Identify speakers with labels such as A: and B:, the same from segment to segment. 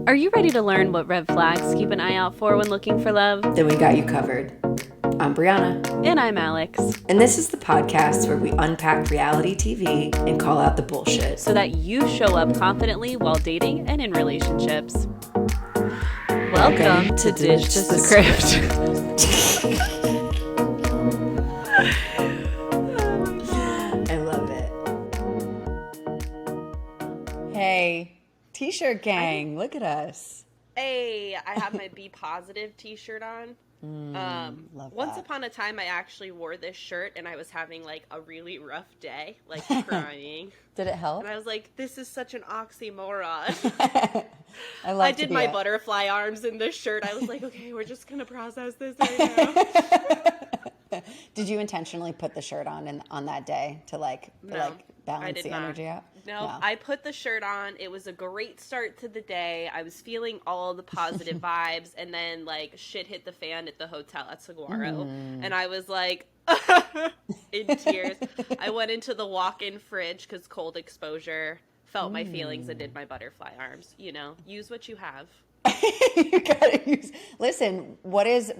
A: Are you ready to learn what red flags keep an eye out for when looking for love?
B: Then we got you covered. I'm Brianna.
A: And I'm Alex.
B: And this is the podcast where we unpack reality TV and call out the bullshit.
A: So that you show up confidently while dating and in relationships. Welcome to Ditch the Script.
B: I love it. Hey, T-shirt gang, look at us.
C: Hey, I have my Be Positive t-shirt on.
B: Love
C: Once
B: that.
C: upon a time, I actually wore this shirt and I was having like a really rough day, like crying.
B: Did it help?
C: And I was like, this is such an oxymoron.
B: I
C: did my butterfly arms in this shirt. I was like, okay, we're just going to process this right now.
B: Did you intentionally put the shirt on that day to balance the energy out?
C: No, I put the shirt on. It was a great start to the day. I was feeling all the positive vibes, and then like shit hit the fan at the hotel at Saguaro, and I was like in tears. I went into the walk-in fridge because cold exposure, felt my feelings, and did my butterfly arms. You know, use what you have.
B: You gotta use. Listen, what is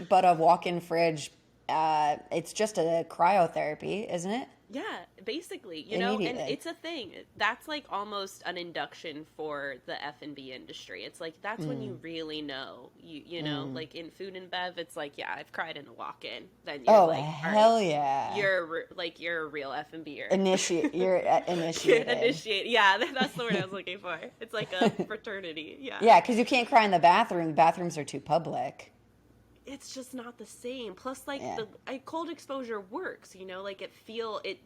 B: but a walk-in fridge? It's just a cryotherapy, isn't it?
C: Yeah, basically, you know, and it's a thing. That's like almost an induction for the F&B industry. It's like, that's when you really know, you know, like in food and bev, it's like, yeah, I've cried in a walk-in. Then you're like,
B: hell
C: right,
B: yeah.
C: You're a real F&B'er.
B: You're initiated.
C: Initiate. Yeah, that's the word I was looking for. It's like a fraternity. Yeah.
B: Yeah, because you can't cry in the bathroom. The bathrooms are too public.
C: It's just not the same. Plus, like, cold exposure works, you know, like it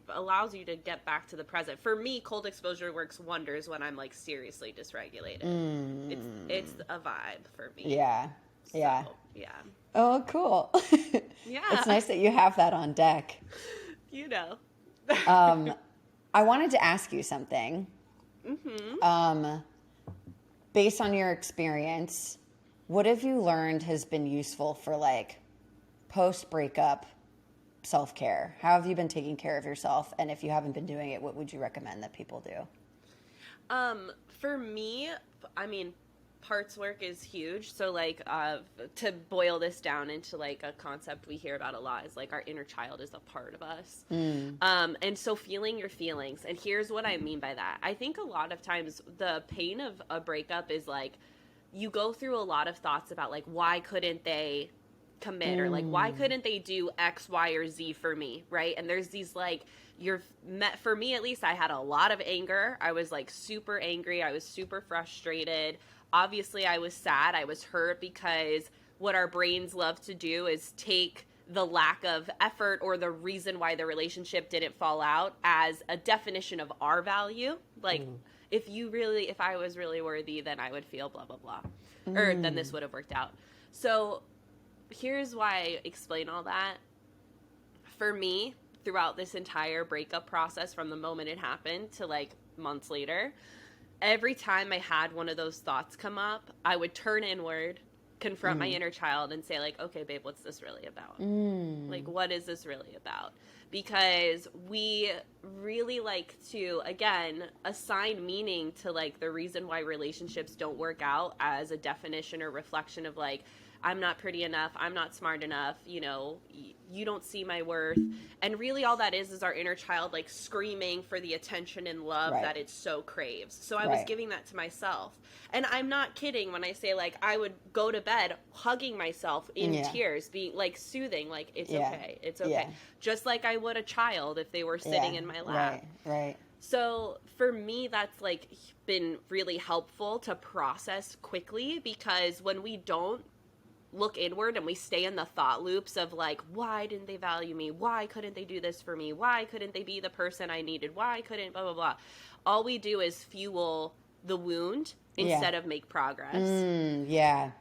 C: allows you to get back to the present. For me, cold exposure works wonders when I'm like seriously dysregulated. It's a vibe for me.
B: Yeah.
C: So,
B: yeah.
C: Yeah.
B: Oh, cool.
C: Yeah.
B: It's nice that you have that on deck.
C: You know.
B: I wanted to ask you something. Based on your experience, what have you learned has been useful for like post-breakup self-care? How have you been taking care of yourself? And if you haven't been doing it, what would you recommend that people do?
C: For me, I mean, parts work is huge. So like, to boil this down into like a concept we hear about a lot is like our inner child is a part of us. And so feeling your feelings. And here's what I mean by that. I think a lot of times the pain of a breakup is like, you go through a lot of thoughts about like, why couldn't they commit or like, why couldn't they do X, Y, or Z for me, right? And there's these like, for me at least, I had a lot of anger. I was like super angry. I was super frustrated. Obviously, I was sad. I was hurt because what our brains love to do is take the lack of effort or the reason why the relationship didn't fall out as a definition of our value. Like, if I was really worthy, then I would feel blah, blah, blah. Or then this would have worked out. So here's why I explain all that. For me, throughout this entire breakup process, from the moment it happened to like months later, every time I had one of those thoughts come up, I would turn inward, confront my inner child and say like, okay, babe, what's this really about? Like, what is this really about? Because we really like to, again, assign meaning to like the reason why relationships don't work out as a definition or reflection of like, I'm not pretty enough, I'm not smart enough, you know, you don't see my worth. And really all that is our inner child like screaming for the attention and love that it so craves. So I was giving that to myself. And I'm not kidding when I say like I would go to bed hugging myself in tears, being like soothing, like it's okay, it's okay. Yeah. Just like I would a child if they were sitting in my lap.
B: Right.
C: So for me, that's like been really helpful to process quickly, because when we don't look inward and we stay in the thought loops of like, why didn't they value me? Why couldn't they do this for me? Why couldn't they be the person I needed? Why couldn't blah, blah, blah. All we do is fuel the wound instead of make progress.
B: Yeah.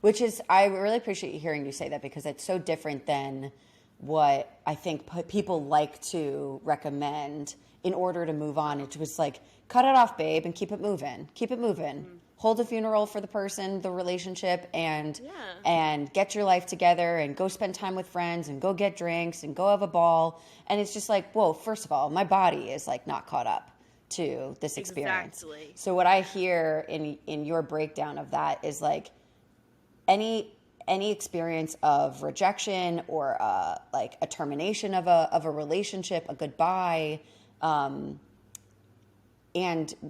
B: Which is, I really appreciate hearing you say that, because it's so different than what I think people like to recommend in order to move on. It was like, cut it off, babe, and keep it moving. Keep it moving. Hold a funeral for the person, the relationship, and get your life together and go spend time with friends and go get drinks and go have a ball. And it's just like, whoa, first of all, my body is like not caught up to this experience.
C: Exactly.
B: So what I hear in your breakdown of that is like any experience of rejection or like a termination of a relationship, a goodbye, and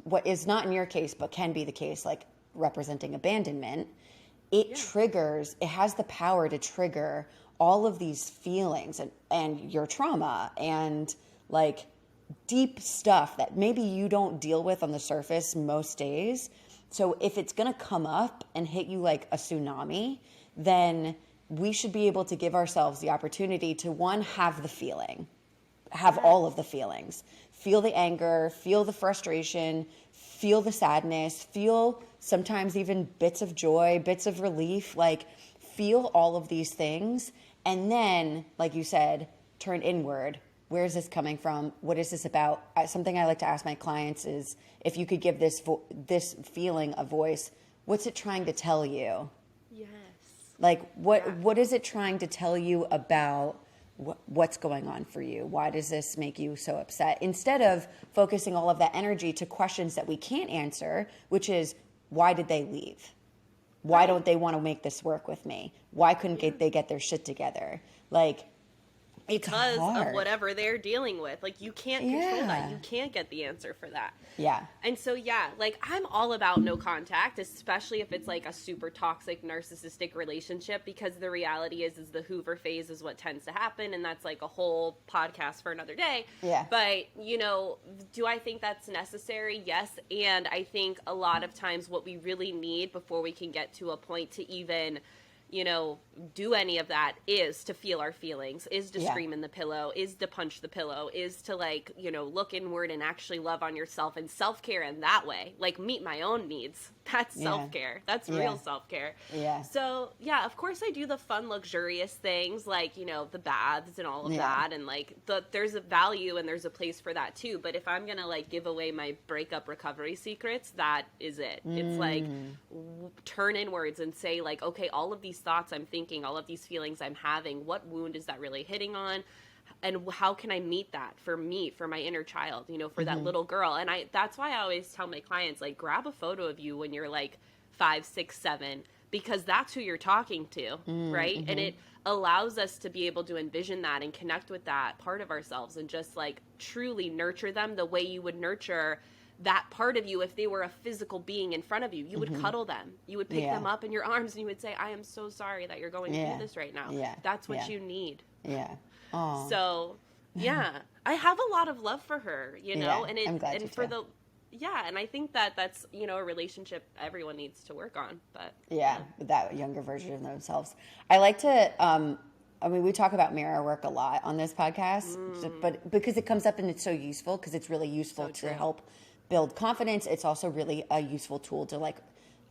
B: what is not in your case but can be the case, like representing abandonment, it has the power to trigger all of these feelings and your trauma and like deep stuff that maybe you don't deal with on the surface most days. So if it's going to come up and hit you like a tsunami, then we should be able to give ourselves the opportunity to, one, have the feeling, have all of the feelings, feel the anger, feel the frustration, feel the sadness, feel sometimes even bits of joy, bits of relief, like feel all of these things. And then, like you said, turn inward. Where is this coming from? What is this about? Something I like to ask my clients is, if you could give this feeling a voice, what's it trying to tell you?
C: Yes.
B: Like, what is it trying to tell you about what's going on for you? Why does this make you so upset? Instead of focusing all of that energy to questions that we can't answer, which is, why did they leave? Why don't they want to make this work with me? Why couldn't they get their shit together? Like,
C: because of whatever they're dealing with. Like, you can't control that. You can't get the answer for that.
B: Yeah.
C: And so, like, I'm all about no contact, especially if it's like a super toxic, narcissistic relationship, because the reality is the Hoover phase is what tends to happen. And that's like a whole podcast for another day.
B: Yeah.
C: But, you know, do I think that's necessary? Yes. And I think a lot of times what we really need before we can get to a point to even, you know, do any of that is to feel our feelings, is to scream in the pillow, is to punch the pillow, is to, like, you know, look inward and actually love on yourself, and self-care in that way, like meet my own needs. That's self-care. That's real self-care. Yeah. So, yeah, of course I do the fun, luxurious things, like, you know, the baths and all of that. And like there's a value and there's a place for that too. But if I'm going to like give away my breakup recovery secrets, that is it. It's like turn inwards and say like, okay, all of these thoughts I'm thinking, all of these feelings I'm having, what wound is that really hitting on? And how can I meet that for me, for my inner child, you know, for that little girl? And that's why I always tell my clients, like, grab a photo of you when you're like 5, 6, 7, because that's who you're talking to, right? And it allows us to be able to envision that and connect with that part of ourselves and just like truly nurture them the way you would nurture that part of you if they were a physical being in front of you. You would cuddle them. You would pick them up in your arms and you would say, I am so sorry that you're going through this right now. That's what you need.
B: Yeah. Aww.
C: So, I have a lot of love for her, you know, and
B: I'm glad
C: and for
B: too.
C: and I think that's, you know, a relationship everyone needs to work on, but
B: that younger version of themselves. I like to, I mean, we talk about mirror work a lot on this podcast, but because it comes up and it's so useful, because it's really useful to help build confidence. It's also really a useful tool to like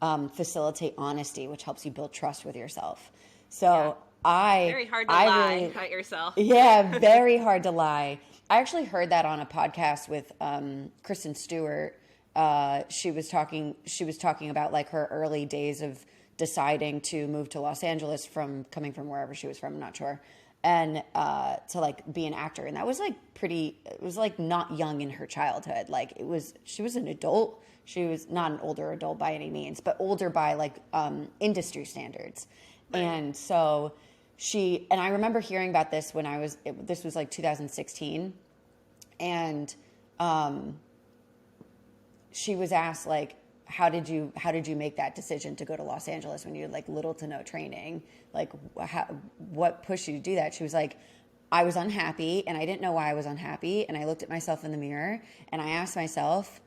B: facilitate honesty, which helps you build trust with yourself. So very
C: hard to lie at yourself.
B: Yeah, very hard to lie. I actually heard that on a podcast with Kristen Stewart. She was talking about like her early days of deciding to move to Los Angeles coming from wherever she was from, I'm not sure, and to like be an actor. And that was like it was like not young in her childhood. Like she was an adult. She was not an older adult by any means, but older by like industry standards. Right. And so and I remember hearing about this when this was like 2016, and she was asked like, how did you make that decision to go to Los Angeles when you had like little to no training? Like, what pushed you to do that? She was like, I was unhappy and I didn't know why I was unhappy, and I looked at myself in the mirror and I asked myself,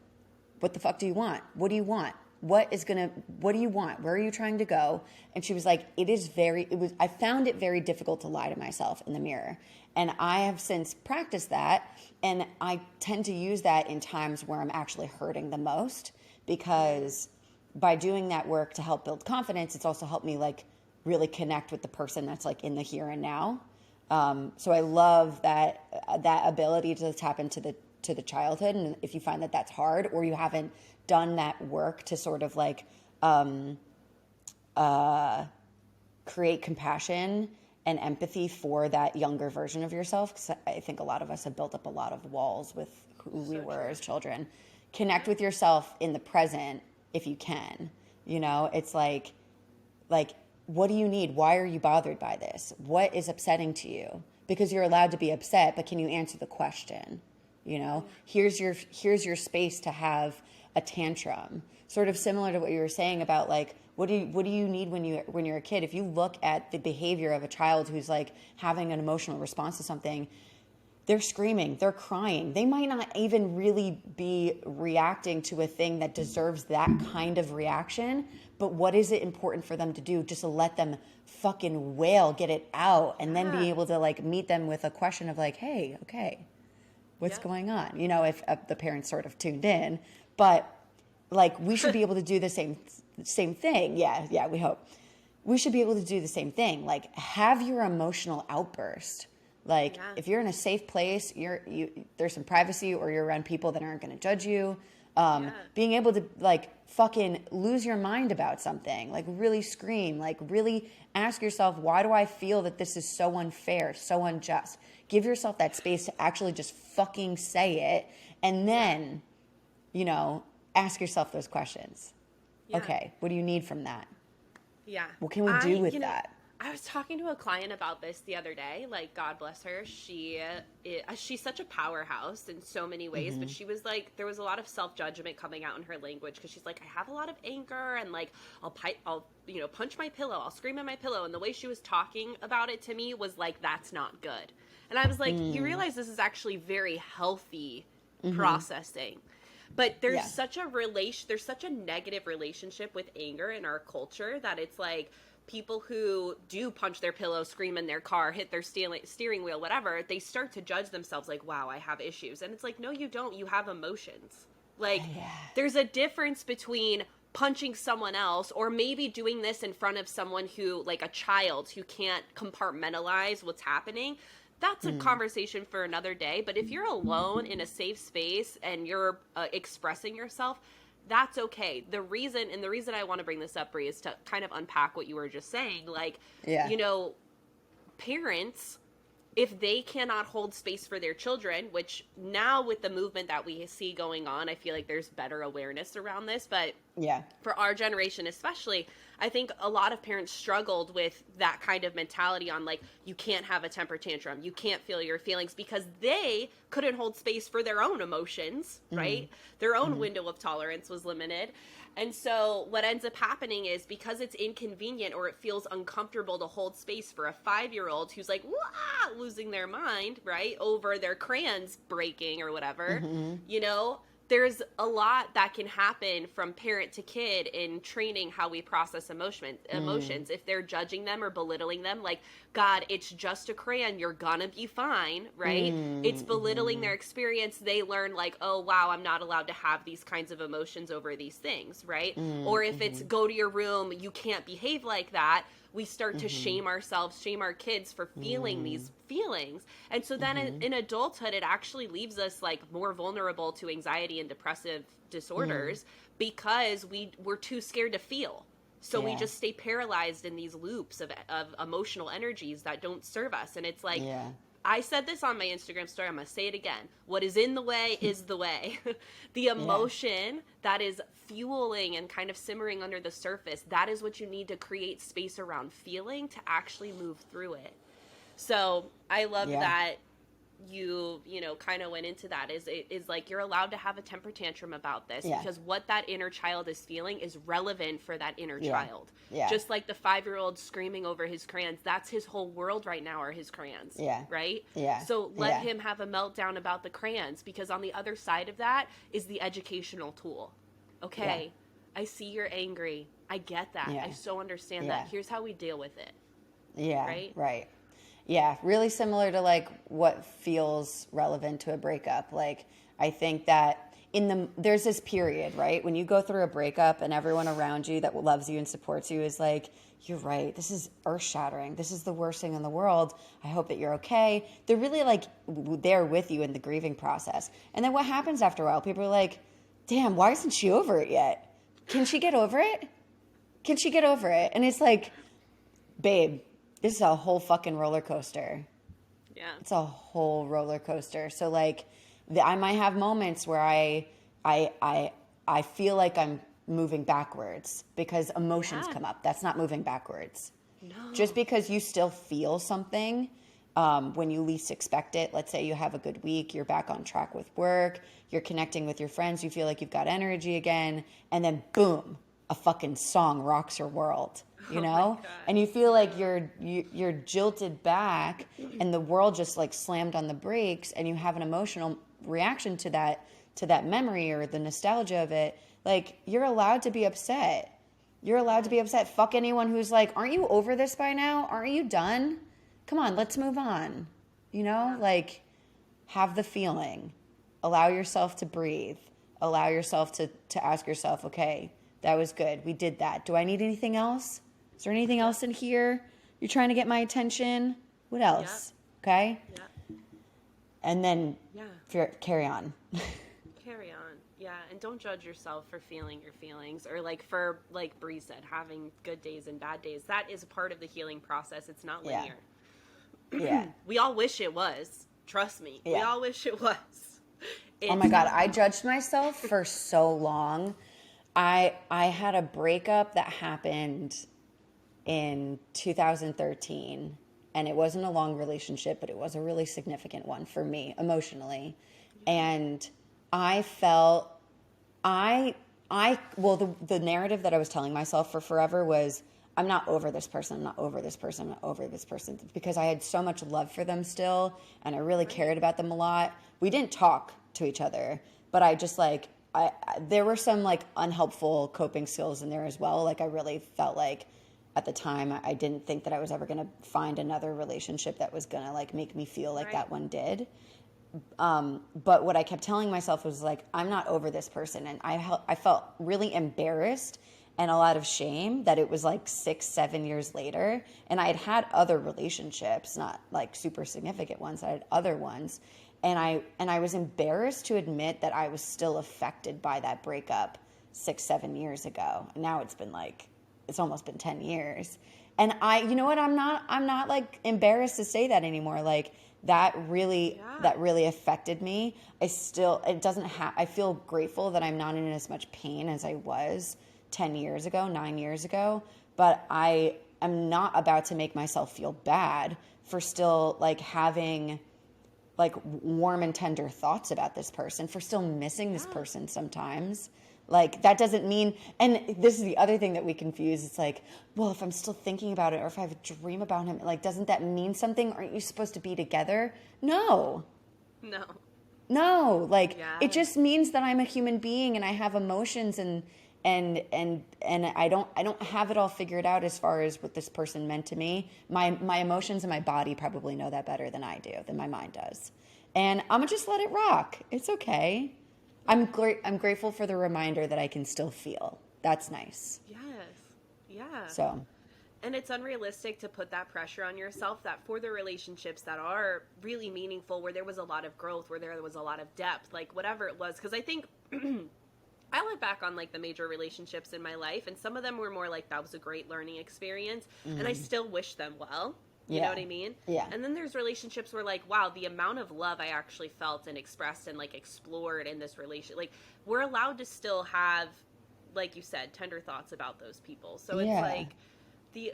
B: what the fuck do you want? What do you want? What do you want? Where are you trying to go? And she was like, I found it very difficult to lie to myself in the mirror. And I have since practiced that. And I tend to use that in times where I'm actually hurting the most, because by doing that work to help build confidence, it's also helped me like really connect with the person that's like in the here and now. So I love that ability to tap into the childhood. And if you find that that's hard, or you haven't done that work to sort of like create compassion and empathy for that younger version of yourself, because I think a lot of us have built up a lot of walls with who we were as children. connect with yourself in the present if you can. You know, it's like, what do you need? Why are you bothered by this? What is upsetting to you? Because you're allowed to be upset, but can you answer the question? You know, here's your space to have a tantrum. Sort of similar to what you were saying about like, what do you need when you're a kid? If you look at the behavior of a child who's like having an emotional response to something, they're screaming, they're crying. They might not even really be reacting to a thing that deserves that kind of reaction, but what is it important for them to do? Just to let them fucking wail, get it out, and then be able to like meet them with a question of like, hey, okay, what's going on? You know, if the parents sort of tuned in, but like we should be able to do the same thing. Yeah, we hope. We should be able to do the same thing. Like have your emotional outburst. Like if you're in a safe place, there's some privacy, or you're around people that aren't going to judge you. Being able to like fucking lose your mind about something, like really scream, like really ask yourself, why do I feel that this is so unfair, so unjust? Give yourself that space to actually just fucking say it, and then, you know, ask yourself those questions. Yeah. Okay, what do you need from that?
C: Yeah.
B: What can we do with that?
C: I was talking to a client about this the other day. Like, God bless her. She's such a powerhouse in so many ways, but she was like, there was a lot of self-judgment coming out in her language because she's like, I have a lot of anger, and like, I'll punch my pillow, I'll scream at my pillow, and the way she was talking about it to me was like, that's not good. And I was like, you realize this is actually very healthy processing. But there's such a negative relationship with anger in our culture that it's like, people who do punch their pillow, scream in their car, hit their steering wheel, whatever, they start to judge themselves like, wow, I have issues. And it's like, no, you don't. You have emotions. Like, there's a difference between punching someone else or maybe doing this in front of someone who, like a child who can't compartmentalize what's happening. That's a conversation for another day. But if you're alone in a safe space and you're expressing yourself, that's okay. The reason I want to bring this up, Bri, is to kind of unpack what you were just saying. Like, you know, parents, if they cannot hold space for their children, which now with the movement that we see going on, I feel like there's better awareness around this. But for our generation especially, I think a lot of parents struggled with that kind of mentality on like, you can't have a temper tantrum, you can't feel your feelings, because they couldn't hold space for their own emotions, right? Their own window of tolerance was limited. And so what ends up happening is, because it's inconvenient or it feels uncomfortable to hold space for a 5-year-old who's like, wah, losing their mind, right, over their crayons breaking or whatever, you know, there's a lot that can happen from parent to kid in training how we process emotions. If they're judging them or belittling them, like, God, it's just a crayon, you're gonna be fine, right? It's belittling their experience. They learn like, oh, wow, I'm not allowed to have these kinds of emotions over these things, right? Or if it's go to your room, you can't behave like that. We start to shame ourselves, shame our kids for feeling these feelings. And so then in adulthood, it actually leaves us like more vulnerable to anxiety and depressive disorders because we're too scared to feel. So we just stay paralyzed in these loops of emotional energies that don't serve us. And it's like, I said this on my Instagram story, I'm going to say it again. What is in the way is the way. The emotion that is fueling and kind of simmering under the surface, that is what you need to create space around feeling to actually move through it. So I love that you know, kind of went into that is like, you're allowed to have a temper tantrum about this because what that inner child is feeling is relevant for that inner child. Just like the 5-year-old screaming over his crayons, that's his whole world right now are his crayons. Right? So let him have a meltdown about the crayons, because on the other side of that is the educational tool. Okay, I see you're angry. I get that. I so understand that. Here's how we deal with it. Right.
B: Yeah, really similar to like what feels relevant to a breakup. Like, I think that there's this period, right, when you go through a breakup and everyone around you that loves you and supports you is like, you're right, this is earth-shattering. This is the worst thing in the world. I hope that you're okay. They're really like there with you in the grieving process. And then what happens after a while? People are like, damn, why isn't she over it yet? Can she get over it? Can she get over it? And it's like, babe, this is a whole fucking roller coaster. It's a whole roller coaster. So like, I might have moments where I I feel like I'm moving backwards because emotions
C: Yeah.
B: come up. That's not moving backwards.
C: No.
B: Just because you still feel something when you least expect it. Let's say you have a good week, you're back on track with work, you're connecting with your friends, you feel like you've got energy again, and then boom, a fucking song rocks your world, you know? And you feel like you're jilted back and the world just like slammed on the brakes, and you have an emotional reaction to that memory or the nostalgia of it. Like, you're allowed to be upset. You're allowed to be upset. Fuck anyone who's like, aren't you over this by now? Aren't you done? Come on, let's move on. You know, like, have the feeling. Allow yourself to breathe. Allow yourself to ask yourself, okay, that was good. We did that. Do I need anything else? Is there anything else in here? You're trying to get my attention? What else? Okay?
C: Yeah.
B: And then carry on.
C: Carry on. Yeah, and don't judge yourself for feeling your feelings, or like for, like Bri said, having good days and bad days. That is a part of the healing process. It's not linear.
B: Yeah.
C: We all wish it was. Trust me. Yeah. We all wish it was.
B: Oh my God, I judged myself for so long. I had a breakup that happened in 2013, and it wasn't a long relationship, but it was a really significant one for me emotionally. And I felt the narrative that I was telling myself for forever was, I'm not over this person, I'm not over this person, I'm not over this person, because I had so much love for them still, and I really cared about them a lot. We didn't talk to each other, but I just like, there were some like unhelpful coping skills in there as well. Like, I really felt like at the time I didn't think that I was ever going to find another relationship that was going to like make me feel like that one did. But what I kept telling myself was like, I'm not over this person. And I felt really embarrassed and a lot of shame that it was like 6-7 years later. And I had other relationships, not like super significant ones. I had other ones. And I was embarrassed to admit that I was still affected by that breakup 6-7 years ago. And now it's almost been 10 years. And you know what? I'm not like embarrassed to say that anymore. Like, that really affected me. I feel grateful that I'm not in as much pain as I was 10 years ago, 9 years ago, but I am not about to make myself feel bad for still like having like warm and tender thoughts about this person, for still missing this person sometimes. Like, that doesn't mean, and this is the other thing that we confuse. It's like, well, if I'm still thinking about it, or if I have a dream about him, like, doesn't that mean something? Aren't you supposed to be together? No. Like, it just means that I'm a human being and I have emotions, and I don't have it all figured out as far as what this person meant to me. My emotions and my body probably know that better than I do, than my mind does. And I'm gonna just let it rock. It's okay. I'm grateful for the reminder that I can still feel. That's nice.
C: Yes. Yeah.
B: So.
C: And it's unrealistic to put that pressure on yourself, that for the relationships that are really meaningful, where there was a lot of growth, where there was a lot of depth, like whatever it was. Because I think I look back on like the major relationships in my life, and some of them were more like, that was a great learning experience, and I still wish them well. You know what I mean?
B: Yeah.
C: And then there's relationships where like, wow, the amount of love I actually felt and expressed and like explored in this relationship, like, we're allowed to still have, like you said, tender thoughts about those people. So it's like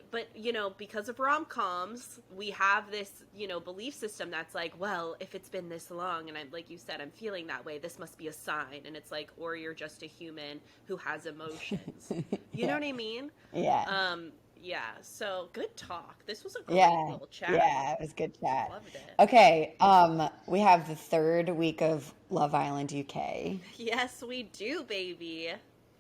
C: but you know, because of rom-coms, we have this, you know, belief system that's like, well, if it's been this long and I'm, like you said, I'm feeling that way, this must be a sign. And it's like, or you're just a human who has emotions. You know what I mean?
B: Yeah.
C: Yeah, so good talk. This was a great little chat.
B: Yeah, it was a good chat.
C: Loved it.
B: Okay, we have the 3rd week of Love Island UK.
C: Yes, we do, baby.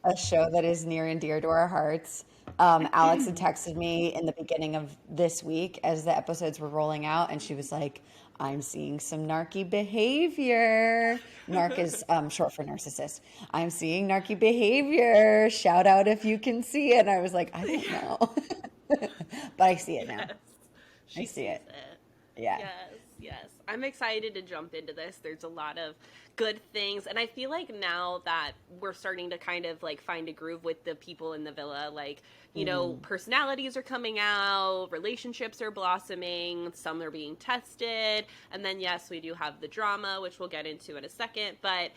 B: A show that is near and dear to our hearts. Alex had texted me in the beginning of this week as the episodes were rolling out, and she was like, I'm seeing some narky behavior. Narc is short for narcissist. I'm seeing narky behavior. Shout out if you can see it. And I was like, I don't know. But I see it now.
C: She
B: I see it.
C: Yeah. Yes. I'm excited to jump into this. There's a lot of good things. And I feel like now that we're starting to kind of like find a groove with the people in the villa, like you know, personalities are coming out, relationships are blossoming, some are being tested, and then yes, we do have the drama, which we'll get into in a second, but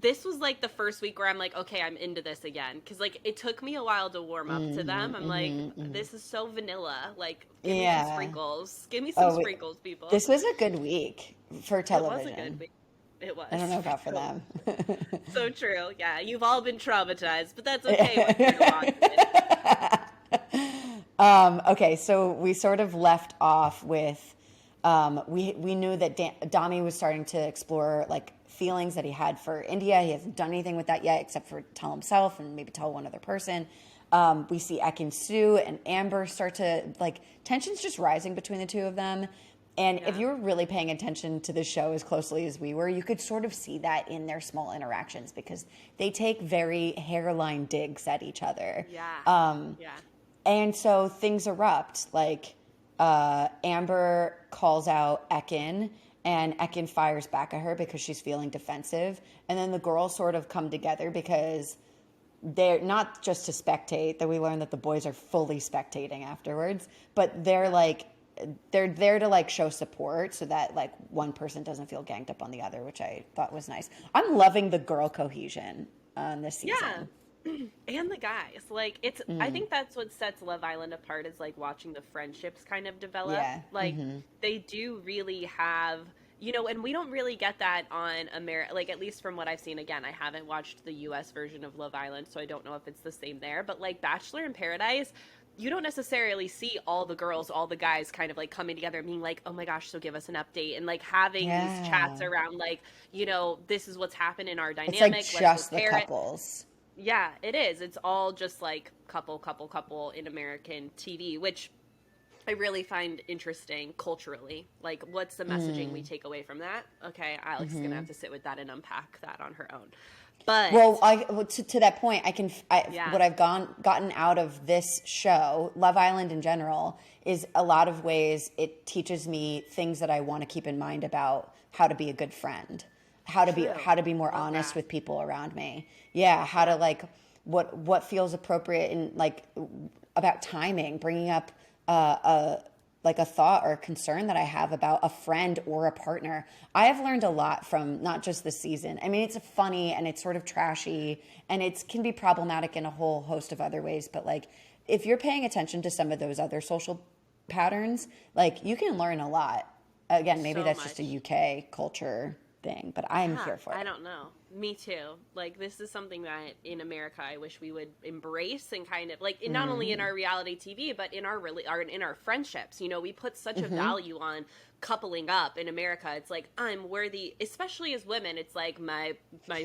C: this was like the first week where I'm like, okay, I'm into this again, because like it took me a while to warm up to them. I'm like, this is so vanilla, like give me some sprinkles, sprinkles, people.
B: This was a good week for television.
C: It was a good week. It was.
B: I don't know about for them.
C: So true. Yeah, you've all been traumatized, but that's okay.
B: Okay, so we sort of left off with we knew that Dami was starting to explore like feelings that he had for India. He hasn't done anything with that yet, except for tell himself and maybe tell one other person. We see Ekin-Su and Amber start to, like, tension's just rising between the two of them. And if you were really paying attention to the show as closely as we were, you could sort of see that in their small interactions, because they take very hairline digs at each other. And so things erupt. Like, Amber calls out Ekin, and Ekin fires back at her because she's feeling defensive. And then the girls sort of come together because they're not just to spectate, that we learn that the boys are fully spectating afterwards, but they're like, they're there to like show support so that like one person doesn't feel ganged up on the other, which I thought was nice. I'm loving the girl cohesion this season.
C: Yeah. And the guys, like, it's I think that's what sets Love Island apart, is like watching the friendships kind of develop. Like they do really have, you know, and we don't really get that on America, like, at least from what I've seen. Again, I haven't watched the US version of Love Island, so I don't know if it's the same there, but like Bachelor in Paradise, you don't necessarily see all the girls, all the guys kind of like coming together and being like, oh my gosh, so give us an update, and like having these chats around, like, you know, this is what's happened in our dynamic.
B: It's like just the couples.
C: Yeah, it is. It's all just like couple in American TV, which I really find interesting culturally. Like, what's the messaging we take away from that? Okay, Alex is going to have to sit with that and unpack that on her own. But
B: to that point, what I've gotten out of this show, Love Island in general, is a lot of ways it teaches me things that I want to keep in mind about how to be a good friend, how to be more honest with people around me. Yeah, how to like what feels appropriate, and like about timing, bringing up a thought or a concern that I have about a friend or a partner. I have learned a lot from not just this season. I mean, it's funny and it's sort of trashy and it can be problematic in a whole host of other ways. But like, if you're paying attention to some of those other social patterns, like, you can learn a lot. Again, maybe that's just a UK culture thing, but I'm here for it.
C: I don't know. Me too. Like, this is something that in America I wish we would embrace, and kind of like, not only in our reality TV, but in our friendships. You know, we put such a value on coupling up in America. It's like, I'm worthy, especially as women. It's like my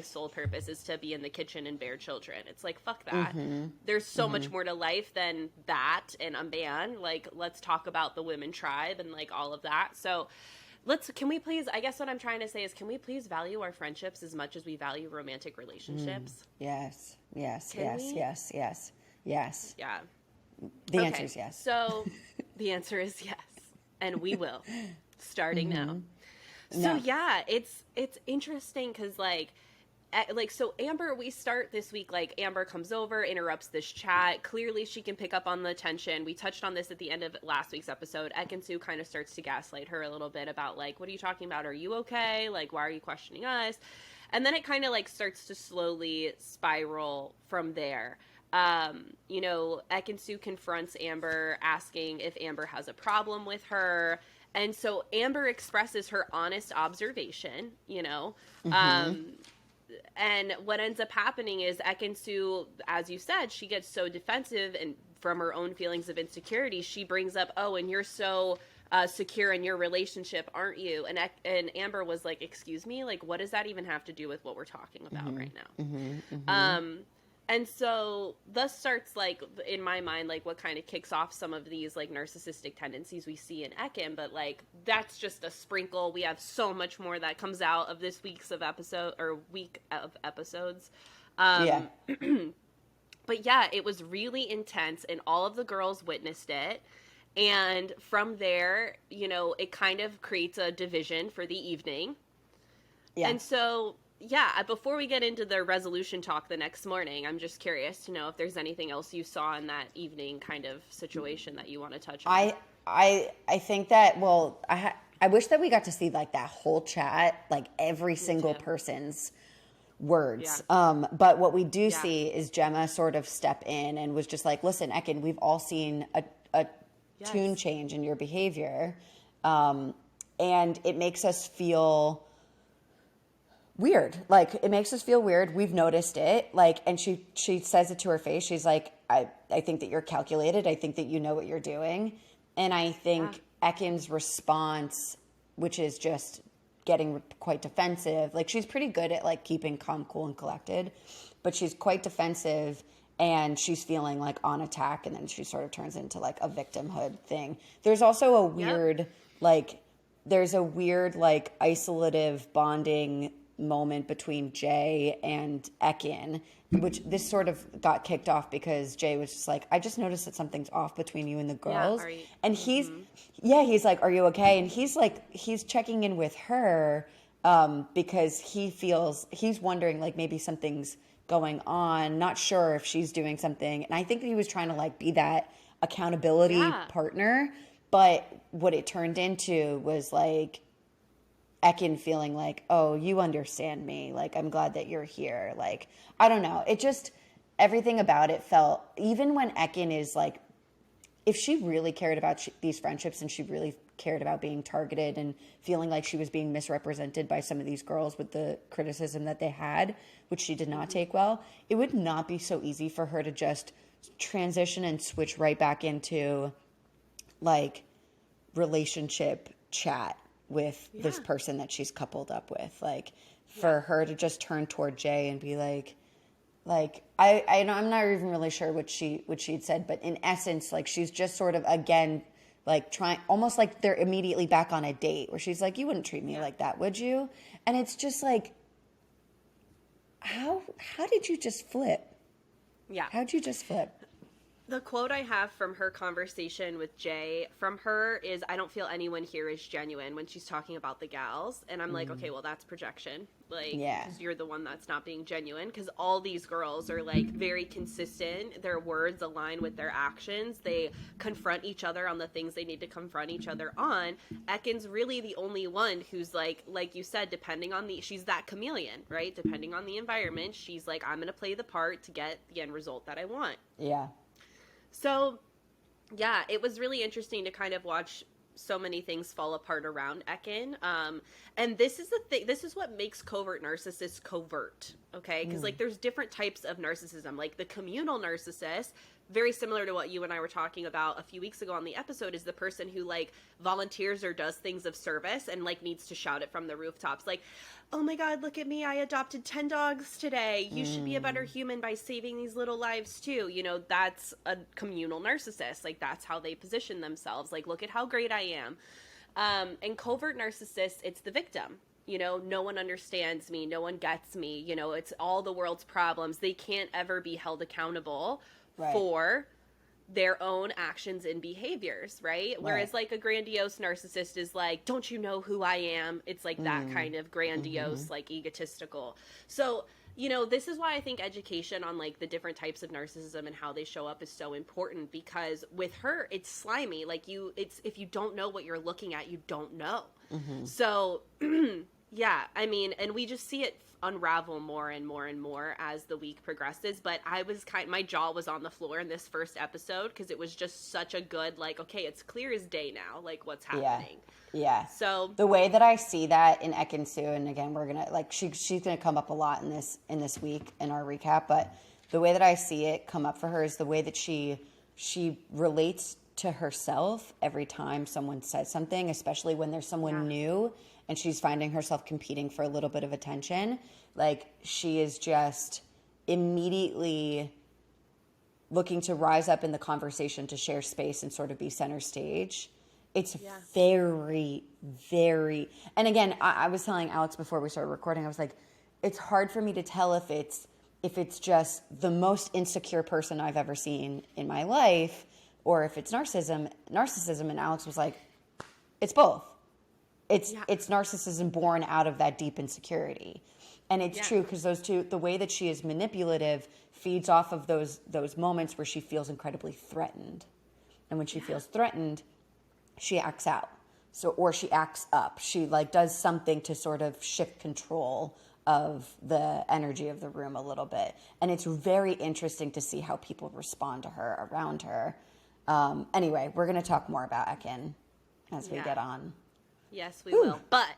C: sole purpose is to be in the kitchen and bear children. It's like, fuck that. There's so much more to life than that. And a man, like, let's talk about the women tribe and like all of that. So can we please, I guess what I'm trying to say is, can we please value our friendships as much as we value romantic relationships?
B: Yes.
C: Yeah.
B: The answer is yes.
C: So the answer is yes. And we will, starting now. So yeah, it's interesting because so Amber, we start this week, like, Amber comes over, interrupts this chat. Clearly she can pick up on the tension. We touched on this at the end of last week's episode. Ekin-Su kind of starts to gaslight her a little bit about, like, what are you talking about? Are you okay? Like, why are you questioning us? And then it kind of like starts to slowly spiral from there. You know, Ekin-Su confronts Amber, asking if Amber has a problem with her. And so Amber expresses her honest observation, you know, and what ends up happening is Ekin-Su, as you said, she gets so defensive, and from her own feelings of insecurity, she brings up, oh, and you're so secure in your relationship, aren't you? And Amber was like, excuse me? Like, what does that even have to do with what we're talking about right now? And so thus starts, like, in my mind, like, what kind of kicks off some of these, like, narcissistic tendencies we see in Ekin. But, like, that's just a sprinkle. We have so much more that comes out of this week of episodes. But, yeah, it was really intense, and all of the girls witnessed it. And from there, you know, it kind of creates a division for the evening. Yeah. And so before we get into the resolution talk the next morning, I'm just curious to know if there's anything else you saw in that evening kind of situation that you want to touch on.
B: I think that, well, I wish that we got to see like that whole chat, like every single person's words. But what we do see is Gemma sort of step in and was just like, listen, Ekin, we've all seen a tune change in your behavior. And it makes us feel weird. Like, it makes us feel weird. We've noticed it. Like, and she says it to her face. She's like, I think that you're calculated. I think that you know what you're doing. And I think Ekin's response, which is just getting quite defensive, like, she's pretty good at like keeping calm, cool, and collected, but she's quite defensive and she's feeling like on attack, and then she sort of turns into like a victimhood thing. There's also a weird like isolative bonding moment between Jay and Ekin, which this sort of got kicked off because Jay was just like, I just noticed that something's off between you and the girls. And he's like, are you okay? And he's checking in with her because he's wondering like maybe something's going on, not sure if she's doing something. And I think that he was trying to like be that accountability partner, but what it turned into was like Ekin feeling like, oh, you understand me. Like, I'm glad that you're here. Like, I don't know. It just, everything about it felt, even when Ekin is like, if she really cared about these friendships and she really cared about being targeted and feeling like she was being misrepresented by some of these girls with the criticism that they had, which she did not take well, it would not be so easy for her to just transition and switch right back into like relationship chat with this person that she's coupled up with. Like, for her to just turn toward Jay and be like I'm not even really sure what she'd said, but in essence, like, she's just sort of again like trying, almost like they're immediately back on a date where she's like, you wouldn't treat me like that, would you? And it's just like, how did you just flip? How'd you just flip?
C: The quote I have from her conversation with Jay from her is, I don't feel anyone here is genuine, when she's talking about the gals. And I'm like, okay, well, that's projection. Like, 'cause you're the one that's not being genuine, because all these girls are like very consistent. Their words align with their actions. They confront each other on the things they need to confront each other on. Ekin's really the only one who's like you said, she's that chameleon, right? Depending on the environment, she's like, I'm going to play the part to get the end result that I want.
B: Yeah.
C: So, yeah, it was really interesting to kind of watch so many things fall apart around Ekin. And this is the thing. This is what makes covert narcissists covert, okay? Because, like, there's different types of narcissism. Like, the communal narcissist, very similar to what you and I were talking about a few weeks ago on the episode, is the person who, like, volunteers or does things of service and, like, needs to shout it from the rooftops. Like, oh my God, look at me, I adopted 10 dogs today. You should be a better human by saving these little lives too. You know, that's a communal narcissist. Like, that's how they position themselves. Like, look at how great I am. And covert narcissists, it's the victim. You know, no one understands me. No one gets me. You know, it's all the world's problems. They can't ever be held accountable for their own actions and behaviors, right? Whereas like a grandiose narcissist is like, don't you know who I am? It's like that kind of grandiose, like egotistical. So, you know, this is why I think education on like the different types of narcissism and how they show up is so important, because with her, it's slimy. Like, if you don't know what you're looking at, you don't know. So yeah, I mean, and we just see it unravel more and more and more as the week progresses. But my jaw was on the floor in this first episode, because it was just such a good, like, okay, it's clear as day now, like, what's happening.
B: Yeah.
C: So
B: the way that I see that in Ekin Sue, and again, we're gonna like she's gonna come up a lot in this week in our recap, but the way that I see it come up for her is the way that she relates to herself every time someone says something, especially when there's someone new and she's finding herself competing for a little bit of attention. Like, she is just immediately looking to rise up in the conversation, to share space and sort of be center stage. It's very, very, and again, I was telling Alex before we started recording, I was like, it's hard for me to tell if it's just the most insecure person I've ever seen in my life, or if it's narcissism. And Alex was like, it's both. It's narcissism born out of that deep insecurity. And it's true because the way that she is manipulative feeds off of those moments where she feels incredibly threatened. And when she feels threatened, she acts out. Or she acts up. She like does something to sort of shift control of the energy of the room a little bit. And it's very interesting to see how people respond to her, around her. Anyway, we're going to talk more about Ekin as we get on.
C: Yes, we will. But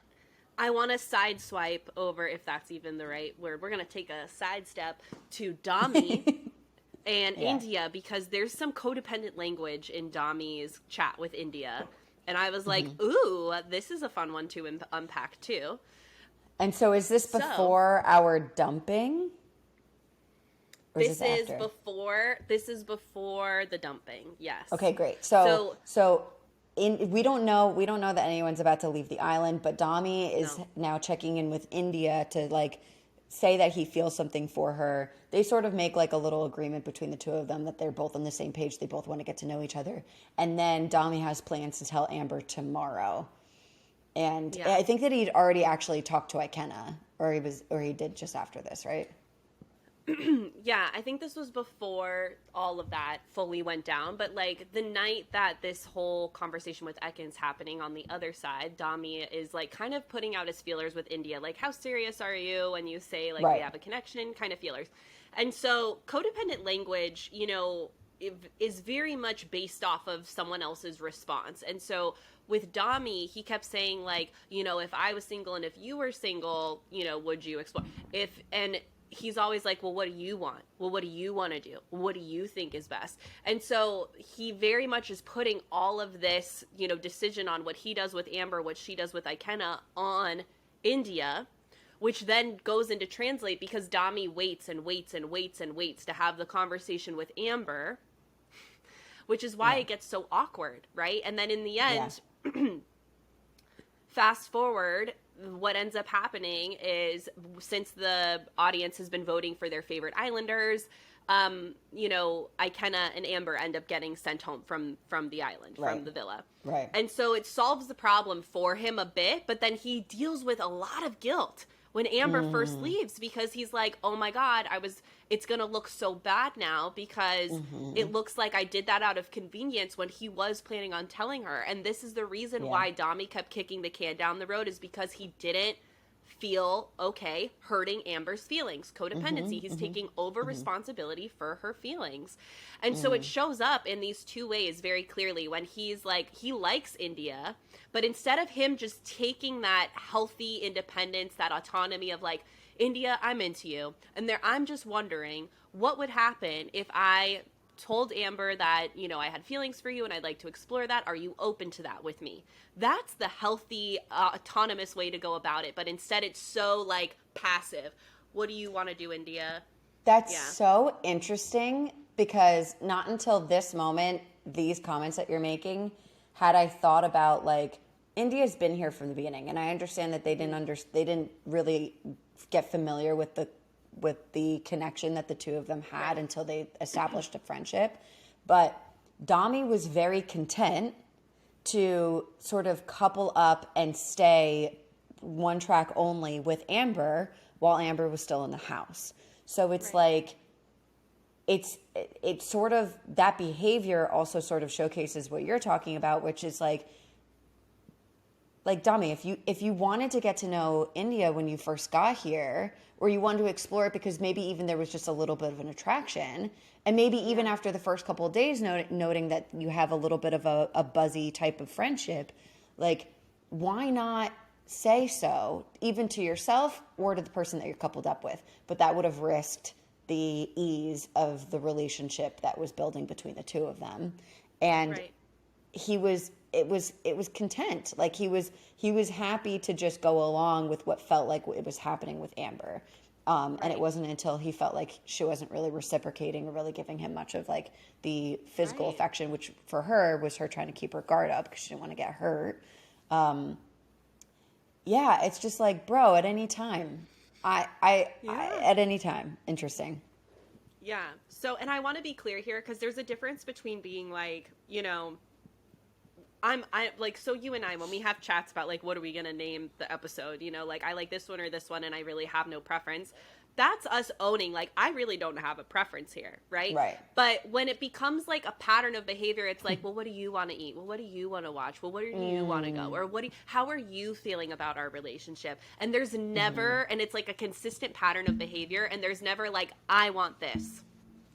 C: I want to sideswipe over, if that's even the right word. We're going to take a sidestep to Dami and India, because there's some codependent language in Dami's chat with India. And I was like, ooh, this is a fun one to unpack too.
B: And so is this before our dumping? Or
C: This is before the dumping. Yes.
B: Okay, great. So we don't know that anyone's about to leave the island, but Dami is now checking in with India to like say that he feels something for her. They sort of make like a little agreement between the two of them that they're both on the same page. They both want to get to know each other. And then Dami has plans to tell Amber tomorrow. And I think that he'd already actually talked to Ikenna, or he did just after this, right?
C: Yeah, I think this was before all of that fully went down. But like the night that this whole conversation with Ekin's happening on the other side, Dami is like kind of putting out his feelers with India. Like, how serious are you? And you say like, we have a connection, kind of feelers. And so codependent language, you know, is very much based off of someone else's response. And so with Dami, he kept saying like, you know, if I was single and if you were single, you know, would you explore? He's always like, well, what do you want? Well, what do you want to do? What do you think is best? And so he very much is putting all of this, you know, decision on what he does with Amber, what she does with Ikenna on India, which then goes into translate because Dami waits and waits and waits and waits to have the conversation with Amber, which is why it gets so awkward, right? And then in the end, fast forward, what ends up happening is, since the audience has been voting for their favorite islanders, you know, Ikenna and Amber end up getting sent home from the island, from the villa.
B: Right.
C: And so it solves the problem for him a bit, but then he deals with a lot of guilt when Amber first leaves, because he's like, oh my God, it's going to look so bad now because it looks like I did that out of convenience when he was planning on telling her. And this is the reason why Dami kept kicking the can down the road, is because he didn't feel okay hurting Amber's feelings. Codependency. He's taking over responsibility for her feelings. And so it shows up in these two ways very clearly, when he's like, he likes India, but instead of him just taking that healthy independence, that autonomy of like, India, I'm into you, and I'm just wondering what would happen if I told Amber that, you know, I had feelings for you and I'd like to explore that. Are you open to that with me? That's the healthy, autonomous way to go about it. But instead it's so like passive. What do you want to do, India?
B: That's so interesting, because not until this moment, these comments that you're making, had I thought about like, India's been here from the beginning, and I understand that they didn't really get familiar with the connection that the two of them had until they established a friendship. But Dami was very content to sort of couple up and stay one track only with Amber while Amber was still in the house. So it's like, it's sort of, that behavior also sort of showcases what you're talking about, which is like Dami, if you wanted to get to know India when you first got here, or you wanted to explore it because maybe even there was just a little bit of an attraction, and maybe even after the first couple of days noting that you have a little bit of a buzzy type of friendship, like, why not say so, even to yourself or to the person that you're coupled up with? But that would have risked the ease of the relationship that was building between the two of them. And it was content. Like he was happy to just go along with what felt like it was happening with Amber. And it wasn't until he felt like she wasn't really reciprocating or really giving him much of like the physical affection, which for her was her trying to keep her guard up because she didn't want to get hurt. It's just like, bro, at any time. I at any time. Interesting.
C: Yeah. So, and I want to be clear here, because there's a difference between being like, you know, I like, so you and I, when we have chats about like, what are we going to name the episode, you know, like I like this one or this one and I really have no preference. That's us owning, like, I really don't have a preference here, right?
B: Right.
C: But when it becomes like a pattern of behavior, it's like, well, what do you want to eat? Well, what do you want to watch? Well, where do you want to go? Or how are you feeling about our relationship? And there's never, and it's like a consistent pattern of behavior, and there's never like, I want this.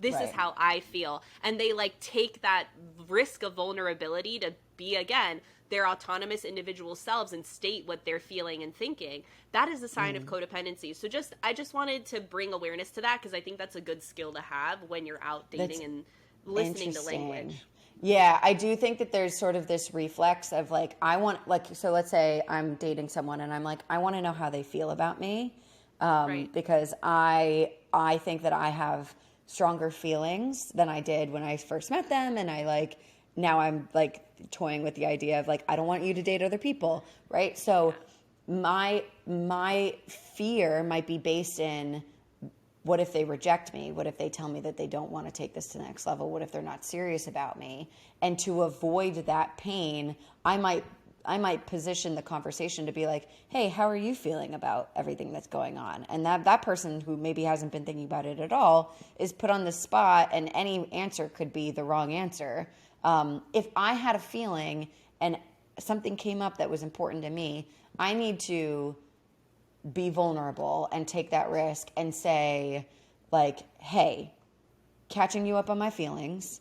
C: This is how I feel. And they like take that risk of vulnerability to be, again, their autonomous individual selves and state what they're feeling and thinking. That is a sign of codependency. So I just wanted to bring awareness to that, because I think that's a good skill to have when you're out dating and listening to language.
B: Yeah, I do think that there's sort of this reflex of like, I want, like, so let's say I'm dating someone and I'm like, I want to know how they feel about me, because I think that I have stronger feelings than I did when I first met them, and I like, now I'm like toying with the idea of like, I don't want you to date other people, right? So my fear might be based in, what if they reject me? What if they tell me that they don't want to take this to the next level? What if they're not serious about me? And to avoid that pain, I might position the conversation to be like, hey, how are you feeling about everything that's going on? And that person who maybe hasn't been thinking about it at all is put on the spot, and any answer could be the wrong answer. If I had a feeling and something came up that was important to me, I need to be vulnerable and take that risk and say, like, hey, catching you up on my feelings.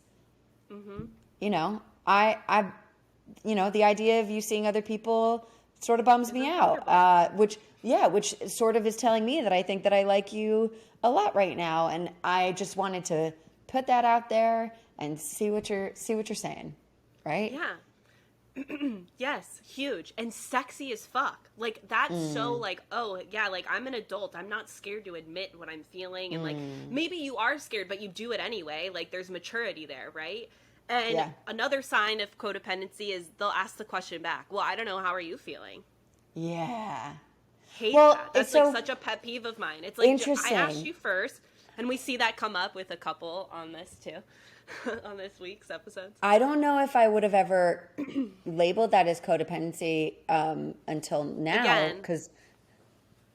B: You know, the idea of you seeing other people sort of bums me out, which sort of is telling me that I think that I like you a lot right now. And I just wanted to put that out there and see what you're saying. Right?
C: Yeah. Yes, huge and sexy as fuck. Like, that's so like, oh yeah, like I'm an adult. I'm not scared to admit what I'm feeling, and like maybe you are scared, but you do it anyway. Like, there's maturity there, right? And another sign of codependency is they'll ask the question back. Well, I don't know. How are you feeling?
B: Yeah.
C: Hate that. That's like such a pet peeve of mine. It's like,
B: interesting.
C: I asked you first, and we see that come up with a couple on this too. On this week's episodes.
B: I don't know if I would have ever labeled that as codependency until now, because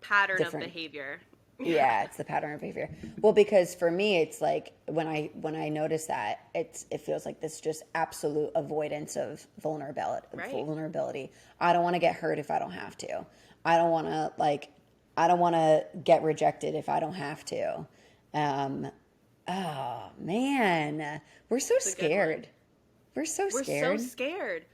C: pattern of behavior.
B: Yeah, it's the pattern of behavior. Well, because for me, it's like when I notice that, it feels like this just absolute avoidance of vulnerability.
C: Right.
B: Vulnerability. I don't want to get hurt if I don't have to. I don't want to get rejected if I don't have to. Oh man, we're so scared. We're so scared.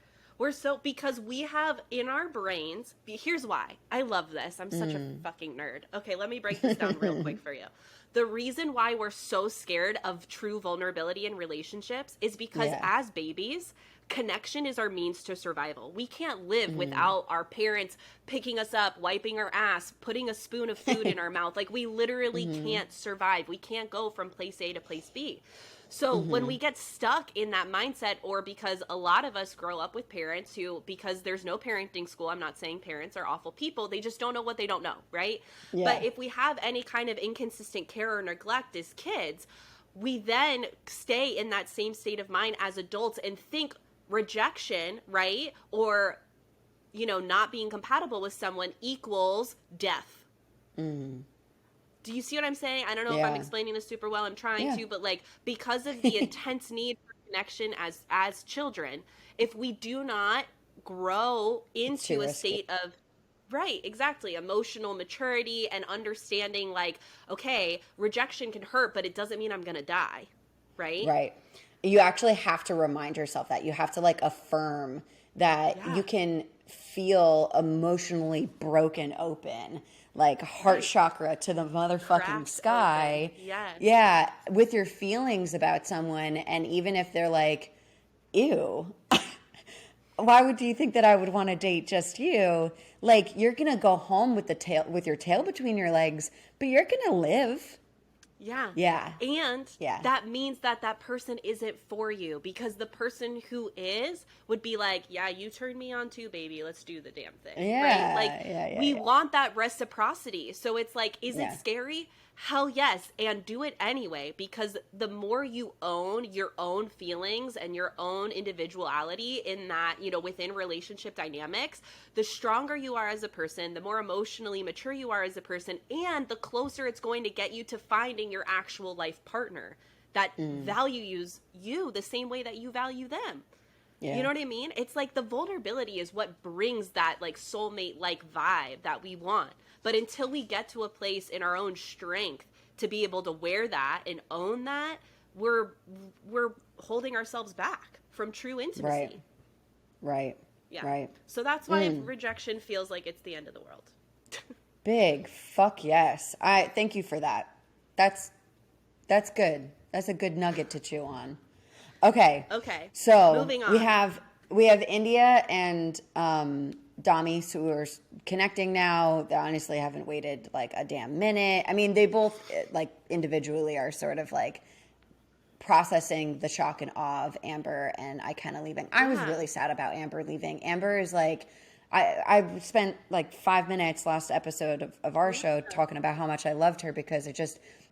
C: Because we have in our brains, here's why. I love this. I'm such a fucking nerd. Okay, let me break this down real quick for you. The reason why we're so scared of true vulnerability in relationships is because as babies, connection is our means to survival. We can't live without our parents picking us up, wiping our ass, putting a spoon of food in our mouth. Like, we literally can't survive. We can't go from place A to place B. So when we get stuck in that mindset, or because a lot of us grow up with parents who, because there's no parenting school, I'm not saying parents are awful people, they just don't know what they don't know, right? Yeah. But if we have any kind of inconsistent care or neglect as kids, we then stay in that same state of mind as adults and think rejection, right? Or, not being compatible with someone equals death. Do you see what I'm saying? I don't know if I'm explaining this super well. I'm trying to, but like, because of the intense need for connection as children, if we do not grow into a state of, right, exactly, emotional maturity and understanding, like, okay, rejection can hurt, but it doesn't mean I'm going to die, right?
B: Right. You actually have to remind yourself that. You have to like affirm that you can feel emotionally broken open, like heart chakra to the motherfucking
C: Cracked
B: sky.
C: Open. Yes.
B: Yeah, with your feelings about someone, and even if they're like, ew, why would you think that I would want to date just you? Like, you're gonna go home with your tail between your legs, but you're gonna live.
C: Yeah.
B: Yeah.
C: And that means that person isn't for you, because the person who is would be like, yeah, you turned me on too, baby. Let's do the damn thing.
B: Yeah.
C: Right? Like, we want that reciprocity. So it's like, is it scary? Hell yes, and do it anyway, because the more you own your own feelings and your own individuality in that, you know, within relationship dynamics, the stronger you are as a person, the more emotionally mature you are as a person, and the closer it's going to get you to finding your actual life partner that values you the same way that you value them.
B: Yeah.
C: You know what I mean? It's like the vulnerability is what brings that like soulmate like vibe that we want. But until we get to a place in our own strength to be able to wear that and own that, we're holding ourselves back from true intimacy.
B: Right.
C: Yeah.
B: Right.
C: So that's why rejection feels like it's the end of the world.
B: Big fuck yes. I thank you for that. That's good. That's a good nugget to chew on. Okay. So
C: moving on.
B: we have India and Dami who are connecting now. They honestly haven't waited like a damn minute. I mean, they both like individually are sort of like processing the shock and awe of Amber and Ikenna leaving. I was really sad about Amber leaving. Amber is like, I spent like 5 minutes last episode of our show talking about how much I loved her because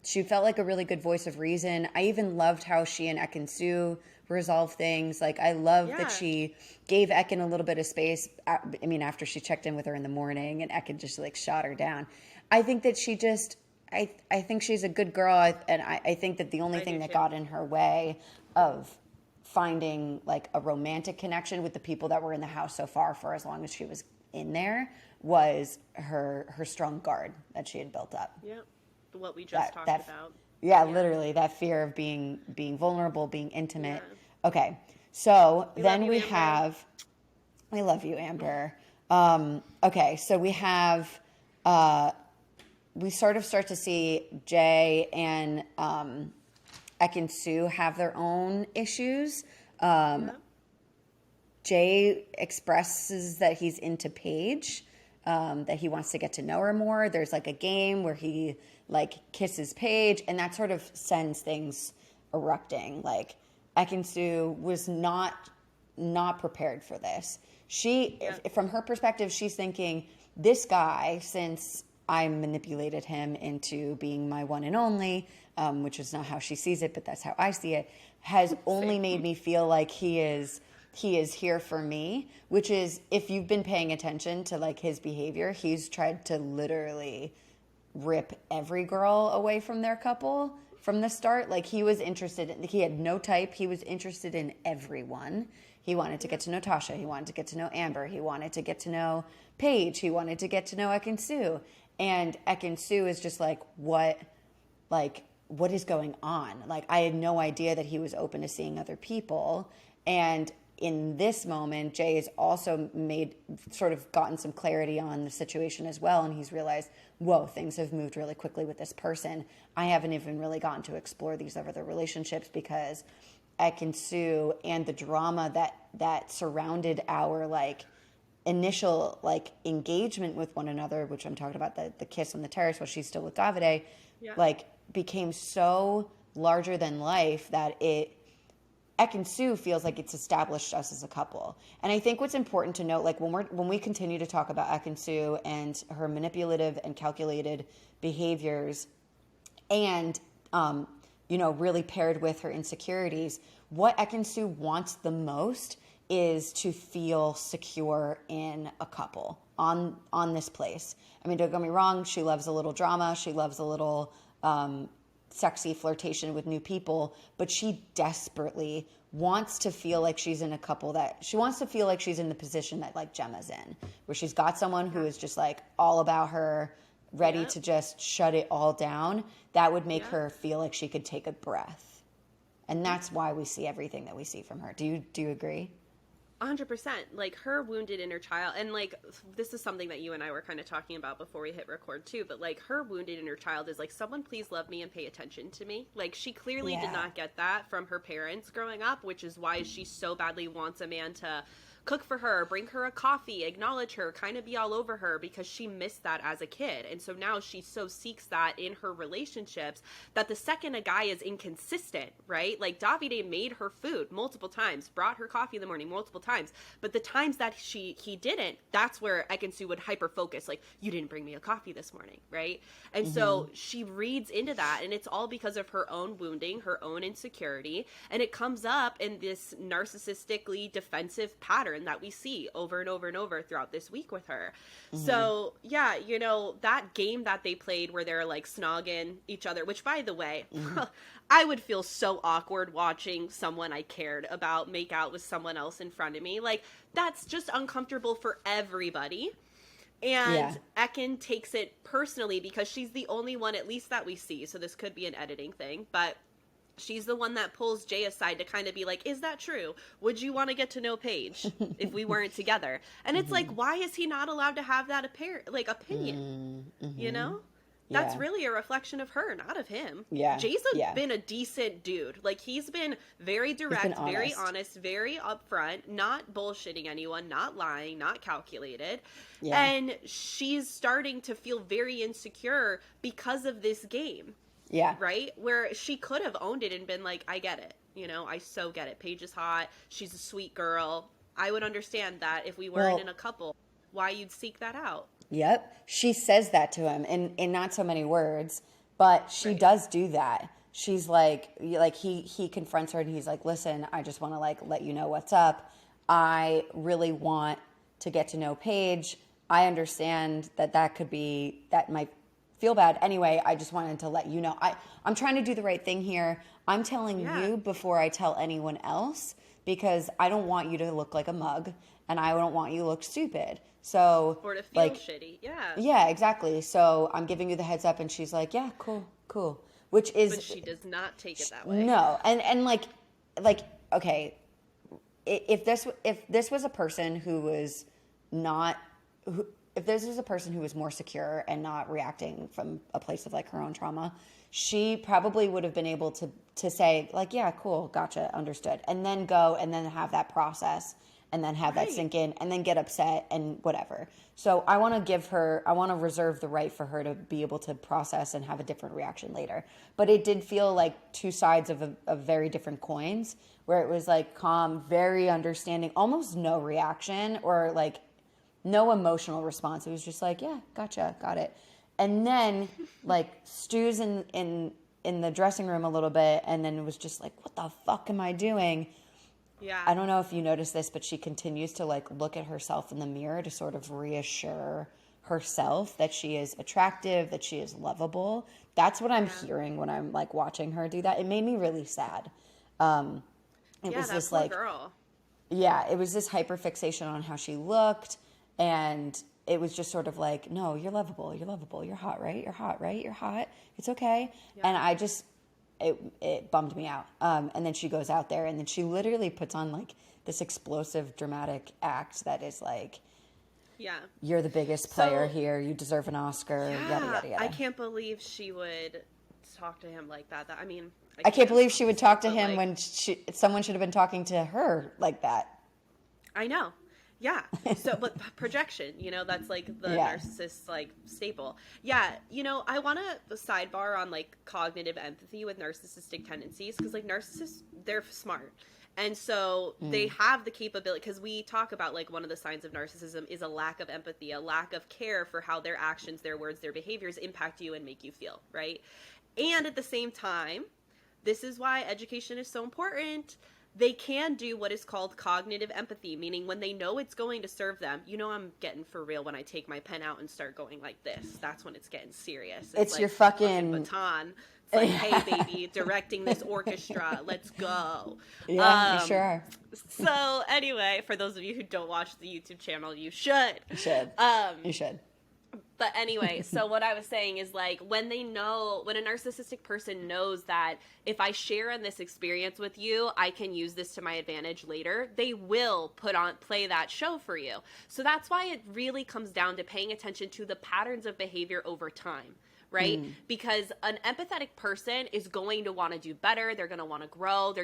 B: she felt like a really good voice of reason. I even loved how she and Ekin-Su resolved things. Like, I love that she gave Ekin a little bit of space. I mean, after she checked in with her in the morning and Ekin just like shot her down. I think that she just, I think she's a good girl. And I think that the only thing that got in her way of finding like a romantic connection with the people that were in the house so far for as long as she was in there was her strong guard that she had built up.
C: Yeah. What we just talked about.
B: Yeah, literally that fear of being vulnerable, being intimate. Yeah. Okay. So then we have, we love you, Amber. Okay. So we have, we sort of start to see Jay and Ekin-Su have their own issues. Jay expresses that he's into Paige, that he wants to get to know her more. There's like a game where he like kisses Paige, and that sort of sends things erupting. Like Ekin-Su was not prepared for this. From her perspective, she's thinking, this guy, since I manipulated him into being my one and only, which is not how she sees it, but that's how I see it, has only made me feel like he is here for me, which is, if you've been paying attention to like his behavior, he's tried to literally rip every girl away from their couple from the start. Like he had no type. He was interested in everyone. He wanted to get to know Tasha. He wanted to get to know Amber. He wanted to get to know Paige. He wanted to get to know Ekin-Su. And Ekin-Su is just like, what is going on? Like, I had no idea that he was open to seeing other people. And in this moment, Jay has also gotten some clarity on the situation as well. And he's realized, whoa, things have moved really quickly with this person. I haven't even really gotten to explore these other relationships because Ekin-Su and the drama that surrounded our like initial like engagement with one another, which I'm talking about the kiss on the terrace while she's still with Davide, like became so larger than life that Ekin-Su feels like it's established us as a couple. And I think what's important to note, like when we continue to talk about Ekin-Su and her manipulative and calculated behaviors and, really paired with her insecurities, what Ekin-Su wants the most is to feel secure in a couple on this place. I mean, don't get me wrong, she loves a little drama. She loves a little sexy flirtation with new people, but she desperately wants to feel like she's in a couple she wants to feel like she's in the position that like Gemma's in, where she's got someone who is just like all about her, ready to just shut it all down. That would make her feel like she could take a breath. And that's why we see everything that we see from her. Do you agree?
C: 100%. Like her wounded inner child, and like this is something that you and I were kind of talking about before we hit record too, but like her wounded inner child is like, someone please love me and pay attention to me. Like she clearly did not get that from her parents growing up, which is why she so badly wants a man to cook for her, bring her a coffee, acknowledge her, kind of be all over her because she missed that as a kid. And so now she so seeks that in her relationships that the second a guy is inconsistent, right? Like Davide made her food multiple times, brought her coffee in the morning multiple times, but the times that he didn't, that's where Ekin-Su would hyper focus, like, you didn't bring me a coffee this morning, right? And so she reads into that, and it's all because of her own wounding, her own insecurity, and it comes up in this narcissistically defensive pattern that we see over and over and over throughout this week with her. So yeah, you know, that game that they played where they're like snogging each other, which by the way, I would feel so awkward watching someone I cared about make out with someone else in front of me. Like, that's just uncomfortable for everybody. And Ekin takes it personally because she's the only one, at least that we see. So this could be an editing thing, but she's the one that pulls Jay aside to kind of be like, is that true? Would you want to get to know Paige if we weren't together? And it's like, why is he not allowed to have that opinion? You know? That's really a reflection of her, not of him. Jay's been a decent dude. Like, he's been very direct, very honest, very upfront, not bullshitting anyone, not lying, not calculated. And she's starting to feel very insecure because of this game. Right? Where she could have owned it and been like, I get it. You know, I so get it. Paige is hot. She's a sweet girl. I would understand that if we weren't in a couple, why you'd seek that out.
B: She says that to him in not so many words, but she does do that. She's like he confronts her and he's like, listen, I just want to like let you know what's up. I really want to get to know Paige. I understand that could be, that might feel bad. Anyway, I just wanted to let you know. I'm trying to do the right thing here. I'm telling you before I tell anyone else because I don't want you to look like a mug and I don't want you to look stupid. So,
C: or to feel
B: like,
C: shitty.
B: Yeah, exactly. So I'm giving you the heads up and she's like, yeah, cool. Which is...
C: But she does not take it that way.
B: No. And like, okay, if this was a person who was not... If this was a person who was more secure and not reacting from a place of like her own trauma, she probably would have been able to say like, yeah, cool, gotcha, understood. And then go and then have that process and then have that sink in and then get upset and whatever. So I want to reserve the right for her to be able to process and have a different reaction later. But it did feel like two sides of very different coins where it was like calm, very understanding, almost no reaction or like no emotional response. It was just like, yeah, gotcha, got it. And then like Stu's in the dressing room a little bit and then it was just like, what the fuck am I doing?
C: Yeah.
B: I don't know if you noticed this, but she continues to like look at herself in the mirror to sort of reassure herself that she is attractive, that she is lovable. That's what I'm hearing when I'm like watching her do that. It made me really sad. It was this like
C: girl.
B: Yeah, it was this hyperfixation on how she looked, and it was just sort of like, no, you're lovable, you're hot, right? You're hot, right? You're hot. It's okay. Yeah. And I just it bummed me out. And then she goes out there and then she literally puts on like this explosive dramatic act that is like, you're the biggest player here. You deserve an Oscar. Yada, yada, yada.
C: I can't believe she would talk to him like that.
B: I can't believe she would talk to him when someone should have been talking to her like that.
C: I know. Yeah. So, but projection, you know, that's like the narcissist like staple. Yeah. You know, I want to sidebar on like cognitive empathy with narcissistic tendencies because like narcissists, they're smart. And so they have the capability, because we talk about like one of the signs of narcissism is a lack of empathy, a lack of care for how their actions, their words, their behaviors impact you and make you feel, right? And at the same time, this is why education is so important. They can do what is called cognitive empathy, meaning when they know it's going to serve them. You know, I'm getting for real when I take my pen out and start going like this. That's when it's getting serious.
B: It's
C: like
B: your fucking
C: baton. It's like, hey, baby, directing this orchestra. Let's go.
B: Yeah, you sure are.
C: So anyway, for those of you who don't watch the YouTube channel, you should.
B: You should. You should.
C: But anyway, so what I was saying is like when a narcissistic person knows that if I share in this experience with you, I can use this to my advantage later, they will play that show for you. So that's why it really comes down to paying attention to the patterns of behavior over time, right? Because an empathetic person is going to want to do better. They're going to want to grow.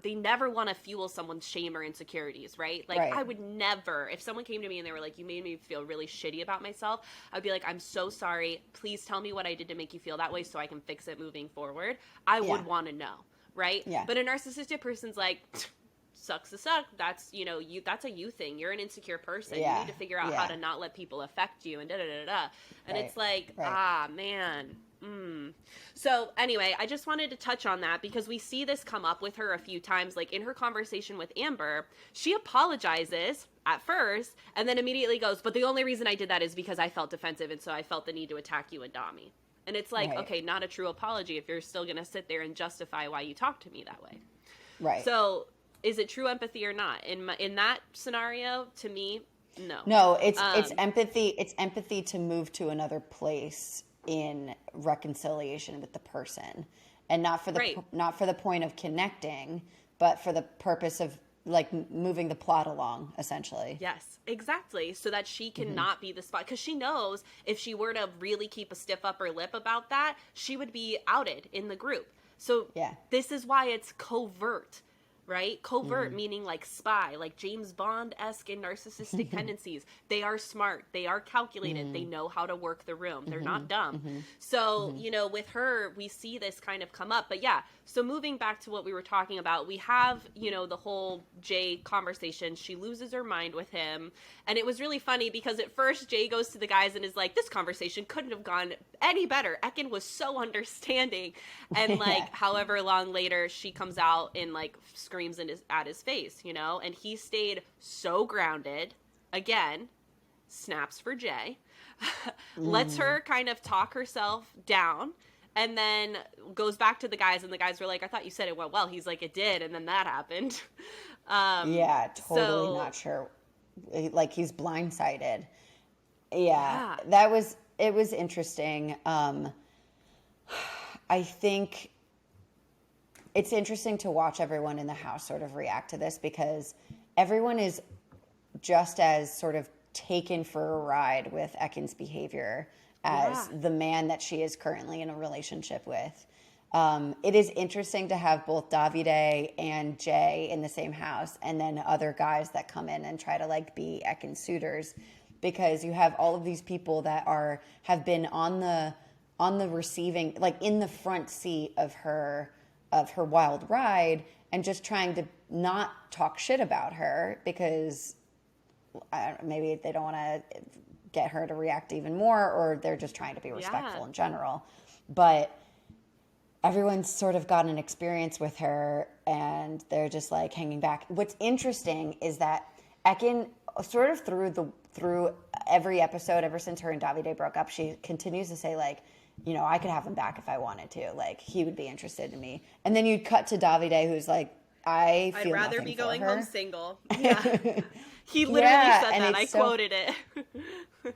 C: They never want to fuel someone's shame or insecurities, right? Like, I would never, if someone came to me and they were like, you made me feel really shitty about myself, I'd be like, I'm so sorry. Please tell me what I did to make you feel that way so I can fix it moving forward. I would want to know, right? Yeah. But a narcissistic person's like, sucks to suck. That's, that's a you thing. You're an insecure person. You need to figure out how to not let people affect you and da-da-da-da. And it's like, man. So anyway, I just wanted to touch on that because we see this come up with her a few times. Like in her conversation with Amber, she apologizes at first and then immediately goes, but the only reason I did that is because I felt defensive and so I felt the need to attack you and Dami. And it's like, okay, not a true apology if you're still going to sit there and justify why you talk to me that way. Right. So is it true empathy or not? In that scenario, to me, no.
B: No, it's empathy. It's empathy to move to another place in reconciliation with the person, and not for the point of connecting, but for the purpose of like moving the plot along, essentially.
C: Yes, exactly. So that she cannot be the spot, because she knows if she were to really keep a stiff upper lip about that, she would be outed in the group. So this is why it's covert. Right? Covert, meaning like spy, like James Bond-esque in narcissistic tendencies. They are smart. They are calculated. They know how to work the room. They're not dumb. So, with her, we see this kind of come up. But yeah, so moving back to what we were talking about, we have, the whole Jay conversation. She loses her mind with him. And it was really funny because at first Jay goes to the guys and is like, this conversation couldn't have gone any better. Ekin was so understanding. And like, however long later, she comes out and like screams at his face, and he stayed so grounded. Again, snaps for Jay. Lets her kind of talk herself down, and then goes back to the guys, and the guys were like, I thought you said it went well. He's like, it did, and then that happened.
B: Totally not sure. Like, he's blindsided. It was interesting. I think it's interesting to watch everyone in the house sort of react to this, because everyone is just as sort of taken for a ride with Ekin's behavior as the man that she is currently in a relationship with. It is interesting to have both Davide and Jay in the same house, and then other guys that come in and try to like be Ekin's suitors, because you have all of these people that have been on the receiving, like in the front seat of her wild ride, and just trying to not talk shit about her because maybe they don't want to get her to react even more, or they're just trying to be respectful in general. But everyone's sort of got an experience with her and they're just like hanging back. What's interesting is that Ekin, sort of through every episode ever since her and Davide broke up, she continues to say like, I could have him back if I wanted to. Like, he would be interested in me. And then you'd cut to Davide, who's like, I'd
C: rather be going home single. Yeah. He literally said that. I quoted it.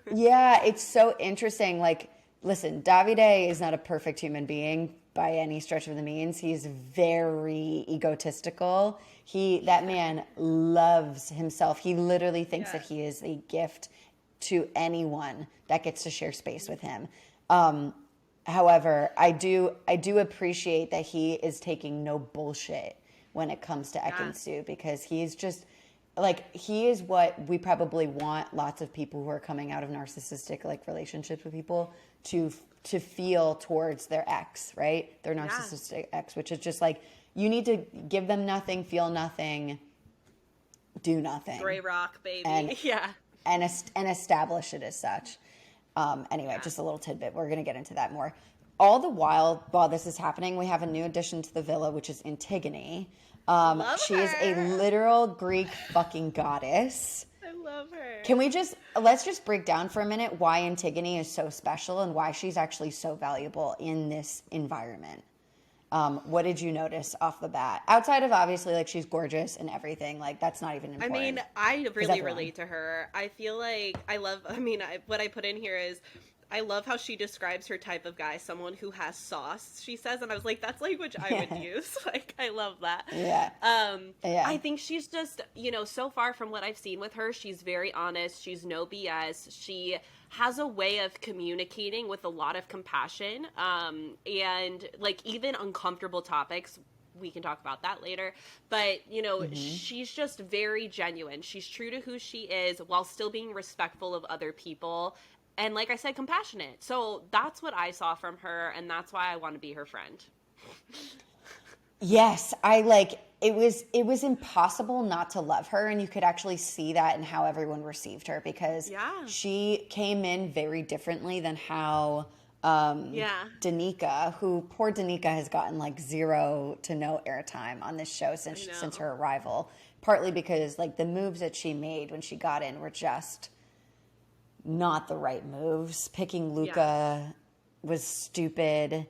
B: It's so interesting. Like, listen, Davide is not a perfect human being by any stretch of the means. He's very egotistical. That man loves himself. He literally thinks that he is a gift to anyone that gets to share space with him. However, I do appreciate that he is taking no bullshit when it comes to Ekin Su, because he's just like, he is what we probably want lots of people who are coming out of narcissistic like relationships with people to feel towards their ex, right? Their narcissistic ex, which is just like, you need to give them nothing, feel nothing, do nothing.
C: Gray rock, baby.
B: And establish it as such. Anyway, just a little tidbit. We're going to get into that more. All the while this is happening, we have a new addition to the villa, which is Antigone. She is a literal Greek fucking goddess.
C: I love her.
B: Let's just break down for a minute why Antigone is so special and why she's actually so valuable in this environment. What did you notice off the bat? Outside of obviously, like, she's gorgeous and everything, like, that's not even important.
C: I mean, I really relate to her. I feel like what I put in here is, I love how she describes her type of guy, someone who has sauce, she says, and I was like, that's language I would use. Like, I love that.
B: Yeah.
C: I think she's just, so far from what I've seen with her, she's very honest. She's no BS. She has a way of communicating with a lot of compassion, and like even uncomfortable topics. We can talk about that later, but she's just very genuine. She's true to who she is while still being respectful of other people. And like I said, compassionate. So that's what I saw from her, and that's why I want to be her friend.
B: Yes, it was impossible not to love her, and you could actually see that in how everyone received her, because she came in very differently than how Danica, who poor Danica has gotten like zero to no airtime on this show since her arrival, partly because like the moves that she made when she got in were just not the right moves. Picking Luca was stupid,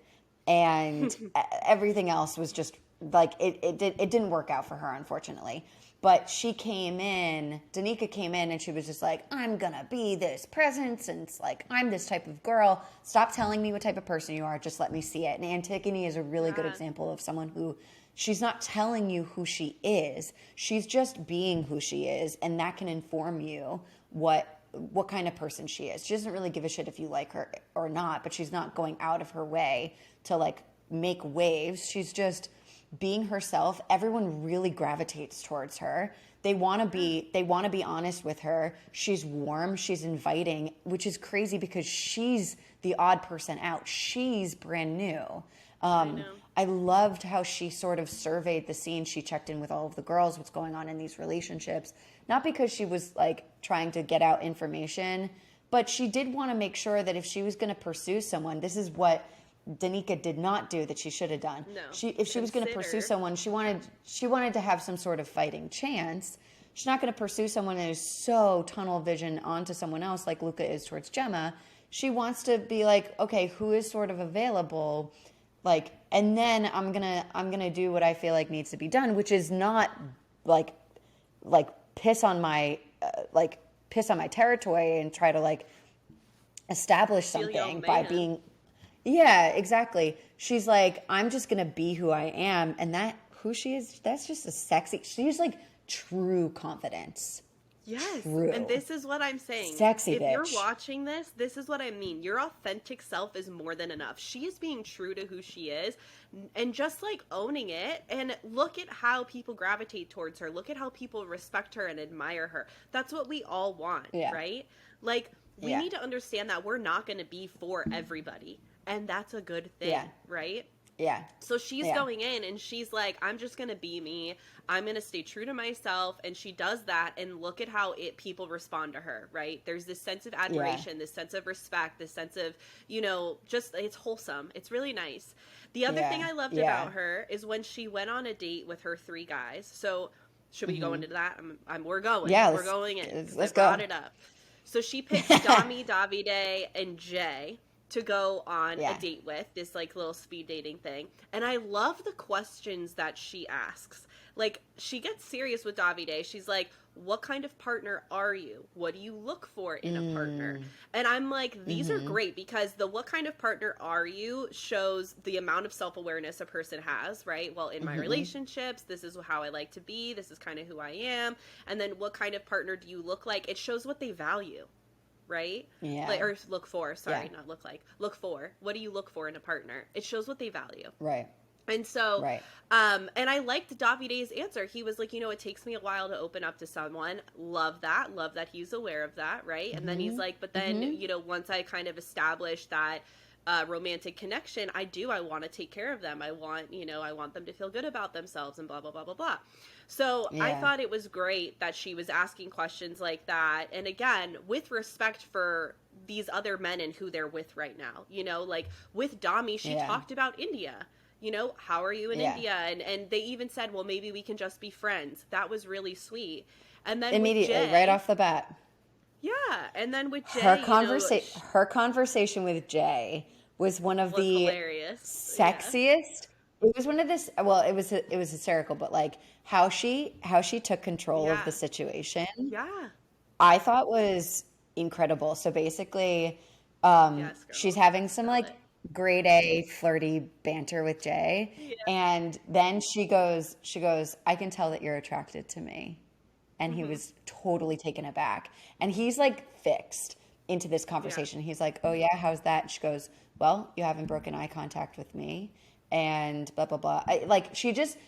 B: and everything else was just like it didn't work out for her, unfortunately. But Danica came in and she was just like, I'm gonna be this presence, and it's like, I'm this type of girl. Stop telling me what type of person you are, just let me see it. And Antigone is a really good example of someone who, she's not telling you who she is, she's just being who she is, and that can inform you what kind of person she is. She doesn't really give a shit if you like her or not, but she's not going out of her way to like make waves. She's just being herself. Everyone really gravitates towards her. They want to be honest with her. She's warm, she's inviting, which is crazy because she's the odd person out. She's brand new. I loved how she sort of surveyed the scene. She checked in with all of the girls, what's going on in these relationships, not because she was like trying to get out information, but she did want to make sure that if she was going to pursue someone, this is what Danica did not do that she should have done.
C: No.
B: If she was going to pursue someone, she wanted to have some sort of fighting chance. She's not going to pursue someone that is so tunnel vision onto someone else like Luca is towards Gemma. She wants to be like, okay, who is sort of available, like, and then I'm gonna do what I feel like needs to be done, which is not like piss on my territory and try to like establish something by being. Yeah, exactly. She's like, I'm just going to be who I am. And who she is, that's just she's like true confidence.
C: Yes.
B: True.
C: And this is what I'm saying.
B: Sexy
C: if
B: bitch.
C: You're watching this is what I mean. Your authentic self is more than enough. She is being true to who she is and just like owning it. And look at how people gravitate towards her. Look at how people respect her and admire her. That's what we all want, right? Like, we need to understand that we're not going to be for everybody. And that's a good thing, right?
B: Yeah.
C: So she's going in and she's like, I'm just going to be me. I'm going to stay true to myself. And she does that. And look at how people respond to her, right? There's this sense of admiration, this sense of respect, this sense of, just it's wholesome. It's really nice. The other thing I loved about her is when she went on a date with her 3 guys. So should we go into that? We're going. Yeah, we're going in.
B: Let's go.
C: Brought it up. So she picked Dami, Davide, and Jay to go on a date with, this like little speed dating thing. And I love the questions that she asks. Like, she gets serious with Davide. She's like, what kind of partner are you? What do you look for in a partner? And I'm like, these are great, because the what kind of partner are you shows the amount of self-awareness a person has, right? Well, in my relationships, this is how I like to be. This is kind of who I am. And then what kind of partner do you look like? It shows what they value. Right?
B: Yeah.
C: Or look for, sorry, not look like. Look for. What do you look for in a partner? It shows what they value.
B: Right.
C: And so, and I liked Davide's answer. He was like, it takes me a while to open up to someone. Love that. Love that he's aware of that, right? And then he's like, but then, once I kind of establish that romantic connection, I want to take care of them. I want them to feel good about themselves and blah, blah, blah, blah, blah. So I thought it was great that she was asking questions like that. And again, with respect for these other men and who they're with right now, like with Dami, she talked about India, how are you in India? And they even said, well, maybe we can just be friends. That was really sweet. And then
B: immediately,
C: with Jay,
B: right off the bat.
C: Yeah. And then with Jay,
B: her conversation with Jay was one of the
C: hilarious.
B: Sexiest. Yeah. It was one of this. Well, it was hysterical, but like how she took control of the situation.
C: Yeah,
B: I thought was incredible. So basically,
C: Yes, girl.
B: She's having some
C: Tell
B: like
C: it.
B: grade A flirty banter with Jay.
C: Yeah.
B: And then she goes, I can tell that you're attracted to me. And he
C: Mm-hmm.
B: was totally taken aback. And he's like fixed into this
C: Yeah.
B: conversation. He's like, oh yeah, how's that? And she goes, well, you haven't broken eye contact with me. And blah, blah, blah. Like she just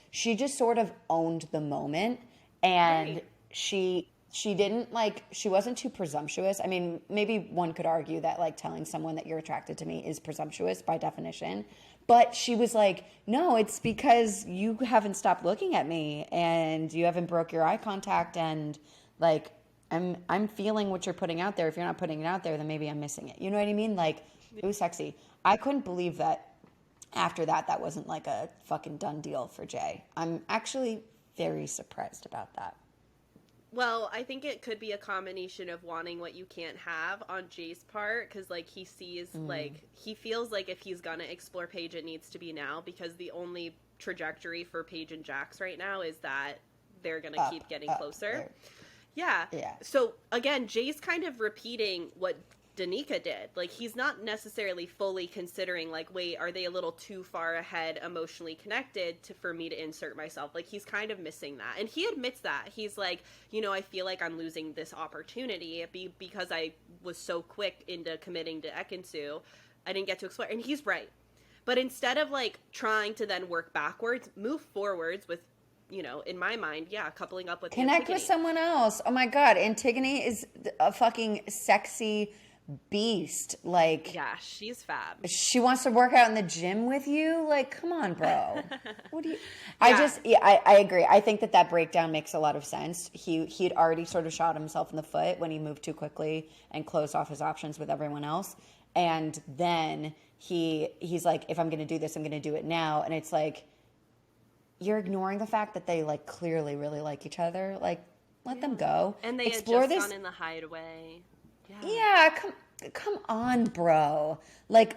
B: sort of owned the moment. And
C: Right.
B: she didn't like, she wasn't too presumptuous. I mean, maybe one could argue that like telling someone that you're attracted to me is presumptuous by definition. But she was like, no, it's because you haven't stopped looking at me and you haven't broke your eye contact, and like I'm feeling what you're putting out there. If you're not putting it out there, then maybe I'm missing it. You know what I mean? Like it was sexy. I couldn't believe that after that that wasn't like a fucking done deal for Jay. I'm actually very surprised about that.
C: Well, I think it could be a combination of wanting what you can't have on Jay's part, because like he sees like he feels like if he's gonna explore Paige, it needs to be now, because the only trajectory for Paige and Jax right now is that they're gonna keep getting closer.
B: There.
C: Yeah.
B: Yeah.
C: So again, Jay's kind of repeating what Danica did. Like he's not necessarily fully considering like, wait, are they a little too far ahead emotionally connected for me to insert myself? Like he's kind of missing that. And he admits that. He's like, I feel like I'm losing this opportunity because I was so quick into committing to Ekinsu. I didn't get to explore. And he's right. But instead of like trying to then work backwards, move forwards with, in my mind, coupling up with
B: Connect
C: Antigone.
B: with someone else. Oh my God. Antigone is a fucking sexy beast. Like,
C: Yeah, she's fab.
B: she wants to work out in the gym with you. Like, come on, bro. What do you?
C: Yeah.
B: I agree. I think that breakdown makes a lot of sense. He'd already sort of shot himself in the foot when he moved too quickly and closed off his options with everyone else. And then he's like, if I'm going to do this, I'm going to do it now. And it's like, you're ignoring the fact that they like clearly really like each other. Like, let them go.
C: And they
B: Explore
C: had just
B: this.
C: gone in the hideaway.
B: Yeah, come on, bro. Like,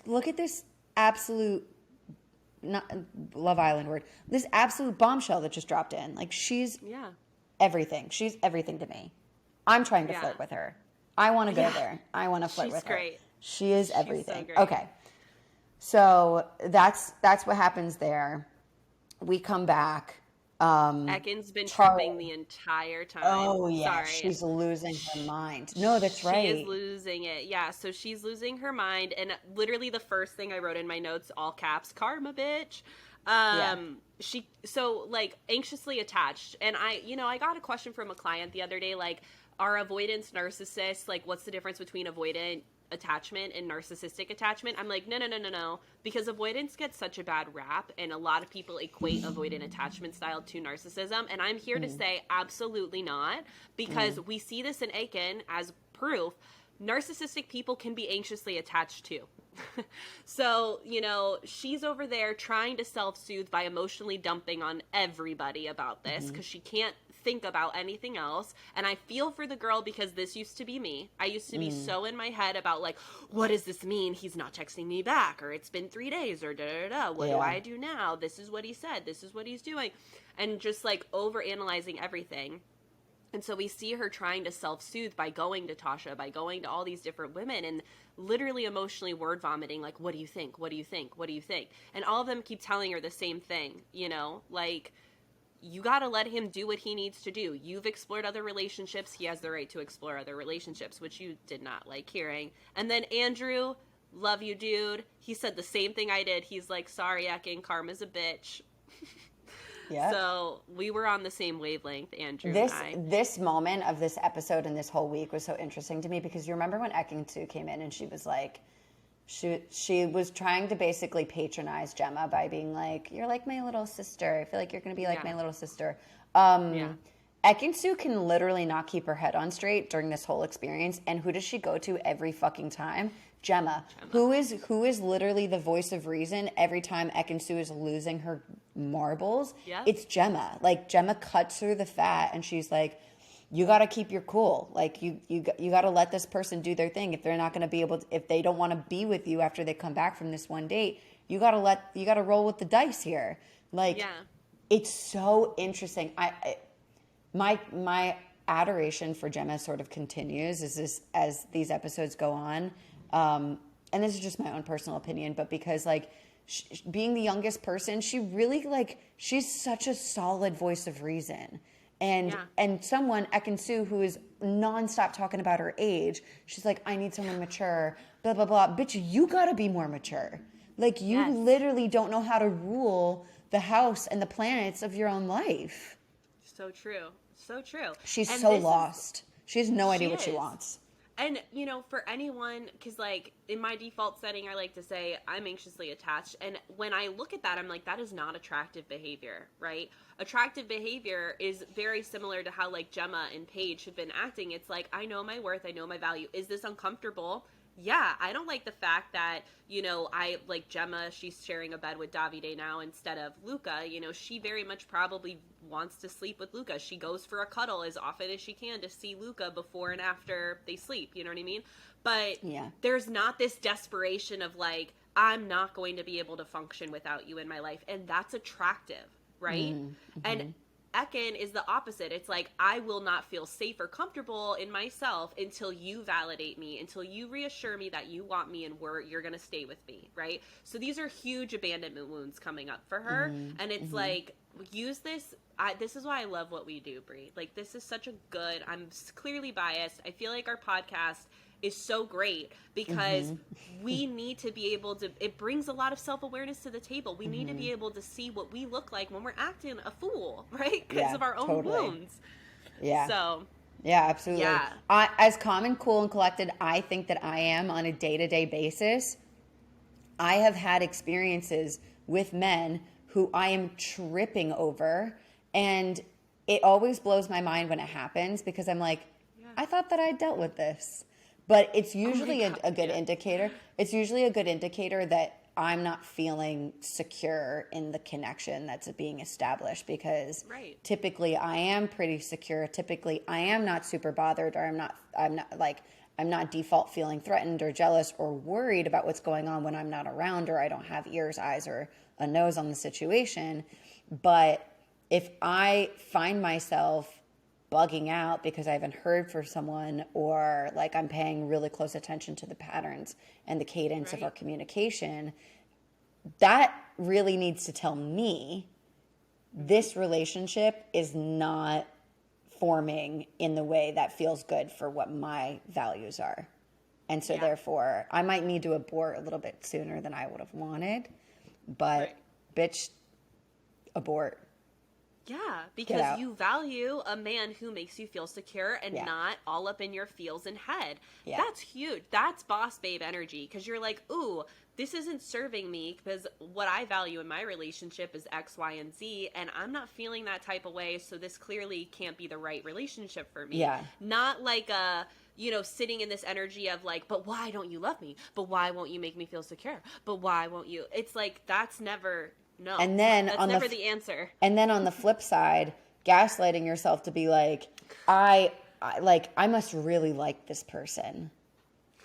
B: look at this absolute, not Love Island word. This absolute bombshell that just dropped in. Like, she's everything. She's everything to me. I'm trying to flirt with her. I want to go there. I want to flirt
C: She's
B: with her.
C: great.
B: She is
C: She's
B: everything.
C: so great.
B: Okay, so that's what happens there. We come back.
C: Ekken's been tripping the entire time.
B: Oh yeah,
C: Sorry.
B: she's losing her mind. No, that's right.
C: She is losing it. Yeah, so she's losing her mind, and literally the first thing I wrote in my notes, all caps, karma, bitch. She so like anxiously attached, and I got a question from a client the other day, like, are avoidance narcissists, like, what's the difference between avoidant attachment and narcissistic attachment? I'm like, no, because avoidance gets such a bad rap, and a lot of people equate avoidant attachment style to narcissism, and I'm here to say absolutely not, because we see this in Aiken as proof. Narcissistic people can be anxiously attached too. So, she's over there trying to self-soothe by emotionally dumping on everybody about this because she can't think about anything else. And I feel for the girl, because this used to be me. I used to be so in my head about like, what does this mean? He's not texting me back, or it's been 3 days, or da-da-da. What do I do now? This is what he said. This is what he's doing. And just like over-analyzing everything. And so we see her trying to self-soothe by going to Tasha, by going to all these different women, and literally emotionally word vomiting, like, what do you think? What do you think? What do you think? And all of them keep telling her the same thing, like, you got to let him do what he needs to do. You've explored other relationships. He has the right to explore other relationships, which you did not like hearing. And then Andrew, love you, dude. He said the same thing I did. He's like, sorry, Ekin, karma's a bitch. Yeah. So we were on the same wavelength, Andrew and I.
B: This moment of this episode and this whole week was so interesting to me, because you remember when Ekin came in and she was like, she was trying to basically patronize Gemma by being like, you're like my little sister. I feel like you're going to be like my little sister. Ekin can literally not keep her head on straight during this whole experience. And who does she go to every fucking time? Gemma. Who is literally the voice of reason every time Ekin is losing her marbles. Yep. It's Gemma. Like, Gemma cuts through the fat and she's like, you got to keep your cool. Like, you got to let this person do their thing. If they're not going to be able to, if they don't want to be with you after they come back from this one date, you got to roll with the dice here. Like, it's so interesting. My adoration for Gemma sort of continues as these episodes go on. And this is just my own personal opinion, but because like being the youngest person, she really like, she's such a solid voice of reason. And someone, Ekin-Su, who is nonstop talking about her age, she's like, I need someone mature, blah, blah, blah. Bitch, you gotta be more mature. Like, you literally don't know how to rule the house and the planets of your own life.
C: So true. So true.
B: She's so lost. She has no idea what she wants.
C: And, you know, for anyone, because, like, in my default setting, I like to say I'm anxiously attached. And when I look at that, I'm like, that is not attractive behavior, right? Attractive behavior is very similar to how, like, Gemma and Paige have been acting. It's like, I know my worth. I know my value. Is this uncomfortable? Yeah, I don't like the fact that, you know, I like Gemma, she's sharing a bed with Davide now instead of Luca. You know, she very much probably wants to sleep with Luca. She goes for a cuddle as often as she can to see Luca before and after they sleep. You know what I mean? But there's not this desperation of like, I'm not going to be able to function without you in my life. And that's attractive, right? Mm-hmm. And Ekin is the opposite. It's like, I will not feel safe or comfortable in myself until you validate me, until you reassure me that you want me and you're going to stay with me, right? So these are huge abandonment wounds coming up for her. And it's like, use this. This is why I love what we do, Bri. Like, this is such a good, I'm clearly biased. I feel like our podcast is so great because we need to be able to, it brings a lot of self-awareness to the table. We need to be able to see what we look like when we're acting a fool, right? Because of our own wounds.
B: Yeah.
C: So.
B: Yeah, absolutely. Yeah. As calm and cool and collected, I think that I am on a day-to-day basis. I have had experiences with men who I am tripping over, and it always blows my mind when it happens because I'm like, I thought that I dealt with this. But it's usually a good indicator. It's usually a good indicator that I'm not feeling secure in the connection that's being established because typically I am pretty secure. Typically I am not super bothered, or I'm not default feeling threatened or jealous or worried about what's going on when I'm not around, or I don't have ears, eyes, or a nose on the situation. But if I find myself bugging out because I haven't heard from someone, or like I'm paying really close attention to the patterns and the cadence of our communication, that really needs to tell me this relationship is not forming in the way that feels good for what my values are. And so therefore I might need to abort a little bit sooner than I would have wanted, but bitch, abort.
C: Yeah, because you value a man who makes you feel secure and not all up in your feels and head. Yeah. That's huge. That's boss babe energy, because you're like, ooh, this isn't serving me because what I value in my relationship is X, Y, and Z, and I'm not feeling that type of way, so this clearly can't be the right relationship for me. Yeah. Not like sitting in this energy of like, but why don't you love me? But why won't you make me feel secure? But why won't you? It's like, that's never... No, and then that's never the answer.
B: And then on the flip side, gaslighting yourself to be like, I must really like this person.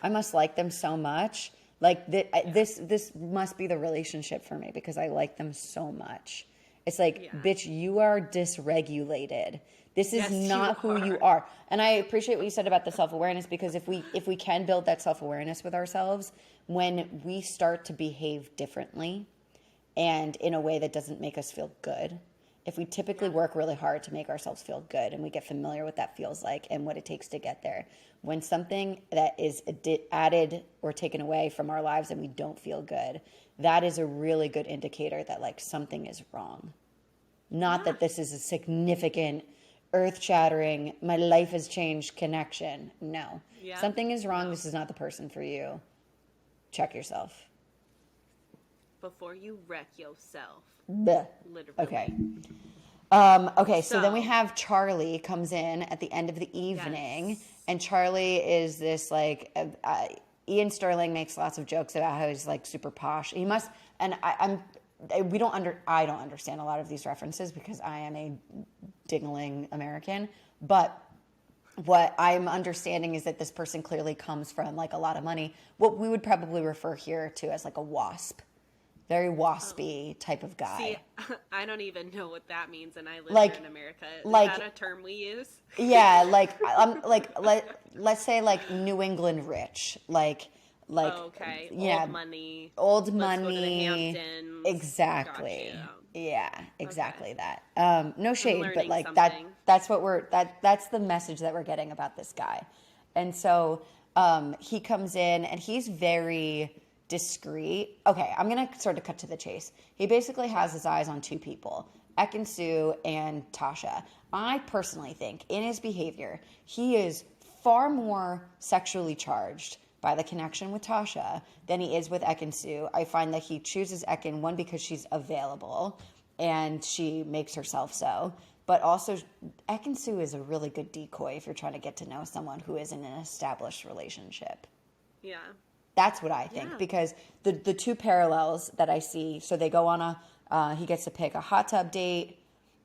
B: I must like them so much. Like this must be the relationship for me because I like them so much. It's like, bitch, you are dysregulated. This is not who you are. And I appreciate what you said about the self-awareness, because if we can build that self-awareness with ourselves, when we start to behave differently and in a way that doesn't make us feel good, if we typically work really hard to make ourselves feel good and we get familiar with what that feels like and what it takes to get there, when something that is added or taken away from our lives and we don't feel good, that is a really good indicator that like something is wrong. Not that this is a significant, earth-shattering, my life has changed connection. No. Yeah. Something is wrong. No. This is not the person for you. Check yourself.
C: Before you wreck yourself.
B: Blech.
C: Literally.
B: Okay. So then we have Charlie comes in at the end of the evening, and Charlie is this like Ian Sterling makes lots of jokes about how he's like super posh. He must, and I don't understand a lot of these references because I am a dingling American, but what I'm understanding is that this person clearly comes from like a lot of money, what we would probably refer here to as like a WASP. very waspy type of guy.
C: See, I don't even know what that means, and I live
B: Like-
C: here in America. Is
B: like-
C: that a term we use?
B: Yeah, let's say like New England rich, like
C: Oh, okay.
B: yeah,
C: Old money.
B: old
C: Let's
B: money.
C: go to the Hamptons.
B: Exactly.
C: Gotcha.
B: Yeah, exactly
C: Okay.
B: that. No shade, but
C: learning
B: like
C: something.
B: that's the message that we're getting about this guy. And so he comes in and he's very discreet. Okay, I'm going to sort of cut to the chase. He basically has his eyes on two people, Ekin-Su and Tasha. I personally think in his behavior, he is far more sexually charged by the connection with Tasha than he is with Ekin-Su. I find that he chooses Ekin, one, because she's available and she makes herself so, but also Ekin-Su is a really good decoy if you're trying to get to know someone who is in an established relationship.
C: Yeah.
B: That's what I think,
C: Yeah.
B: because the two parallels that I see, so they go on he gets to pick a hot tub date,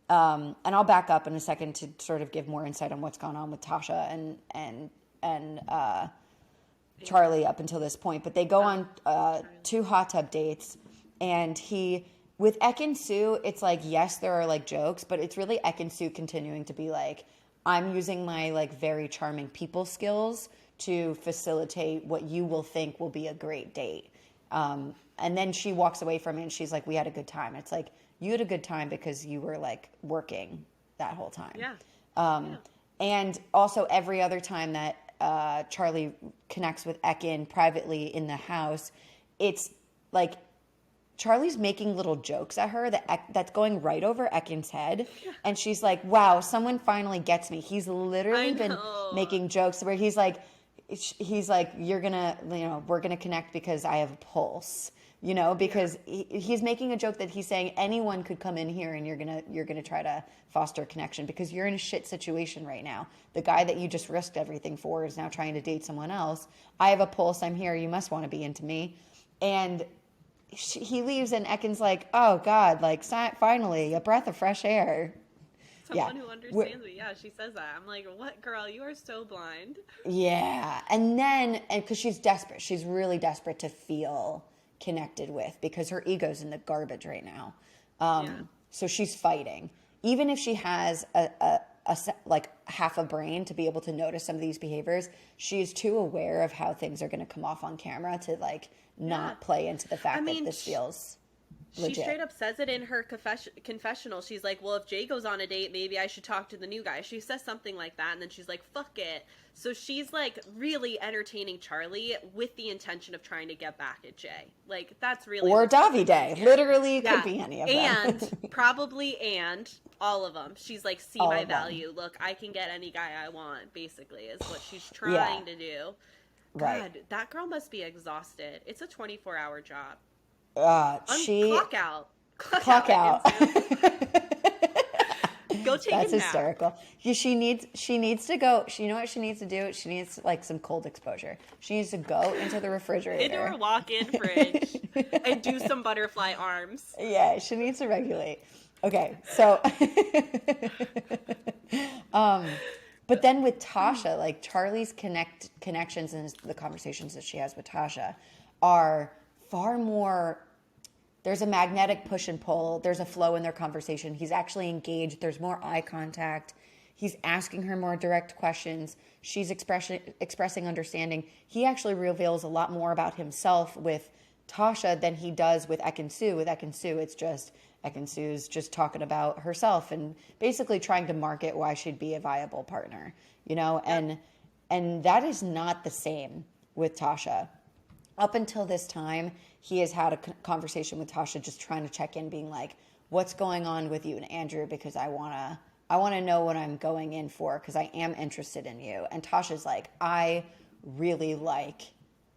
B: and I'll back up in a second to sort of give more insight on what's gone on with Tasha and Charlie up until this point. But they go on two hot tub dates, and with Ekin-Su, it's like, yes, there are like jokes, but it's really Ekin-Su continuing to be like, I'm using my like very charming people skills to facilitate what you will think will be a great date. And then she walks away from it and she's like, we had a good time. It's like, you had a good time because you were like working that whole time.
C: Yeah.
B: And also every other time that Charlie connects with Ekin privately in the house, it's like Charlie's making little jokes at her that's going right over Ekin's head. And she's like, wow, someone finally gets me. He's literally been making jokes where he's like, you're gonna, we're gonna connect because I have a pulse, because he's making a joke that he's saying anyone could come in here and you're gonna try to foster a connection because you're in a shit situation right now. The guy that you just risked everything for is now trying to date someone else. I have a pulse. I'm here. You must want to be into me. And he leaves and Ekin's like, oh God, like finally a breath of fresh air.
C: Someone who understands me. Yeah, she says that. I'm like, what, girl? You are so blind.
B: Yeah. And because she's desperate. She's really desperate to feel connected with because her ego's in the garbage right now. So she's fighting. Even if she has like half a brain to be able to notice some of these behaviors, she's too aware of how things are going to come off on camera to like not play into the fact that this feels legit.
C: She straight up says it in her confessional. She's like, well, if Jay goes on a date, maybe I should talk to the new guy. She says something like that, and then she's like, fuck it. So she's, like, really entertaining Charlie with the intention of trying to get back at Jay. Like, that's really...
B: Or Davide. Literally, it could be any of them.
C: And all of them. She's like, see my value. Look, I can get any guy I want, basically, is what she's trying to do. God, that girl must be exhausted. It's a 24-hour job. Clock out.
B: Clock out.
C: Go take
B: That's
C: a nap.
B: hysterical. She needs to go. You know what she needs to do? She needs like some cold exposure. She needs to go into the refrigerator.
C: Into her walk-in fridge and do some butterfly arms.
B: Yeah, she needs to regulate. Okay, so but then with Tasha, like Charlie's connections and the conversations that she has with Tasha are far more, there's a magnetic push and pull. There's a flow in their conversation. He's actually engaged. There's more eye contact. He's asking her more direct questions. She's expressing understanding. He actually reveals a lot more about himself with Tasha than he does with Ekin-Su. With Ekin-Su, it's just Ekin-Su's just talking about herself and basically trying to market why she'd be a viable partner, and that is not the same with Tasha. Up until this time, he has had a conversation with Tasha just trying to check in, being like, what's going on with you and Andrew? Because I want to know what I'm going in for because I am interested in you. And Tasha's like, I really like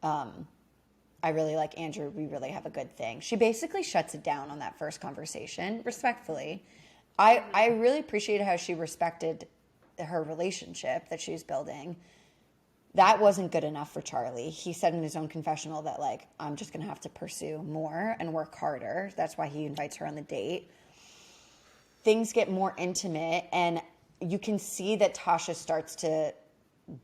B: Andrew. We really have a good thing. She basically shuts it down on that first conversation, respectfully. I really appreciated how she respected her relationship that she's building. That wasn't good enough for Charlie. He said in his own confessional that, like, I'm just going to have to pursue more and work harder. That's why he invites her on the date. Things get more intimate, and you can see that Tasha starts to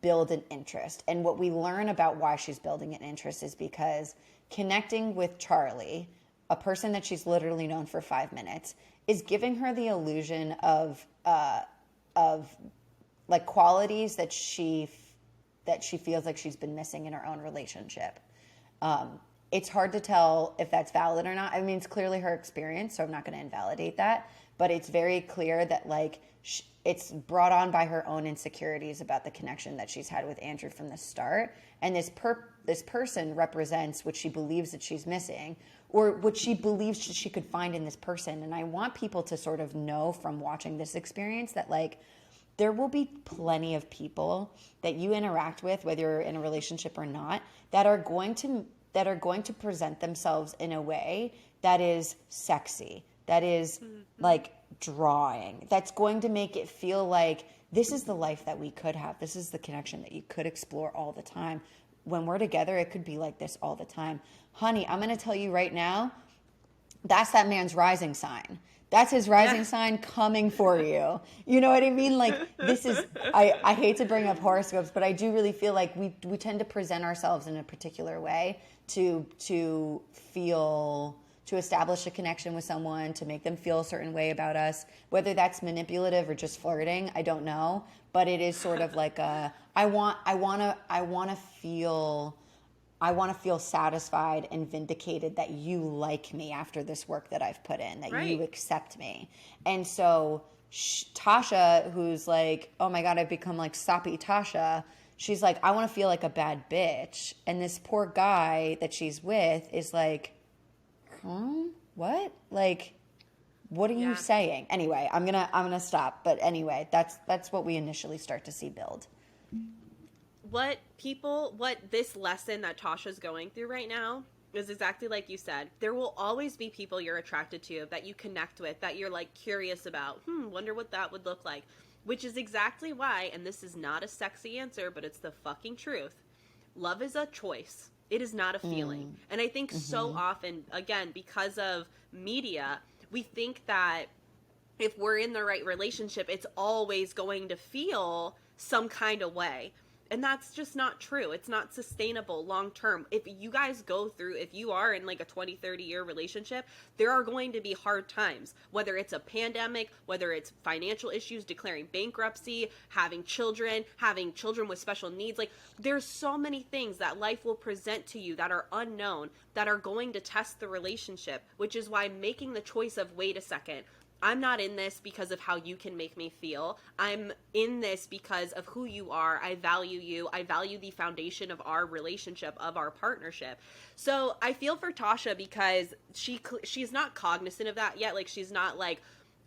B: build an interest. And what we learn about why she's building an interest is because connecting with Charlie a person that she's literally known for 5 minutes is giving her the illusion of like qualities that she feels like she's been missing in her own relationship. It's hard to tell if that's valid or not. I mean, it's clearly her experience, so I'm not going to invalidate that. But it's very clear that like it's brought on by her own insecurities about the connection that she's had with Andrew from the start. And this person represents what she believes that she's missing, or what she believes she could find in this person. And I want people to sort of know from watching this experience that like there will be plenty of people that you interact with, whether you're in a relationship or not, that are going to present themselves in a way that is sexy, that is like drawing, that's going to make it feel like this is the life that we could have. This is the connection that you could explore all the time. When we're together, it could be like this all the time. Honey, I'm going to tell you right now, that's that man's rising sign. That's his rising sign coming for you. You know what I mean? Like, this is, I hate to bring up horoscopes, but I do really feel like we tend to present ourselves in a particular way to establish a connection with someone, to make them feel a certain way about us. Whether that's manipulative or just flirting, I don't know. But it is sort of like I want to feel satisfied and vindicated that you like me after this work that I've put in, that you accept me. And so Tasha, who's like, oh my God, I've become like soppy Tasha. She's like, I want to feel like a bad bitch. And this poor guy that she's with is like, what? Like, what are you saying? Anyway, I'm gonna stop. But anyway, that's what we initially start to see build.
C: What this lesson that Tasha's going through right now is exactly like you said. There will always be people you're attracted to, that you connect with, that you're like curious about. Wonder what that would look like. Which is exactly why, and this is not a sexy answer, but it's the fucking truth. Love is a choice. It is not a feeling. And I think so often, again, because of media, we think that if we're in the right relationship, it's always going to feel some kind of way. And that's just not true. It's not sustainable long term. If you are in like a 20, 30-year relationship, there are going to be hard times, whether it's a pandemic, whether it's financial issues, declaring bankruptcy, having children with special needs. Like, there's so many things that life will present to you that are unknown, that are going to test the relationship, which is why making the choice of, wait a second, I'm not in this because of how you can make me feel. I'm in this because of who you are. I value you. I value the foundation of our relationship, of our partnership. So I feel for Tasha because she's not cognizant of that yet. Like, she's not like,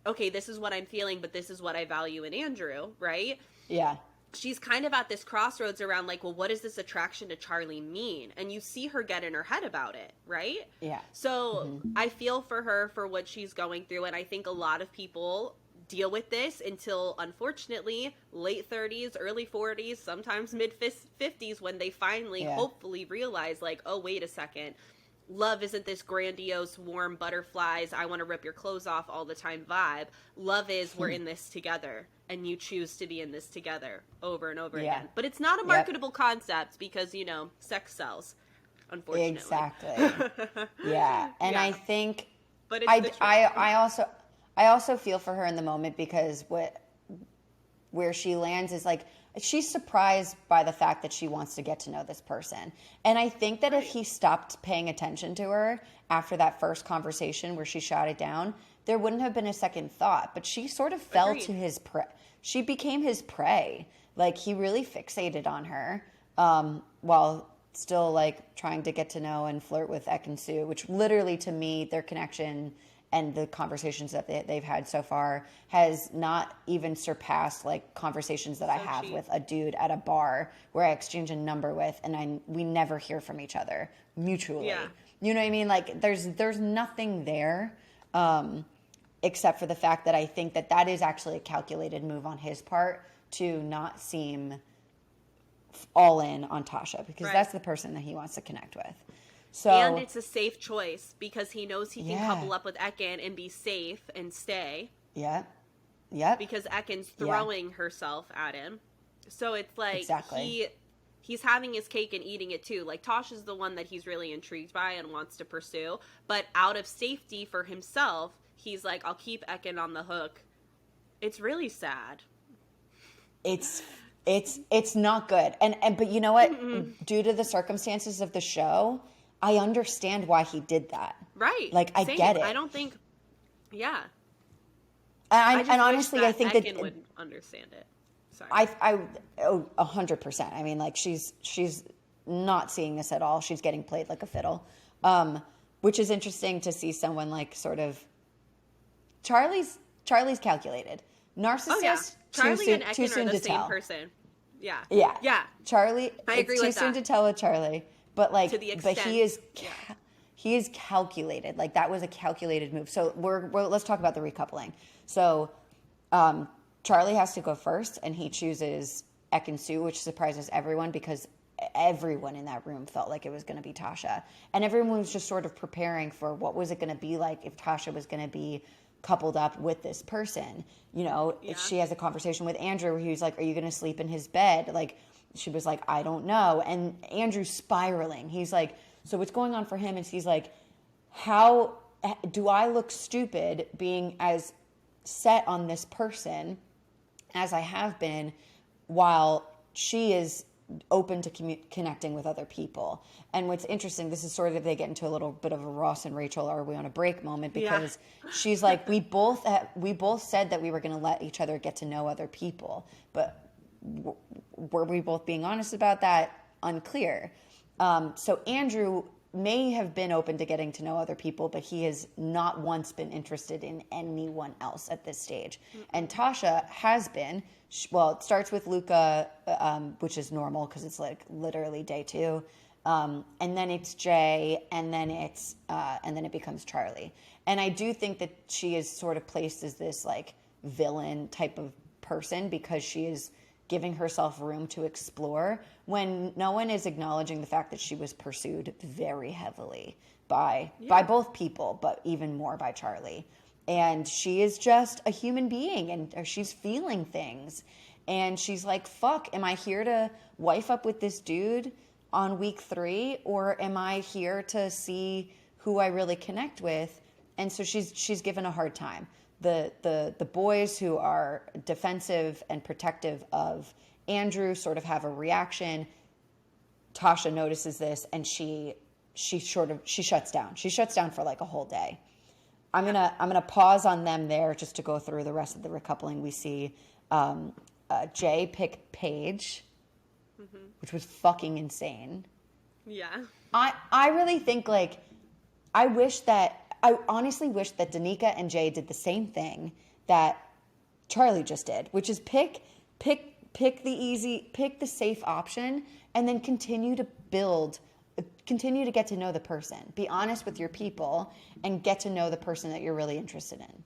C: okay, this is what I'm feeling, but this is what I value in Andrew, right?
B: Yeah.
C: She's kind of at this crossroads around like, well, what does this attraction to Charlie mean? And you see her get in her head about it, right?
B: Yeah.
C: So I feel for her for what she's going through. And I think a lot of people deal with this until, unfortunately, late 30s, early 40s, sometimes mid 50s, when they finally hopefully realize like, oh, wait a second. Love isn't this grandiose, warm butterflies, I want to rip your clothes off all the time vibe. Love is we're in this together, and you choose to be in this together over and over again. But it's not a marketable concept because, sex sells, unfortunately.
B: Exactly. Yeah. And I think
C: but it's
B: I also feel for her in the moment, because where she lands is like, she's surprised by the fact that she wants to get to know this person. And I think that if he stopped paying attention to her after that first conversation where she shot it down, there wouldn't have been a second thought. But she sort of fell to his prey. She became his prey. Like, he really fixated on her while still like trying to get to know and flirt with Ek and Sue, which literally, to me, their connection and the conversations that they've had so far has not even surpassed like conversations that I have with a dude at a bar where I exchange a number with, and we never hear from each other mutually. Yeah. You know what I mean? Like, there's nothing there, except for the fact that I think that is actually a calculated move on his part to not seem all in on Tasha, because that's the person that he wants to connect with. So,
C: and it's a safe choice because he knows he can couple up with Ekin and be safe and stay.
B: Yeah. Yep.
C: Because Ekin's throwing herself at him. So it's like he's having his cake and eating it too. Like, Tasha's the one that he's really intrigued by and wants to pursue. But out of safety for himself, he's like, I'll keep Ekin on the hook. It's really sad.
B: It's not good. But you know what? Due to the circumstances of the show, I understand why he did that.
C: Right.
B: Like, I get it.
C: I don't think, yeah.
B: And honestly, I think
C: Ekin
B: that
C: would understand it. Sorry.
B: 100%. I mean, like, she's not seeing this at all. She's getting played like a fiddle, which is interesting to see someone like sort of Charlie's calculated. Narcissist.
C: Oh, yeah. Charlie and
B: too
C: Ekin
B: soon
C: are the
B: to
C: same
B: tell.
C: person. Yeah.
B: Yeah.
C: Yeah.
B: Charlie.
C: I agree
B: it's
C: with
B: too soon
C: that.
B: to tell with Charlie, but like,
C: To the
B: but he is.
C: extent,
B: He is calculated. Like, that was a calculated move. So let's talk about the recoupling. So Charlie has to go first, and he chooses Ekin-Su, which surprises everyone because everyone in that room felt like it was going to be Tasha. And everyone was just sort of preparing for what was it going to be like if Tasha was going to be coupled up with this person. You know, she has a conversation with Andrew where he was like, are you going to sleep in his bed? Like, she was like, I don't know. And Andrew's spiraling. He's like, so what's going on for him is he's like, how do I look stupid being as set on this person as I have been while she is open to connecting with other people? And what's interesting, this is sort of, they get into a little bit of a Ross and Rachel, are we on a break moment, because she's like, we both said that we were going to let each other get to know other people, but were we both being honest about that? Unclear. So Andrew may have been open to getting to know other people, but he has not once been interested in anyone else at this stage. And Tasha has been. Well, it starts with Luca, which is normal because it's like literally day 2, and then it's Jay, and then it becomes Charlie. And I do think that she is sort of placed as this like villain type of person because she is giving herself room to explore when no one is acknowledging the fact that she was pursued very heavily by both people, but even more by Charlie. And she is just a human being, and she's feeling things. And she's like, fuck, am I here to wife up with this dude on week 3, or am I here to see who I really connect with? And so she's given a hard time. The boys who are defensive and protective of Andrew sort of have a reaction. Tasha notices this, and she shuts down. She shuts down for like a whole day. I'm gonna pause on them there just to go through the rest of the recoupling. We see Jay pick Paige, which was fucking insane.
C: Yeah.
B: I really think, like, I honestly wish that Danica and Jay did the same thing that Charlie just did, which is pick the safe option, and then continue to get to know the person. Be honest with your people and get to know the person that you're really interested in.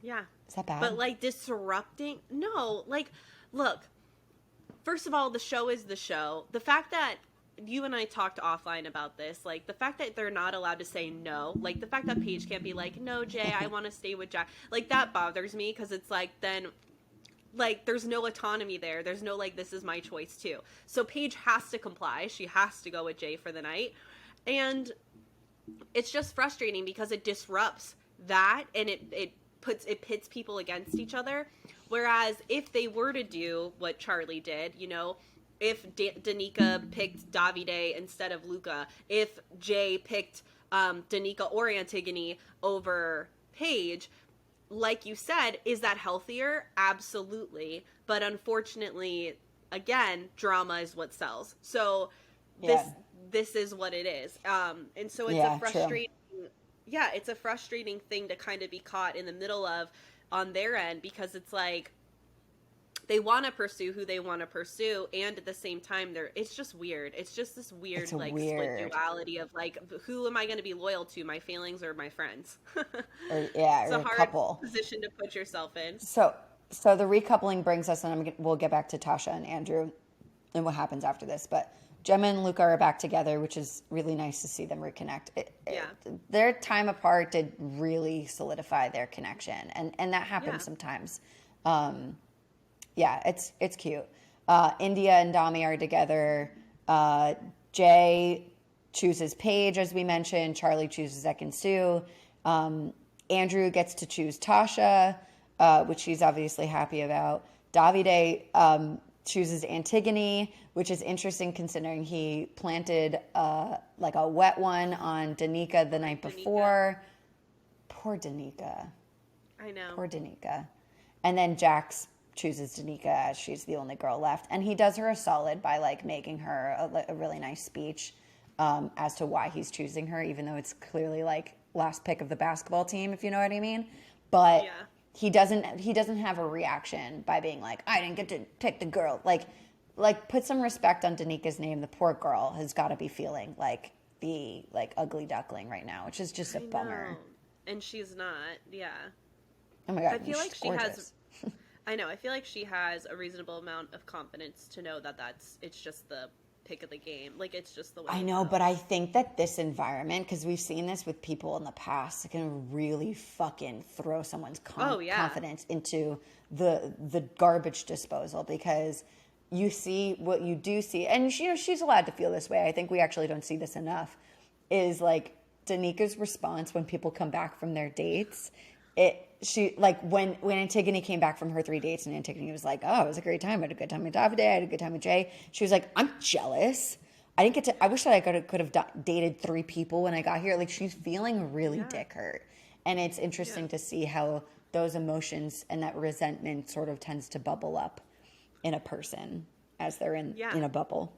C: Yeah.
B: Is that bad?
C: But like disrupting? No. Like, look, first of all, the show is the show. The fact that you and I talked offline about this, like the fact that they're not allowed to say no, like the fact that Paige can't be like, no, Jay, I want to stay with Jack. Like, that bothers me because it's like, then like there's no autonomy there. There's no like, this is my choice too. So Paige has to comply. She has to go with Jay for the night. And it's just frustrating because it disrupts that, and it pits people against each other. Whereas if they were to do what Charlie did, you know, if Danica picked Davide instead of Luca, if Jay picked Danica or Antigone over Paige, like you said, is that healthier? Absolutely. But unfortunately, again, drama is what sells. So this is what it is. And so it's a frustrating, it's a frustrating thing to kind of be caught in the middle of on their end, because it's like, they want to pursue who they want to pursue, and at the same time, it's just weird. It's just this weird, like, split duality of, like, who am I going to be loyal to, my feelings or my friends? It's a hard couple position to put yourself in.
B: So the recoupling brings us, and we'll get back to Tasha and Andrew and what happens after this, but Gemma and Luca are back together, which is really nice to see them reconnect. Their time apart did really solidify their connection, and that happens sometimes. It's cute. India and Dami are together. Jay chooses Paige, as we mentioned. Charlie chooses Ekin-Su. Andrew gets to choose Tasha, which he's obviously happy about. Davide chooses Antigone, which is interesting considering he planted like a wet one on Danica the night before. Poor Danica.
C: I know.
B: Poor Danica. And then Jax chooses Danica as she's the only girl left. And he does her a solid by like making her a really nice speech as to why he's choosing her, even though it's clearly like last pick of the basketball team, if you know what I mean. But he doesn't have a reaction by being like, I didn't get to pick the girl. Like put some respect on Danica's name. The poor girl has got to be feeling like the like ugly duckling right now, which is just a bummer.
C: And she's not. Yeah.
B: Oh my God.
C: I feel like she
B: gorgeous.
C: has. I know. I feel like she has a reasonable amount of confidence to know that it's just the pick of the game. Like it's just the way.
B: I know, but I think that this environment, because we've seen this with people in the past, it can really fucking throw someone's confidence into the garbage disposal, because you see what you do see, and you know she's allowed to feel this way. I think we actually don't see this enough. Is like Danica's response when people come back from their dates. She like when Antigone came back from her 3 dates, and Antigone was like, "Oh, it was a great time. I had a good time with Davide. I had a good time with Jay." She was like, "I'm jealous. I didn't get to. I wish that I could have dated 3 people when I got here." Like she's feeling really dick hurt, and it's interesting to see how those emotions and that resentment sort of tends to bubble up in a person as they're in a bubble.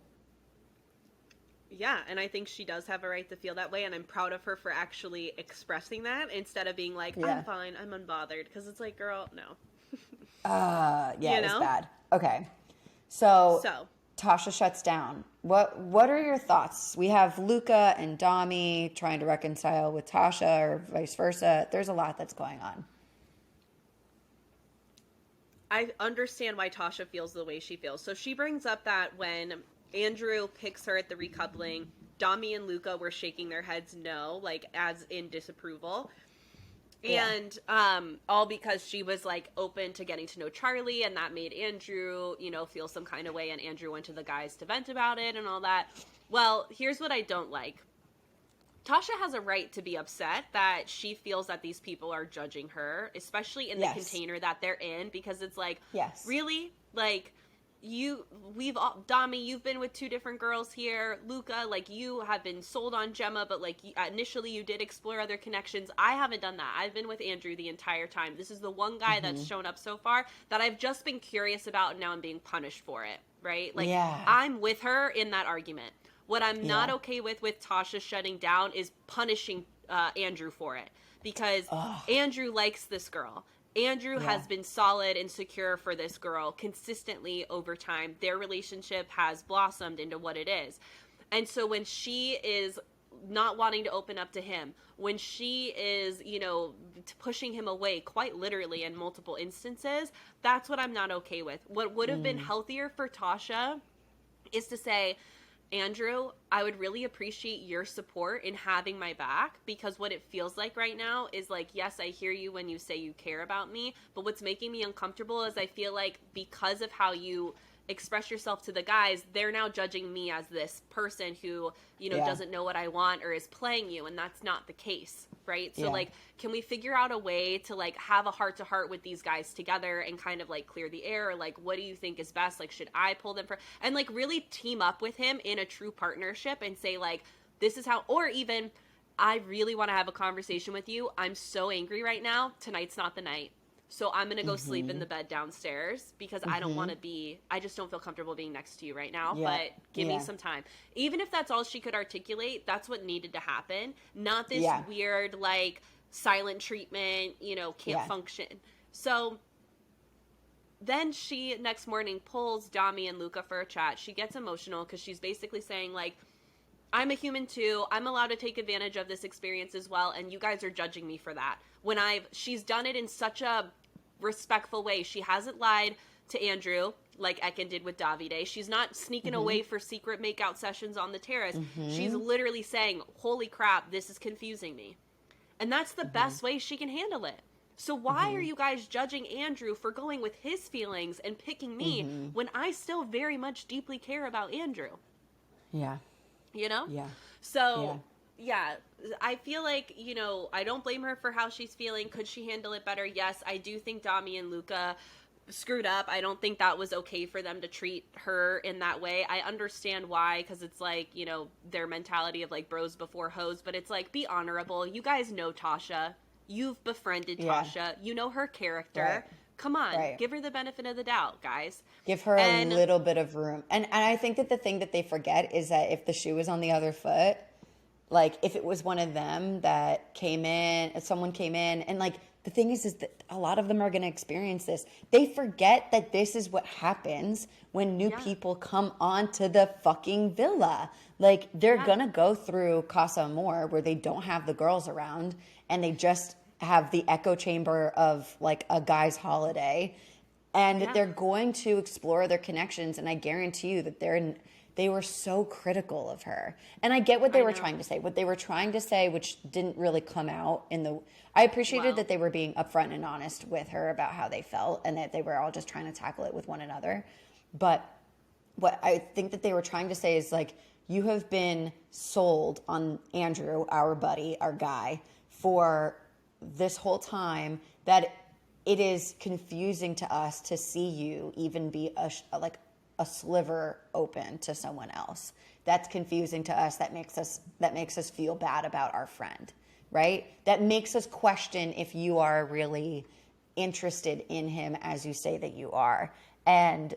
C: Yeah, and I think she does have a right to feel that way, and I'm proud of her for actually expressing that instead of being like, I'm fine, I'm unbothered, because it's like, girl, no.
B: It was bad. Okay. So Tasha shuts down. What are your thoughts? We have Luca and Dami trying to reconcile with Tasha or vice versa. There's a lot that's going on.
C: I understand why Tasha feels the way she feels. So she brings up that when Andrew picks her at the recoupling, Dami and Luca were shaking their heads no, like as in disapproval. And all because she was like open to getting to know Charlie, and that made Andrew, feel some kind of way, and Andrew went to the guys to vent about it and all that. Well, here's what I don't like. Tasha has a right to be upset that she feels that these people are judging her, especially in the container that they're in, because it's like, really? Like, Dami, you've been with 2 different girls here. Luca, like, you have been sold on Gemma, but like initially you did explore other connections. I haven't done that. I've been with Andrew the entire time. This is the one guy that's shown up so far that I've just been curious about, and now I'm being punished for it, right? Like, I'm with her in that argument. What I'm not okay with Tasha shutting down is punishing Andrew for it, because Andrew likes this girl. Andrew has been solid and secure for this girl consistently over time. Their relationship has blossomed into what it is. And so when she is not wanting to open up to him, when she is, pushing him away quite literally in multiple instances, that's what I'm not okay with. What would have been healthier for Tasha is to say, Andrew, I would really appreciate your support in having my back, because what it feels like right now is like, yes, I hear you when you say you care about me, but what's making me uncomfortable is I feel like because of how you express yourself to the guys, they're now judging me as this person who, doesn't know what I want or is playing you, and that's not the case, right? So like, can we figure out a way to like have a heart-to-heart with these guys together and kind of like clear the air? Or like, what do you think is best? Like, should I pull them for, and like really team up with him in a true partnership and say like, this is how, or even, I really want to have a conversation with you. I'm so angry right now. Tonight's not the night. So I'm going to go sleep in the bed downstairs because I don't want to I just don't feel comfortable being next to you right now, but give me some time. Even if that's all she could articulate, that's what needed to happen. Not this weird, like, silent treatment, can't function. So then she, next morning, pulls Dami and Luca for a chat. She gets emotional because she's basically saying, like, I'm a human too. I'm allowed to take advantage of this experience as well, and you guys are judging me for that. When she's done it in such a respectful way. She hasn't lied to Andrew like Ekin did with Davide. She's not sneaking away for secret makeout sessions on the terrace. She's literally saying, holy crap, this is confusing me. And that's the best way she can handle it. So why are you guys judging Andrew for going with his feelings and picking me when I still very much deeply care about Andrew?
B: Yeah.
C: You know?
B: Yeah.
C: So, yeah, I feel like, you know, I don't blame her for how she's feeling. Could she handle it better? Yes, I do think Dami and Luca screwed up. I don't think that was okay for them to treat her in that way. I understand why, because it's like, you know, their mentality of like bros before hoes, but it's like, be honorable. You guys know Tasha. You've befriended Tasha. You know her character.
B: Right.
C: Come on,
B: Right.
C: give her the benefit of the doubt, guys.
B: Give her a little bit of room. And I think that the thing that they forget is that if the shoe was on the other foot, like if it was one of them that came in, if someone came in, and like the thing is that a lot of them are going to experience this. They forget that this is what happens when new people come onto the fucking villa. Like they're going to go through Casa Amor where they don't have the girls around and they just have the echo chamber of like a guy's holiday. And they're going to explore their connections, and I guarantee you that they were so critical of her. And I get what they were trying to say. What they were trying to say, which didn't really come out in the... I appreciated that they were being upfront and honest with her about how they felt, and that they were all just trying to tackle it with one another. But what I think that they were trying to say is, like, you have been sold on Andrew, our buddy, our guy, for this whole time that... It is confusing to us to see you even be a sliver open to someone else. That's confusing to us. That makes us feel bad about our friend, right? That makes us question if you are really interested in him as you say that you are. And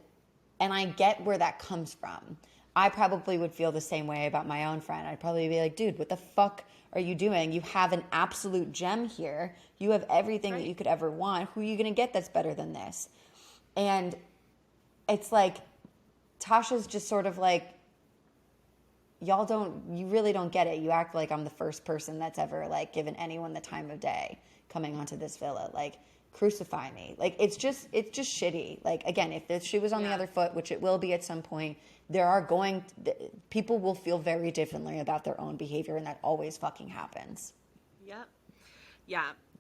B: I get where that comes from. I probably would feel the same way about my own friend. I'd probably be like, dude, what the fuck are you doing? You have an absolute gem here. You have everything that you could ever want. Who are you going to get that's better than this? And it's like, Tasha's just sort of like, you really don't get it. You act like I'm the first person that's ever like given anyone the time of day coming onto this villa. Like, crucify me. Like, it's just shitty. Like, again, if the shoe was on the other foot, which it will be at some point, people will feel very differently about their own behavior, and that always fucking happens.
C: Yep.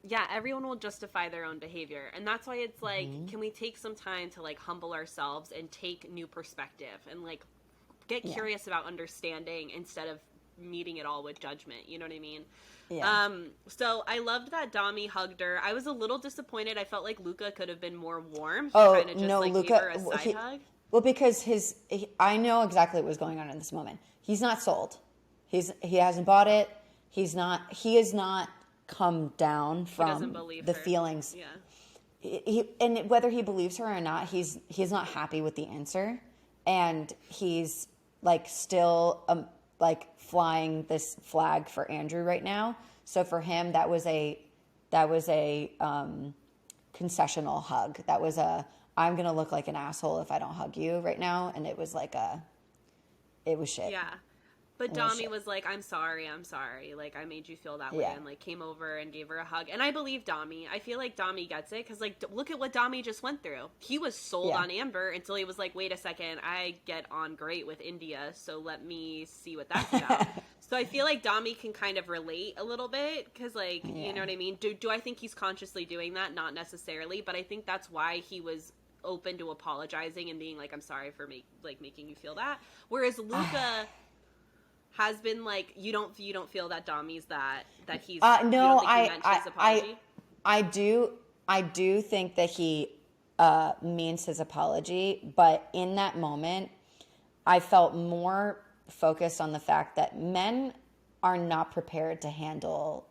C: Yeah, everyone will justify their own behavior. And that's why it's like, can we take some time to like humble ourselves and take new perspective and like get curious about understanding instead of meeting it all with judgment. You know what I mean? Yeah. So I loved that Dami hugged her. I was a little disappointed. I felt like Luca could have been more warm.
B: Luca
C: gave her a side hug.
B: Well, because I know exactly what was going on in this moment. He's not sold. He hasn't bought it. He has not come down from the feelings. Yeah. And whether he believes her or not, he's not happy with the answer, and he's like still flying this flag for Andrew right now. So for him, that was a concessional hug. That was I'm gonna look like an asshole if I don't hug you right now, and it was it was shit.
C: Yeah. But Dami was like, I'm sorry. Like, I made you feel that way. And, like, came over and gave her a hug. And I believe Dami. I feel like Dami gets it. Because, like, look at what Dami just went through. He was sold on Amber until he was like, wait a second. I get on great with India. So let me see what that's about. So I feel like Dami can kind of relate a little bit. Because, like, you know what I mean? Do I think he's consciously doing that? Not necessarily. But I think that's why he was open to apologizing and being like, I'm sorry for making you feel that. Whereas Luca... has been like, you don't feel that Dami's that he's
B: no, I do think that he means his apology, but in that moment I felt more focused on the fact that men are not prepared to handle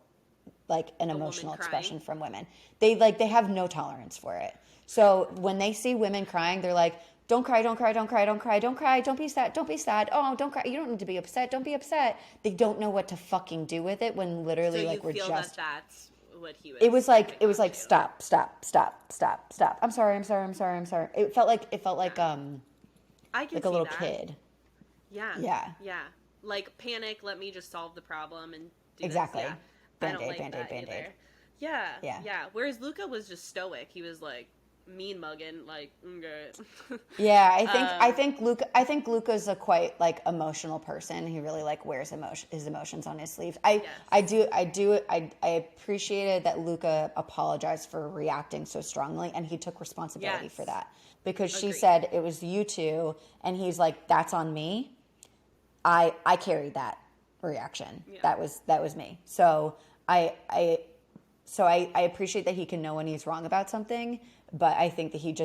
B: like an emotional expression from women. They have no tolerance for it. So when they see women crying, they're like, don't cry, don't cry, don't cry, don't cry, don't cry, don't be sad, don't be sad. Oh, don't cry. You don't need to be upset. Don't be upset. They don't know what to fucking do with it when literally
C: so
B: like we're
C: feel
B: just.
C: That's what he was.
B: It was like stop. I'm sorry. It felt like
C: I can
B: like
C: see
B: a little
C: that.
B: Kid.
C: Yeah. Like panic. Let me just solve the problem and do
B: exactly.
C: This. Yeah.
B: Band-aid.
C: Yeah. Whereas Luca was just stoic. He was like, mean mugging, like, okay.
B: Yeah, I think Luca's a quite like emotional person. He really like wears his emotions on his sleeve. I appreciated that Luca apologized for reacting so strongly, and he took responsibility for that, because she said it was you two, and he's like, that's on me. I carried that reaction. Yeah. That was me. So I appreciate that he can know when he's wrong about something, but I think that he's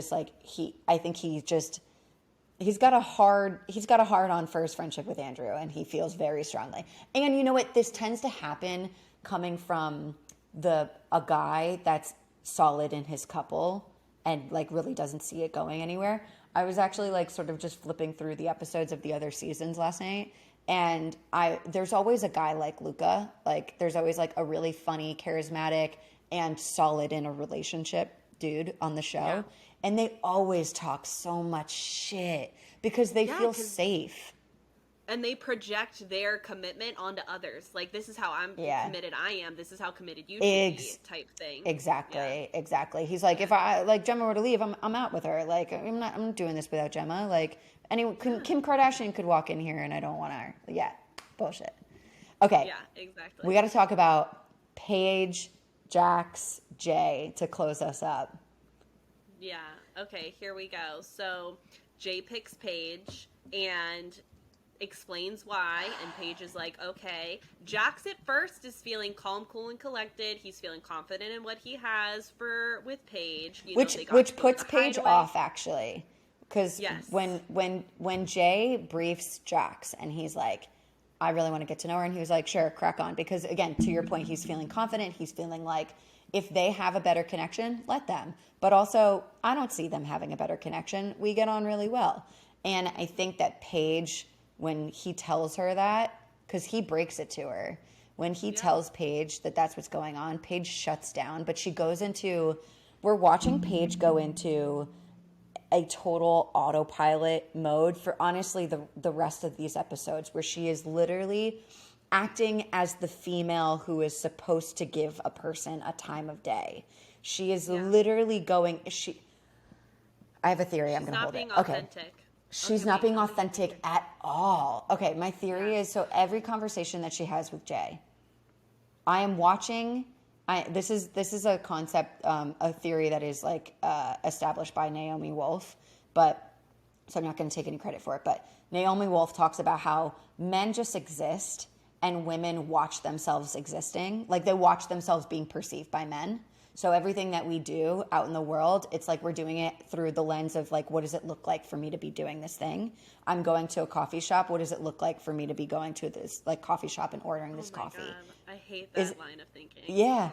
B: got a hard on for his friendship with Andrew, and he feels very strongly. And you know what? This tends to happen coming from a guy that's solid in his couple and like really doesn't see it going anywhere. I was actually like sort of just flipping through the episodes of the other seasons last night, and there's always a guy like Luca. Like there's always like a really funny, charismatic, and solid in a relationship dude on the show. Yeah. And they always talk so much shit because they feel safe.
C: And they project their commitment onto others. Like, this is how committed I am. This is how committed you should be, type thing.
B: Exactly. He's like, if I like Gemma were to leave, I'm out with her. Like, I'm doing this without Gemma. Like, Kim Kardashian could walk in here and I don't want her. Yeah, bullshit. Okay.
C: Yeah, exactly.
B: We got to talk about Paige, Jax, Jay to close us up.
C: Yeah. Okay, here we go. So Jay picks Paige and explains why, and Paige is like, okay. Jax at first is feeling calm, cool, and collected. He's feeling confident in what he has with Paige.
B: Which puts Paige off, actually. Because when Jay briefs Jax and he's like, I really want to get to know her, and he was like, sure, crack on. Because again, to your point, he's feeling confident. He's feeling like if they have a better connection, let them. But also, I don't see them having a better connection. We get on really well. And I think that Paige, when he tells her that, because he breaks it to her, when he tells Paige that that's what's going on, Paige shuts down. But she goes into, we're watching Paige go into a total autopilot mode for honestly the rest of these episodes, where she is literally acting as the female who is supposed to give a person a time of day. She is literally going, I have a theory. I'm going to hold it. Okay. She's not being authentic at all. Okay, my theory is, so every conversation that she has with Jay, I am watching. This is a concept, a theory that is like established by Naomi Wolf, so I'm not going to take any credit for it. But Naomi Wolf talks about how men just exist and women watch themselves existing, like they watch themselves being perceived by men. So everything that we do out in the world, it's like we're doing it through the lens of like, what does it look like for me to be doing this thing? I'm going to a coffee shop. What does it look like for me to be going to this like coffee shop and ordering this coffee? God.
C: I hate that line of thinking.
B: Yeah.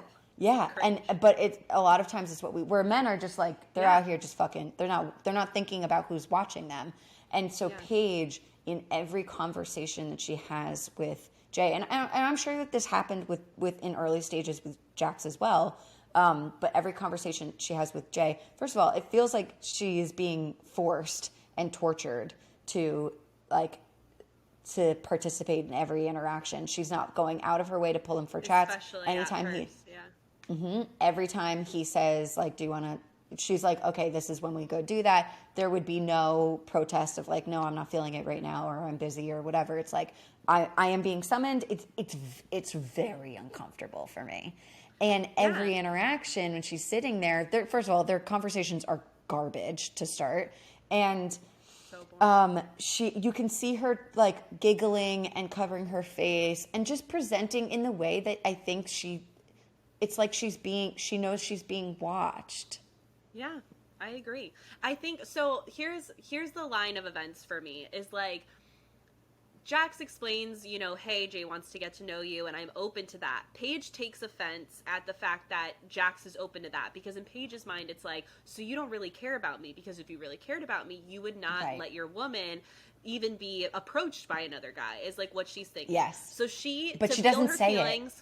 B: But it's a lot of times it's where men are just like, they're out here just fucking, they're not thinking about who's watching them. And so Paige, in every conversation that she has with Jay, and I'm sure that this happened with in early stages with Jax as well. But every conversation she has with Jay, first of all, it feels like she is being forced and tortured to participate in every interaction. She's not going out of her way to pull him for chats.
C: Especially
B: anytime every time he says like, do you want to, she's like, okay, this is when we go do that. There would be no protest of like, no, I'm not feeling it right now, or I'm busy or whatever. It's like, I am being summoned. It's very uncomfortable for me. And every interaction when she's sitting there, first of all, their conversations are garbage to start. And you can see her like giggling and covering her face and just presenting in the way that I think it's like she knows she's being watched.
C: Yeah, I agree. I think so. Here's the line of events for me is like, Jax explains, hey, Jay wants to get to know you, and I'm open to that. Paige takes offense at the fact that Jax is open to that, because in Paige's mind, it's like, so you don't really care about me, because if you really cared about me, you would not let your woman even be approached by another guy, is like what she's thinking.
B: Yes.
C: So she
B: doesn't say it.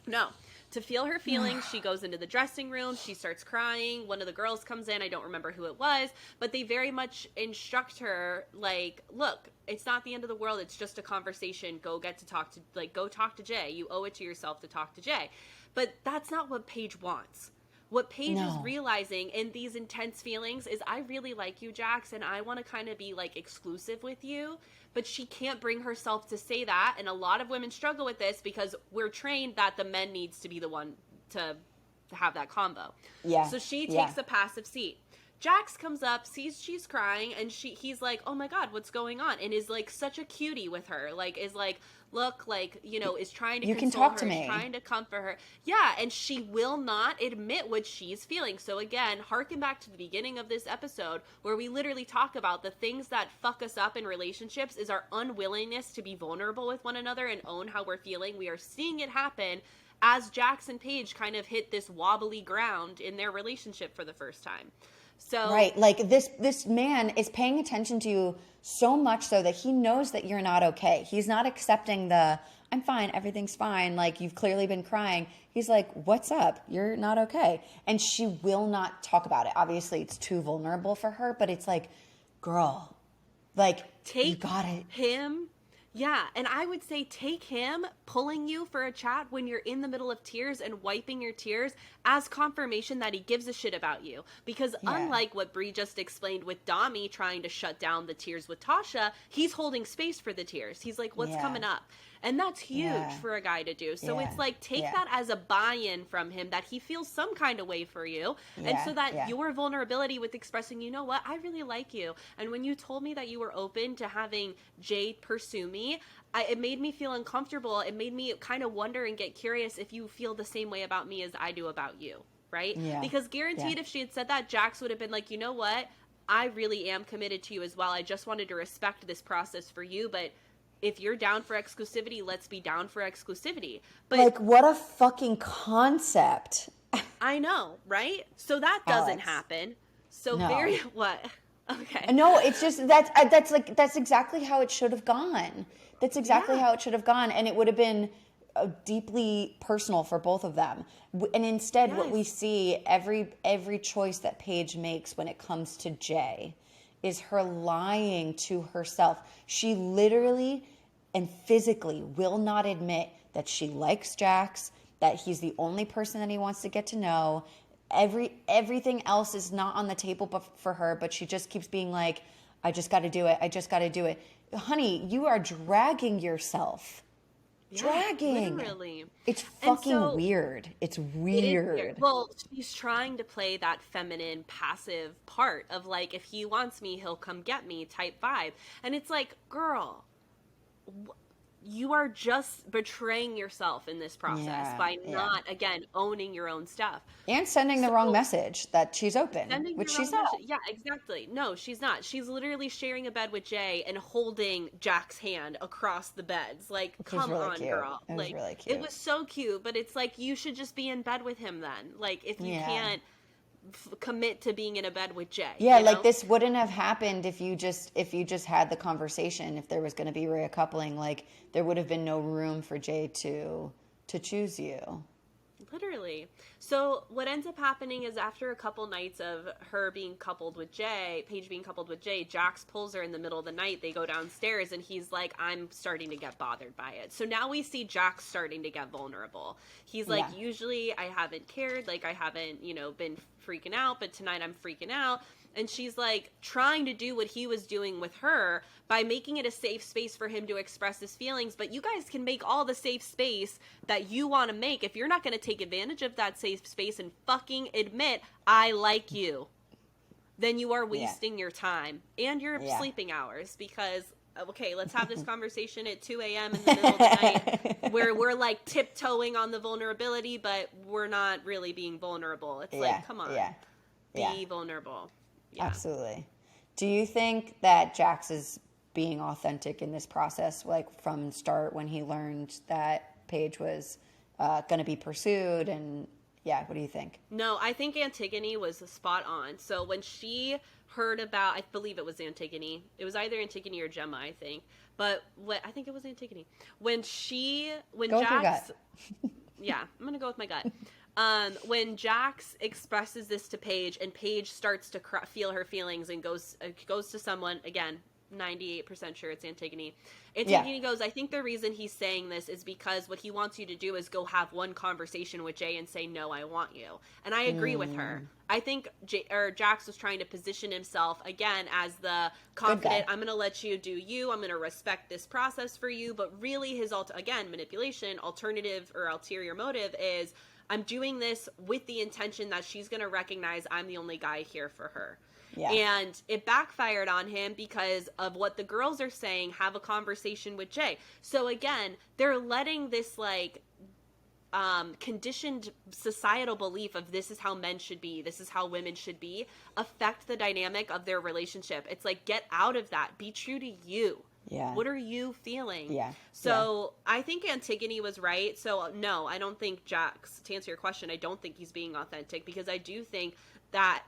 C: No. To feel her feelings, she goes into the dressing room. She starts crying. One of the girls comes in. I don't remember who it was, but they very much instruct her, like, look, it's not the end of the world. It's just a conversation. Go talk to Jay. You owe it to yourself to talk to Jay. But that's not what Paige wants. What Paige is realizing in these intense feelings is, I really like you, Jax, and I want to kind of be like exclusive with you, but she can't bring herself to say that. And a lot of women struggle with this because we're trained that the men needs to be the one to have that combo.
B: Yeah.
C: So she takes a passive seat. Jax comes up, sees she's crying, and he's like, oh my God, what's going on? And is like such a cutie with her. Like, is like, look, like, you know, is trying to
B: you
C: console
B: can talk
C: her,
B: to me.
C: is trying to comfort her. Yeah, and she will not admit what she's feeling. So again, harken back to the beginning of this episode where we literally talk about the things that fuck us up in relationships is our unwillingness to be vulnerable with one another and own how we're feeling. We are seeing it happen as Jax and Paige kind of hit this wobbly ground in their relationship for the first time. So
B: right, like this man is paying attention to you so much so that he knows that you're not okay. He's not accepting the I'm fine, everything's fine, like you've clearly been crying. He's like, what's up? You're not okay. And she will not talk about it. Obviously, it's too vulnerable for her, but it's like, girl, like you got it.
C: Him. Yeah, and I would say take him pulling you for a chat when you're in the middle of tears and wiping your tears as confirmation that he gives a shit about you. Because unlike what Bri just explained with Dami trying to shut down the tears with Tasha, he's holding space for the tears. He's like, what's coming up? And that's huge for a guy to do. So it's like, take that as a buy-in from him that he feels some kind of way for you. And so that your vulnerability with expressing, you know what, I really like you. And when you told me that you were open to having Jay pursue me, it made me feel uncomfortable. It made me kind of wonder and get curious if you feel the same way about me as I do about you. Right? Yeah. Because guaranteed if she had said that, Jax would have been like, you know what, I really am committed to you as well. I just wanted to respect this process for you, but if you're down for exclusivity, let's be down for exclusivity. But
B: like, what a fucking concept.
C: I know, right? So that doesn't happen. So what? Okay.
B: No, it's just that's exactly how it should have gone. That's exactly how it should have gone, and it would have been deeply personal for both of them. And instead, what we see every choice that Paige makes when it comes to Jay is her lying to herself. She literally and physically will not admit that she likes Jax, that he's the only person that he wants to get to know. Everything else is not on the table for her, but she just keeps being like, I just got to do it. I just got to do it. Honey, you are dragging yourself. Dragging.
C: Literally.
B: It's fucking weird. It's weird.
C: Well, she's trying to play that feminine passive part of like, if he wants me, he'll come get me type vibe. And it's like, girl, you are just betraying yourself in this process by not, again, owning your own stuff.
B: And sending the wrong message that she's open, which she's not.
C: Yeah, exactly. No, she's not. She's literally sharing a bed with Jay and holding Jack's hand across the beds. Like, come on, girl.
B: It was really cute.
C: It was so cute, but it's like, you should just be in bed with him then. Like, if you can't commit to being in a bed with Jay.
B: Yeah, you know? Like this wouldn't have happened if you just had the conversation. If there was going to be a coupling, like there would have been no room for Jay to choose you.
C: Literally. So what ends up happening is after a couple nights of her being coupled with Jay, Paige being coupled with Jay, Jax pulls her in the middle of the night. They go downstairs and he's like, I'm starting to get bothered by it. So now we see Jax starting to get vulnerable. He's like, usually I haven't cared. Like I haven't, been freaking out, but tonight I'm freaking out. And she's like trying to do what he was doing with her by making it a safe space for him to express his feelings. But you guys can make all the safe space that you want to make. If you're not going to take advantage of that safe space and fucking admit, I like you, then you are wasting your time and your sleeping hours because, okay, let's have this conversation at 2 a.m. in the middle of the night where we're like tiptoeing on the vulnerability, but we're not really being vulnerable. It's like, come on, be vulnerable. Yeah.
B: Absolutely. Do you think that Jax is being authentic in this process, like from start when he learned that Paige was going to be pursued? And what do you think?
C: No, I think Antigone was spot on. So when she heard about, I believe it was Antigone. It was either Antigone or Gemma, I think. But I think it was Antigone. When Jax,
B: with your gut.
C: Yeah, I'm going to go with my gut. When Jax expresses this to Paige and Paige starts to feel her feelings and goes to someone, again, 98% sure it's Antigone. Antigone goes, I think the reason he's saying this is because what he wants you to do is go have one conversation with Jay and say, no, I want you. And I agree with her. I think Jax was trying to position himself, again, as the confident, I'm going to let you do you, I'm going to respect this process for you. But really his, again, manipulation, alternative or ulterior motive is, I'm doing this with the intention that she's going to recognize I'm the only guy here for her. Yeah. And it backfired on him because of what the girls are saying, have a conversation with Jay. So again, they're letting this like conditioned societal belief of this is how men should be, this is how women should be, affect the dynamic of their relationship. It's like, get out of that. Be true to you. Yeah. What are you feeling? Yeah. So I think Antigone was right. So no, I don't think Jax, to answer your question, I don't think he's being authentic because I do think that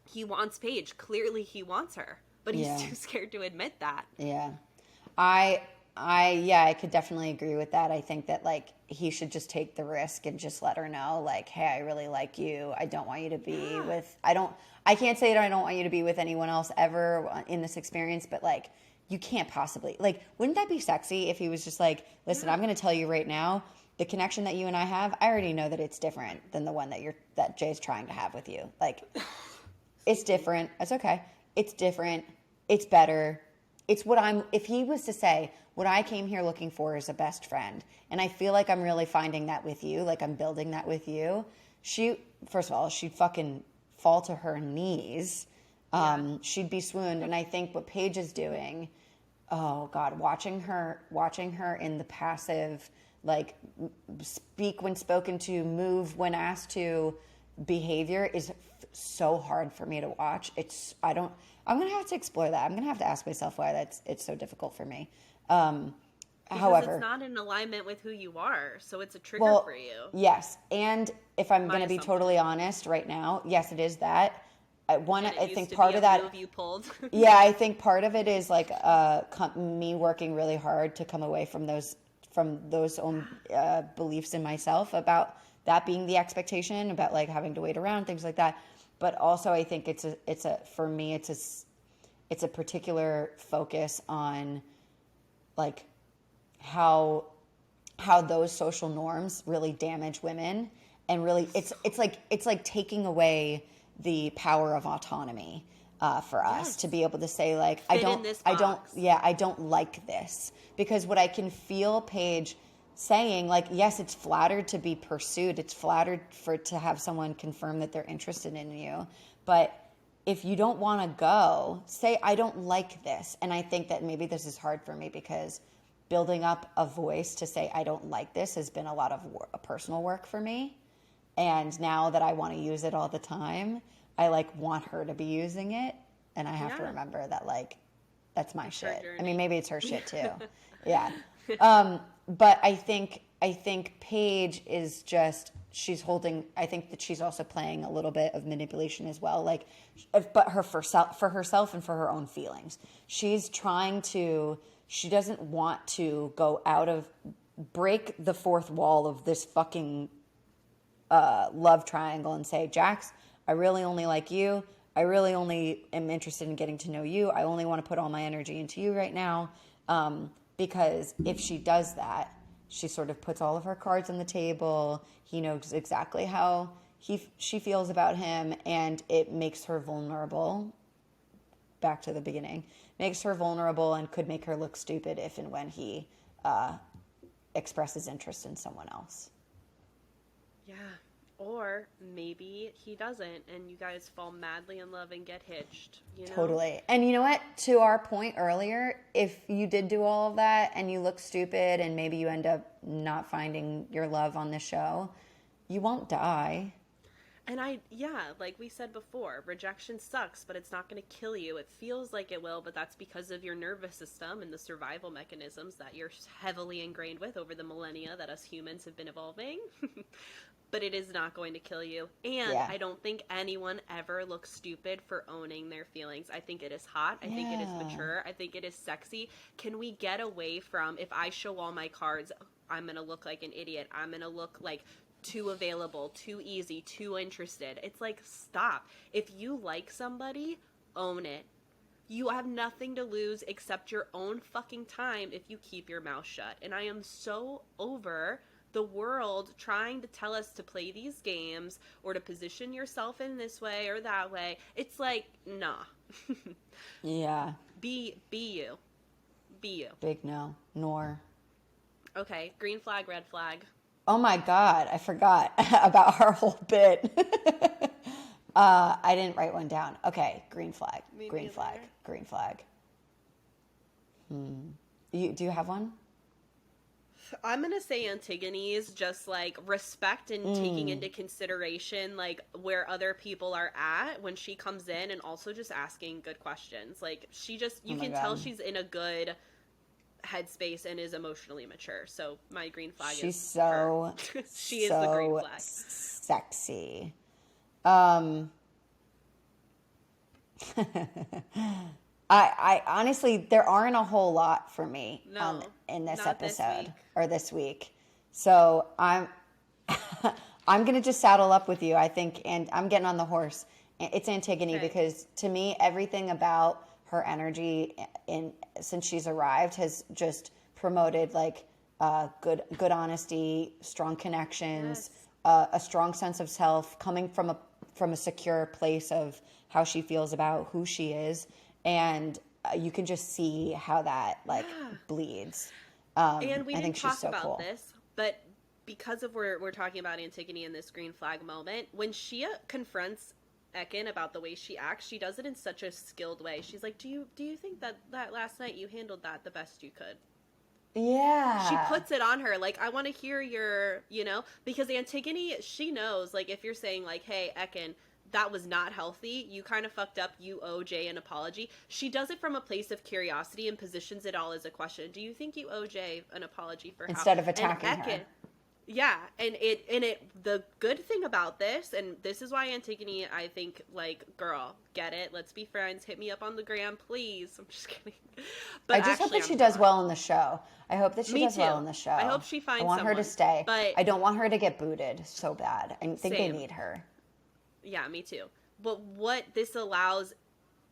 C: he wants Paige. Clearly he wants her, but he's too scared to admit that. Yeah.
B: I could definitely agree with that. I think that like he should just take the risk and just let her know like, hey, I really like you. I don't want you to be with, I can't say that I don't want you to be with anyone else ever in this experience, but like, you can't possibly, like, wouldn't that be sexy if he was just like, listen, I'm going to tell you right now, the connection that you and I have, I already know that it's different than the one that Jay's trying to have with you. Like, it's different. It's okay. It's different. It's better. It's if he was to say, what I came here looking for is a best friend, and I feel like I'm really finding that with you, like I'm building that with you, first of all, she'd fucking fall to her knees. She'd be swooned. And I think what Paige is doing, oh God, watching her in the passive, like speak when spoken to, move when asked to behavior is so hard for me to watch. I'm going to have to explore that. I'm going to have to ask myself why it's so difficult for me. However,
C: it's not in alignment with who you are, so it's a trigger for you.
B: Yes. And if I'm going to be totally honest right now, yes, it is that. I think part of that,
C: you pulled.
B: Yeah, I think part of it is like me working really hard to come away from those own beliefs in myself about that being the expectation, about like having to wait around, things like that. But also, I think for me, it's a particular focus on like how those social norms really damage women, and really it's like taking away the power of autonomy for us to be able to say like, I don't like this, because what I can feel Paige saying, like, yes, it's flattered to be pursued. It's flattered to have someone confirm that they're interested in you. But if you don't want to go, say, I don't like this. And I think that maybe this is hard for me because building up a voice to say, I don't like this has been a lot of personal work for me. And now that I want to use it all the time, I like want her to be using it. And I have to remember that like, that's my shit. I mean, maybe it's her shit too. Yeah. But I think Paige is just, I think that she's also playing a little bit of manipulation as well. Like, but for herself and for her own feelings. She doesn't want to break the fourth wall of this fucking love triangle and say, Jax, I really only like you. I really only am interested in getting to know you. I only want to put all my energy into you right now. Because if she does that, she sort of puts all of her cards on the table. He knows exactly how she feels about him, and it makes her vulnerable. Back to the beginning. Makes her vulnerable and could make her look stupid if and when he expresses interest in someone else.
C: Yeah. Or maybe he doesn't, and you guys fall madly in love and get hitched. You know?
B: Totally. And you know what? To our point earlier, if you did do all of that and you look stupid and maybe you end up not finding your love on the show, you won't die.
C: And like we said before, rejection sucks, but it's not going to kill you. It feels like it will, but that's because of your nervous system and the survival mechanisms that you're heavily ingrained with over the millennia that us humans have been evolving. But it is not going to kill you. And I don't think anyone ever looks stupid for owning their feelings. I think it is hot. I think it is mature. I think it is sexy. Can we get away from, if I show all my cards, I'm going to look like an idiot. I'm going to look like too available, too easy, too interested. It's like, stop. If you like somebody, own it. You have nothing to lose except your own fucking time if you keep your mouth shut. And I am so over the world trying to tell us to play these games or to position yourself in this way or that way. It's like, nah.
B: Yeah.
C: Be you. Be you.
B: Big no. Nor.
C: Okay, green flag, red flag.
B: Oh my God, I forgot about our whole bit. I didn't write one down. Okay, green flag, green flag, green flag. Do you have one?
C: I'm going to say Antigone's just like respect and taking into consideration like where other people are at when she comes in, and also just asking good questions. Like she just, you can tell she's in a good headspace and is emotionally mature. So my green flag
B: She's
C: is
B: so
C: her. She is the green flag.
B: Sexy. I honestly, there aren't a whole lot for me in this episode or this week. So I'm going to just saddle up with you, I think, and I'm getting on the horse. It's Antigone because to me, everything about her energy since she's arrived has just promoted like good honesty, strong connections, a strong sense of self, coming from a secure place of how she feels about who she is, and you can just see how that like bleeds.
C: And we
B: I
C: didn't
B: think
C: talk
B: she's so
C: about
B: cool.
C: this, but because of we're talking about Antigone in this green flag moment, when she confronts Ekin about the way she acts, she does it in such a skilled way. She's like, do you think that last night you handled that the best you could?
B: Yeah.
C: She puts it on her. Like, I want to hear your, because Antigone, she knows, like, if you're saying, like, hey, Ekin, that was not healthy, you kind of fucked up, you owe Jay an apology. She does it from a place of curiosity and positions it all as a question. Do you think you owe Jay an apology for
B: instead of attacking her?
C: Yeah, and the good thing about this, and this is why Antigone, I think, like, girl, get it, let's be friends, hit me up on the gram, please. I'm just kidding. But
B: I just hope that she does well in the show. I hope that she does well in the show.
C: I hope she finds someone.
B: I want her to stay,
C: but
B: I don't want her to get booted so bad. I think they need her.
C: Yeah, me too. But what this allows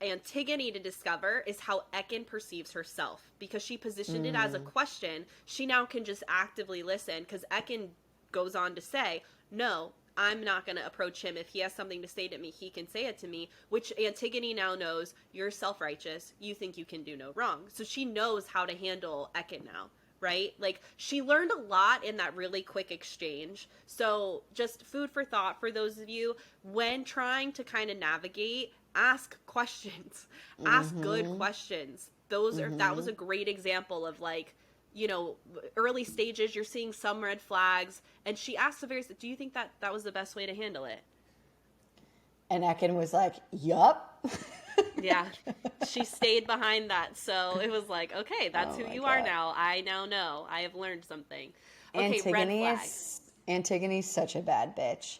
C: Antigone to discover is how Ekin perceives herself. Because she positioned it as a question, she now can just actively listen. Because Ekin goes on to say, no, I'm not going to approach him. If he has something to say to me, he can say it to me. Which Antigone now knows, you're self-righteous. You think you can do no wrong. So she knows how to handle Ekin now. Right? Like, she learned a lot in that really quick exchange. So just food for thought for those of you when trying to kind of navigate, ask questions, ask good questions. That was a great example of, like, early stages, you're seeing some red flags, and she asked do you think that was the best way to handle it?
B: And Ekin was like, yup.
C: Yeah, she stayed behind that. So it was like, okay, that's who you are now. I now know. I have learned something. Okay, red flag.
B: Antigone's such a bad bitch.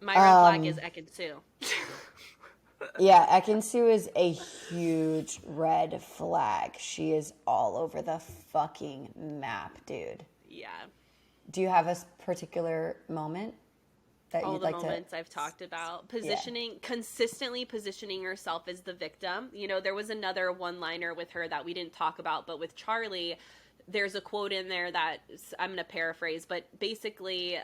C: My red flag is Ekin-Su.
B: Yeah, Ekin-Su is a huge red flag. She is all over the fucking map, dude.
C: Yeah.
B: Do you have a particular moment that
C: all
B: you'd
C: the
B: like
C: moments I've talked about, consistently positioning herself as the victim. There was another one-liner with her that we didn't talk about, but with Charlie, there's a quote in there that I'm going to paraphrase, but basically,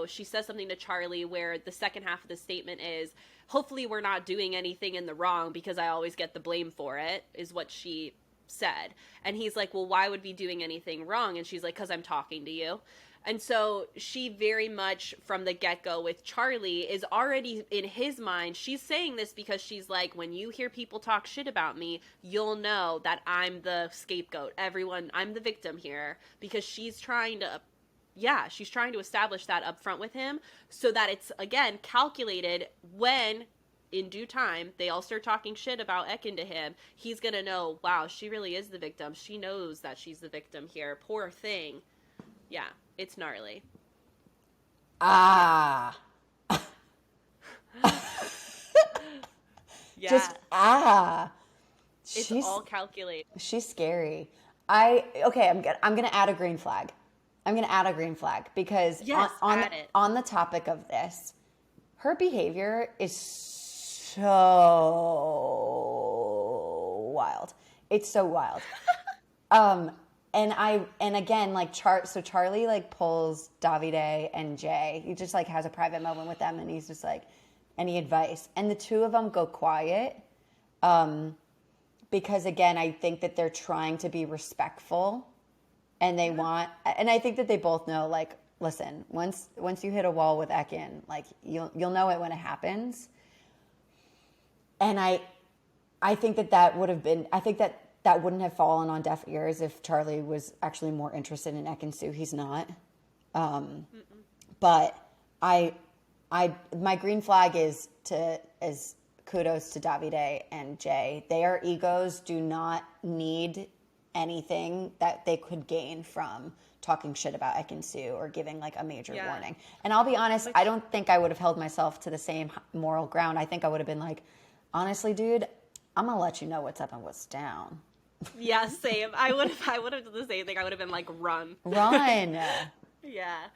C: she says something to Charlie where the second half of the statement is, hopefully we're not doing anything in the wrong because I always get the blame for it, is what she said. And he's like, well, why would we be doing anything wrong? And she's like, because I'm talking to you. And so she very much from the get-go with Charlie is already in his mind. She's saying this because she's like, when you hear people talk shit about me, you'll know that I'm the scapegoat. I'm the victim here, because she's trying to establish that up front with him so that it's, again, calculated when in due time they all start talking shit about Ekin to him. He's going to know, wow, she really is the victim. She knows that she's the victim here. Poor thing. Yeah. It's gnarly.
B: Ah.
C: Yeah.
B: Just
C: It's all calculated.
B: She's scary. I'm gonna add a green flag. Because on the topic of this, her behavior is so wild. It's so wild. And again, like Charlie like pulls Davide and Jay. He just like has a private moment with them, and he's just like, any advice? And the two of them go quiet, because again, I think that they're trying to be respectful, and and I think that they both know, like, listen, once you hit a wall with Ekin, like you'll know it when it happens. And I think that would have been, I think that wouldn't have fallen on deaf ears if Charlie was actually more interested in Ekin-Su. He's not. But my green flag is kudos to Davide and Jay. Their egos do not need anything that they could gain from talking shit about Ekin-Su or giving like a major warning. And I'll be honest, I don't think I would have held myself to the same moral ground. I think I would have been like, honestly, dude, I'm gonna let you know what's up and what's down.
C: Yeah, same. I would have done the same thing. I would have been like, run. Yeah.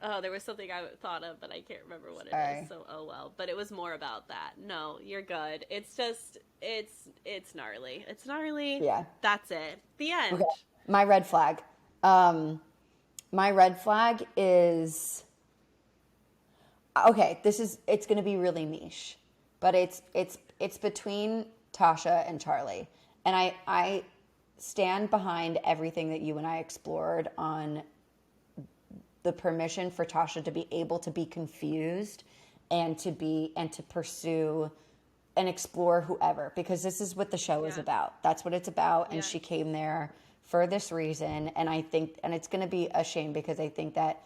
C: Oh, there was something I thought of, but I can't remember what it is. So, oh well. But it was more about that. No, you're good. It's just, it's gnarly. It's gnarly.
B: Yeah.
C: That's it. The end.
B: Okay. My red flag. My red flag is, okay, it's going to be really niche, but it's between Tasha and Charlie. And I stand behind everything that you and I explored on the permission for Tasha to be able to be confused and to pursue and explore whoever, because this is what the show is about. That's what it's about. And she came there for this reason. And I think, and it's going to be a shame, because I think that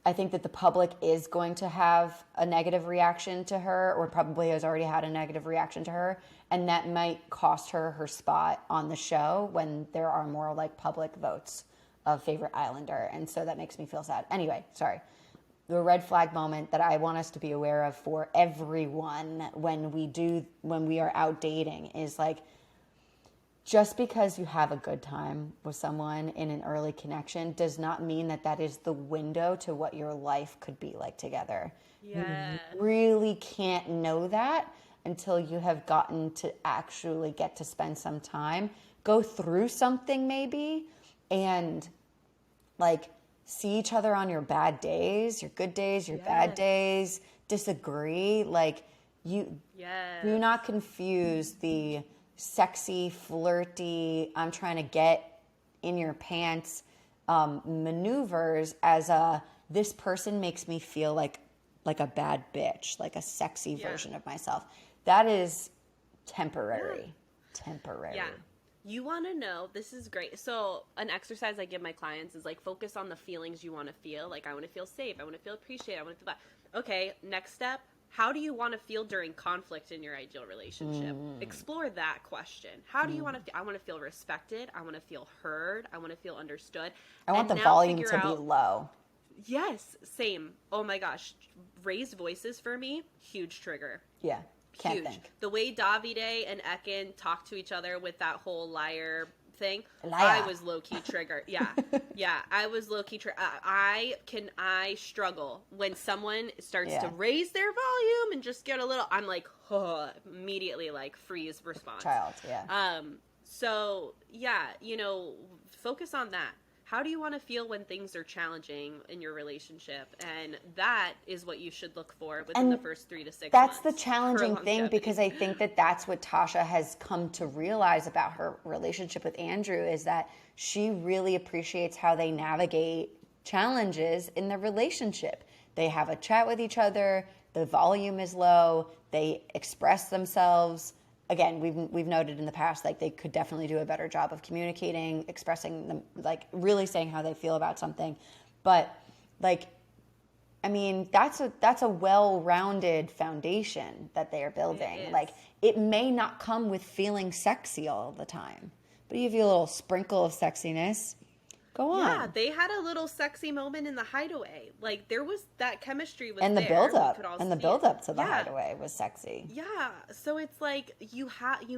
B: the public is going to have a negative reaction to her, or probably has already had a negative reaction to her. And that might cost her her spot on the show when there are more like public votes of favorite Islander. And so that makes me feel sad. Anyway, sorry. The red flag moment that I want us to be aware of for everyone when we are out dating is like, just because you have a good time with someone in an early connection does not mean that is the window to what your life could be like together.
C: Yeah.
B: You really can't know that until you have gotten to actually get to spend some time, go through something maybe, and like see each other on your bad days, your good days, your bad days, disagree. Like do not confuse the sexy, flirty, I'm trying to get in your pants maneuvers as this person makes me feel like a bad bitch, like a sexy version of myself. That is temporary.
C: Yeah. You want to know, this is great. So an exercise I give my clients is like, focus on the feelings you want to feel. Like, I want to feel safe. I want to feel appreciated. I want to feel that. Okay, next step. How do you want to feel during conflict in your ideal relationship? Explore that question. How do you want to feel? I want to feel respected. I want to feel heard. I want to feel understood.
B: I want the volume to be low.
C: Yes, same. Oh my gosh. Raised voices for me, huge trigger.
B: Yeah. Can't
C: huge.
B: think.
C: The way Davide and Ekin talk to each other with that whole liar thing,
B: liar.
C: I was low-key triggered. Yeah. I was low-key triggered. I struggle when someone starts to raise their volume and just get a little, I'm like, immediately like freeze response.
B: Child, yeah.
C: So yeah, focus on that. How do you want to feel when things are challenging in your relationship? And that is what you should look for within the first 3 to 6 months.
B: That's the challenging thing, because I think that's what Tasha has come to realize about her relationship with Andrew, is that she really appreciates how they navigate challenges in the relationship. They have a chat with each other. The volume is low. They express themselves. Again, we've noted in the past, like, they could definitely do a better job of communicating, expressing them, like really saying how they feel about something. But like, I mean, that's a well-rounded foundation that they are building. Like, it may not come with feeling sexy all the time, but you feel a little sprinkle of sexiness. Go on.
C: Yeah, they had a little sexy moment in the hideaway. Like, there was that chemistry was
B: and the
C: there.
B: build up to the hideaway was sexy.
C: Yeah, so it's like you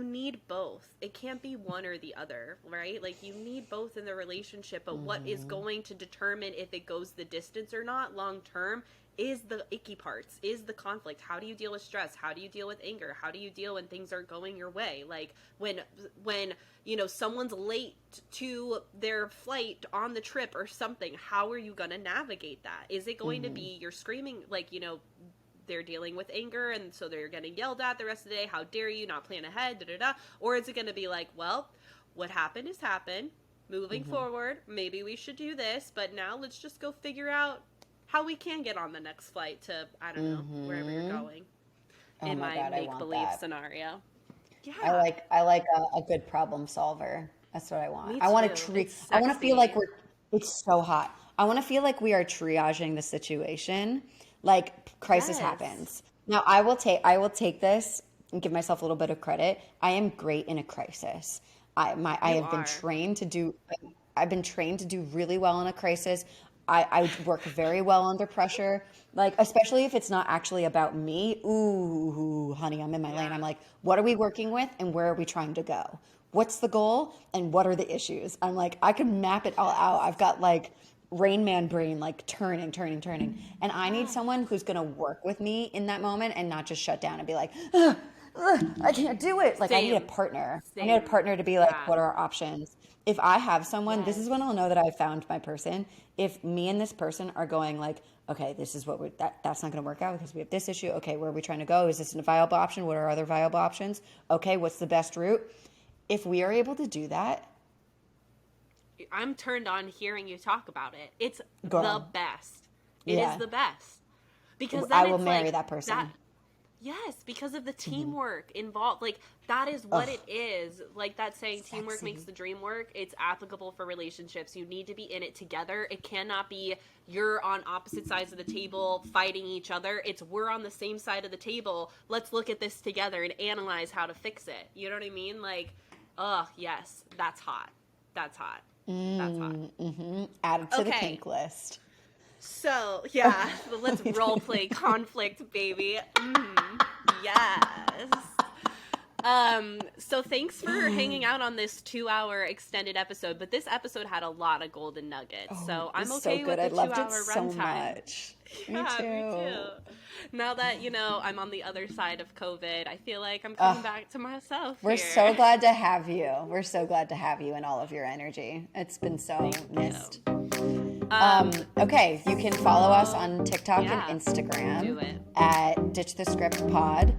C: need both. It can't be one or the other, right? Like, you need both in the relationship, but what is going to determine if it goes the distance or not long term is the icky parts, is the conflict. How do you deal with stress? How do you deal with anger? How do you deal when things aren't going your way? Like when you know, someone's late to their flight on the trip or something, how are you going to navigate that? Is it going to be you're screaming, like, you know, they're dealing with anger and so they're getting yelled at the rest of the day, how dare you not plan ahead, da da da, or is it going to be like, well, what happened has happened, moving forward, maybe we should do this, but now let's just go figure out how we can get on the next flight to, I don't know, wherever you're going. In my make-believe scenario. Yeah.
B: I like a good problem solver. That's what I want.
C: Me
B: I want
C: too.
B: to
C: It's
B: I want to feel
C: sexy.
B: like it's so hot. I want to feel like we are triaging the situation. Like crisis
C: Yes.
B: happens. Now I will take this and give myself a little bit of credit. I am great in a crisis. I have been
C: are.
B: trained to do I've been trained to do really well in a crisis. I work very well under pressure, like especially if it's not actually about me. Ooh, honey, I'm in my lane. I'm like, what are we working with and where are we trying to go? What's the goal and what are the issues? I'm like, I can map it all out. I've got like Rain Man brain, like turning. And I need someone who's going to work with me in that moment and not just shut down and be like, I can't do it. Like I need a
C: Same.
B: partner. I
C: Same.
B: need a partner to be like,
C: Yeah.
B: what are our options? If I have someone, this is when I'll know that I've found my person. If me and this person are going like, okay, this is what that's not going to work out because we have this issue. Okay, where are we trying to go? Is this a viable option? What are other viable options? Okay, what's the best route? If we are able to do that,
C: I'm turned on hearing you talk about it. It's
B: Girl.
C: the best. It is
B: Yeah.
C: the best. Because then
B: I will
C: it's
B: marry
C: like
B: that person.
C: Yes, because of the teamwork involved. Like, that is what it is. Like that saying, teamwork makes the dream work. It's applicable for relationships. You need to be in it together. It cannot be you're on opposite sides of the table fighting each other. It's we're on the same side of the table. Let's look at this together and analyze how to fix it. You know what I mean? Like, yes, that's hot. That's hot. That's hot.
B: Add it to the
C: Okay.
B: pink list.
C: So, yeah, let's role play conflict, baby. Yes. So thanks for hanging out on this 2-hour extended episode, but this episode had a lot of golden nuggets, so I'm
B: It's
C: okay
B: so
C: with
B: good.
C: the
B: I loved
C: 2-hour
B: it so
C: runtime.
B: much.
C: Yeah, me too. Now that, you know, I'm on the other side of COVID, I feel like I'm coming back to myself
B: We're
C: here.
B: so glad to have you. We're so glad to have you and all of your energy. It's been so missed. Okay, you can follow us on TikTok
C: Yeah,
B: and Instagram
C: do it.
B: at Ditch the Script Pod.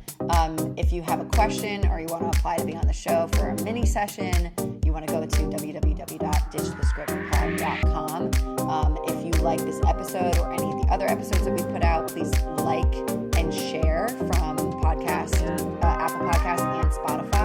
B: If you have a question or you want to apply to be on the show for a mini session, you want to go to www.ditchthescriptpod.com. If you like this episode or any of the other episodes that we put out, please like and share from Apple Podcasts and Spotify.